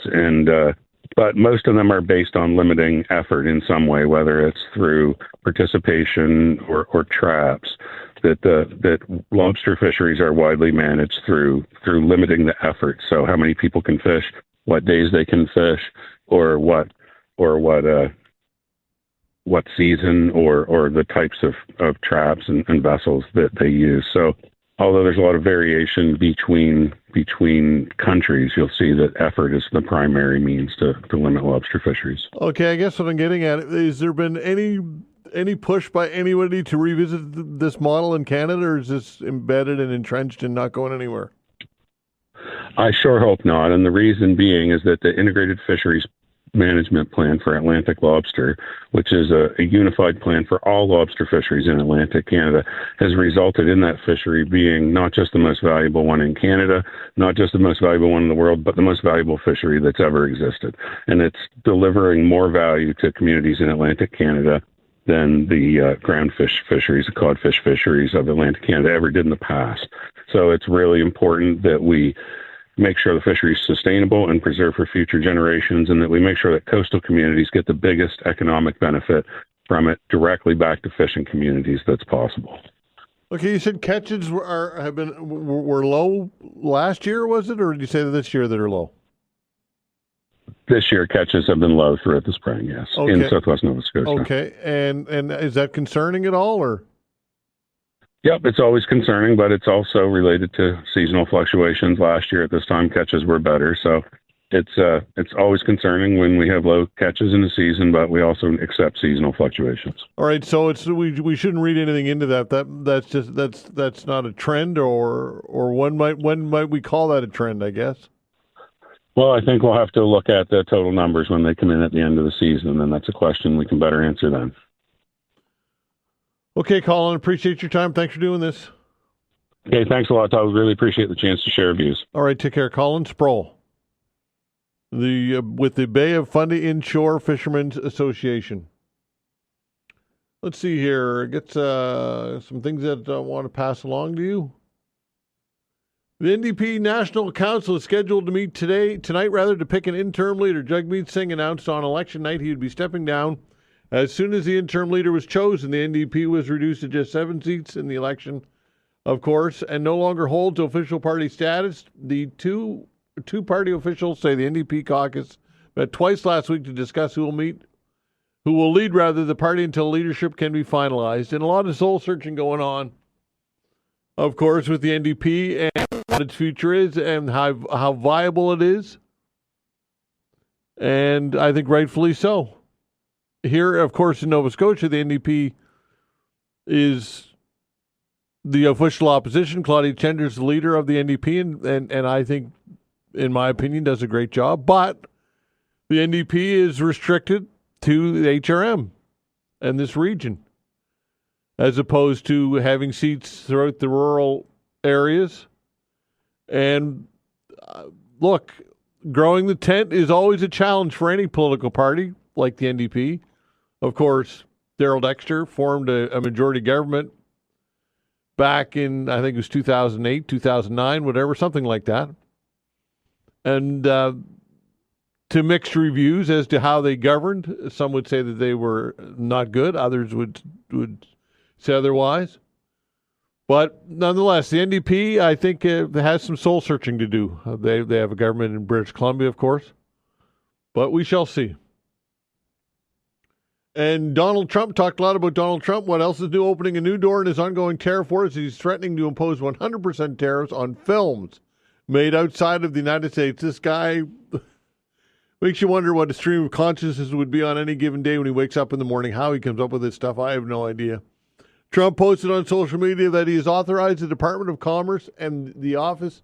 S5: but most of them are based on limiting effort in some way, whether it's through participation or traps. That lobster fisheries are widely managed through limiting the effort. So how many people can fish, what days they can fish, or what season, or the types of traps and vessels that they use. So although there's a lot of variation between countries, you'll see that effort is the primary means to limit lobster fisheries.
S1: Okay, I guess what I'm getting at, is there been any push by anybody to revisit this model in Canada, or is this embedded and entrenched and not going anywhere?
S5: I sure hope not. And the reason being is that the Integrated Fisheries Management Plan for Atlantic Lobster, which is a unified plan for all lobster fisheries in Atlantic Canada, has resulted in that fishery being not just the most valuable one in Canada, not just the most valuable one in the world, but the most valuable fishery that's ever existed. And it's delivering more value to communities in Atlantic Canada than the groundfish fisheries, the codfish fisheries of Atlantic Canada ever did in the past. So it's really important that we make sure the fishery is sustainable and preserved for future generations, and that we make sure that coastal communities get the biggest economic benefit from it directly back to fishing communities that's possible.
S1: Okay, you said catches were low last year, was it, or did you say this year that are low?
S5: This year, catches have been low throughout the spring, yes, in Southwest Nova Scotia.
S1: Okay, and is that concerning at all, or?
S5: Yep, it's always concerning, but it's also related to seasonal fluctuations. Last year at this time, catches were better, so it's always concerning when we have low catches in the season, but we also accept seasonal fluctuations.
S1: All right, so we shouldn't read anything into that. That's not a trend, or when might we call that a trend, I guess?
S5: Well, I think we'll have to look at the total numbers when they come in at the end of the season, and that's a question we can better answer then.
S1: Okay, Colin, appreciate your time. Thanks for doing this.
S5: Okay, thanks a lot, Todd. Really appreciate the chance to share views.
S1: All right, take care. Colin Sproul, with the Bay of Fundy Inshore Fishermen's Association. Let's see here. Get some things that I want to pass along to you. The NDP National Council is scheduled to meet tonight, to pick an interim leader. Jagmeet Singh announced on election night he would be stepping down. As soon as the interim leader was chosen, the NDP was reduced to just 7 seats in the election, of course, and no longer holds official party status. The two party officials say the NDP caucus met twice last week to discuss who will meet who will lead, rather, the party until leadership can be finalized. And a lot of soul-searching going on, of course, with the NDP and what its future is and how viable it is. And I think rightfully so. Here, of course, in Nova Scotia, the NDP is the official opposition. Claudia Chender's the leader of the NDP, and I think, in my opinion, does a great job. But the NDP is restricted to the HRM and this region, as opposed to having seats throughout the rural areas. And look, growing the tent is always a challenge for any political party like the NDP. Of course, Darrell Dexter formed a majority government back in, I think it was 2008, 2009, whatever, something like that. And to mixed reviews as to how they governed. Some would say that they were not good. Others would say otherwise. But nonetheless, the NDP, I think, has some soul searching to do. They have a government in British Columbia, of course. But we shall see. And Donald Trump, talked a lot about Donald Trump. What else is new? Opening a new door in his ongoing tariff wars. He's threatening to impose 100% tariffs on films made outside of the United States. This guy makes you wonder what a stream of consciousness would be on any given day when he wakes up in the morning. How he comes up with this stuff, I have no idea. Trump posted on social media that he has authorized the Department of Commerce and the Office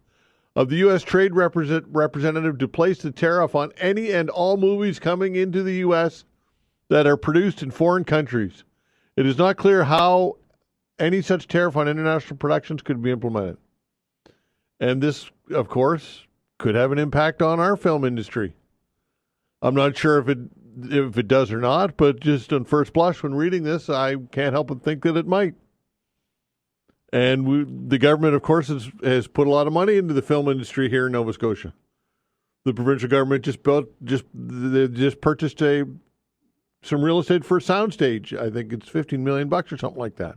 S1: of the U.S. Trade Representative to place the tariff on any and all movies coming into the U.S. that are produced in foreign countries. It is not clear how any such tariff on international productions could be implemented. And this, of course, could have an impact on our film industry. I'm not sure if it does or not, but just on first blush when reading this, I can't help but think that it might. And the government, of course, has put a lot of money into the film industry here in Nova Scotia. The provincial government just purchased some real estate for a soundstage. I think it's $15 million or something like that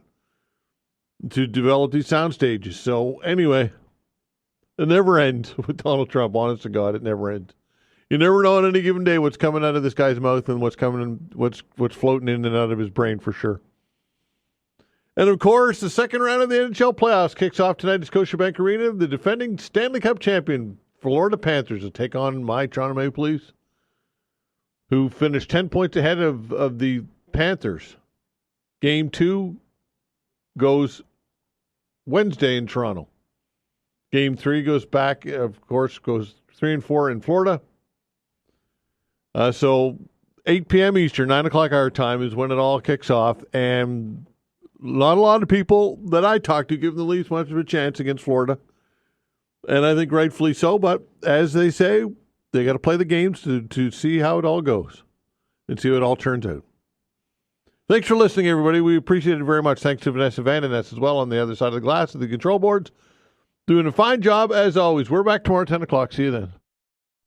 S1: to develop these sound stages. So anyway, it never ends with Donald Trump. Honest to God, it never ends. You never know on any given day what's coming out of this guy's mouth and what's floating in and out of his brain for sure. And of course, the second round of the NHL playoffs kicks off tonight at Scotiabank Arena. The defending Stanley Cup champion Florida Panthers will take on my Toronto Maple Leafs, who finished 10 points ahead of the Panthers. Game 2 goes Wednesday in Toronto. Game 3 goes back, of course, goes 3 and 4 in Florida. So 8 p.m. Eastern, 9 o'clock our time is when it all kicks off. And not a lot of people that I talk to give the Leafs much of a chance against Florida. And I think rightfully so. But as they say, they got to play the games to see how it all goes and see how it all turns out. Thanks for listening, everybody. We appreciate it very much. Thanks to Vanessa Van Ness as well on the other side of the glass of the control boards. Doing a fine job as always. We're back tomorrow at 10 o'clock. See you then.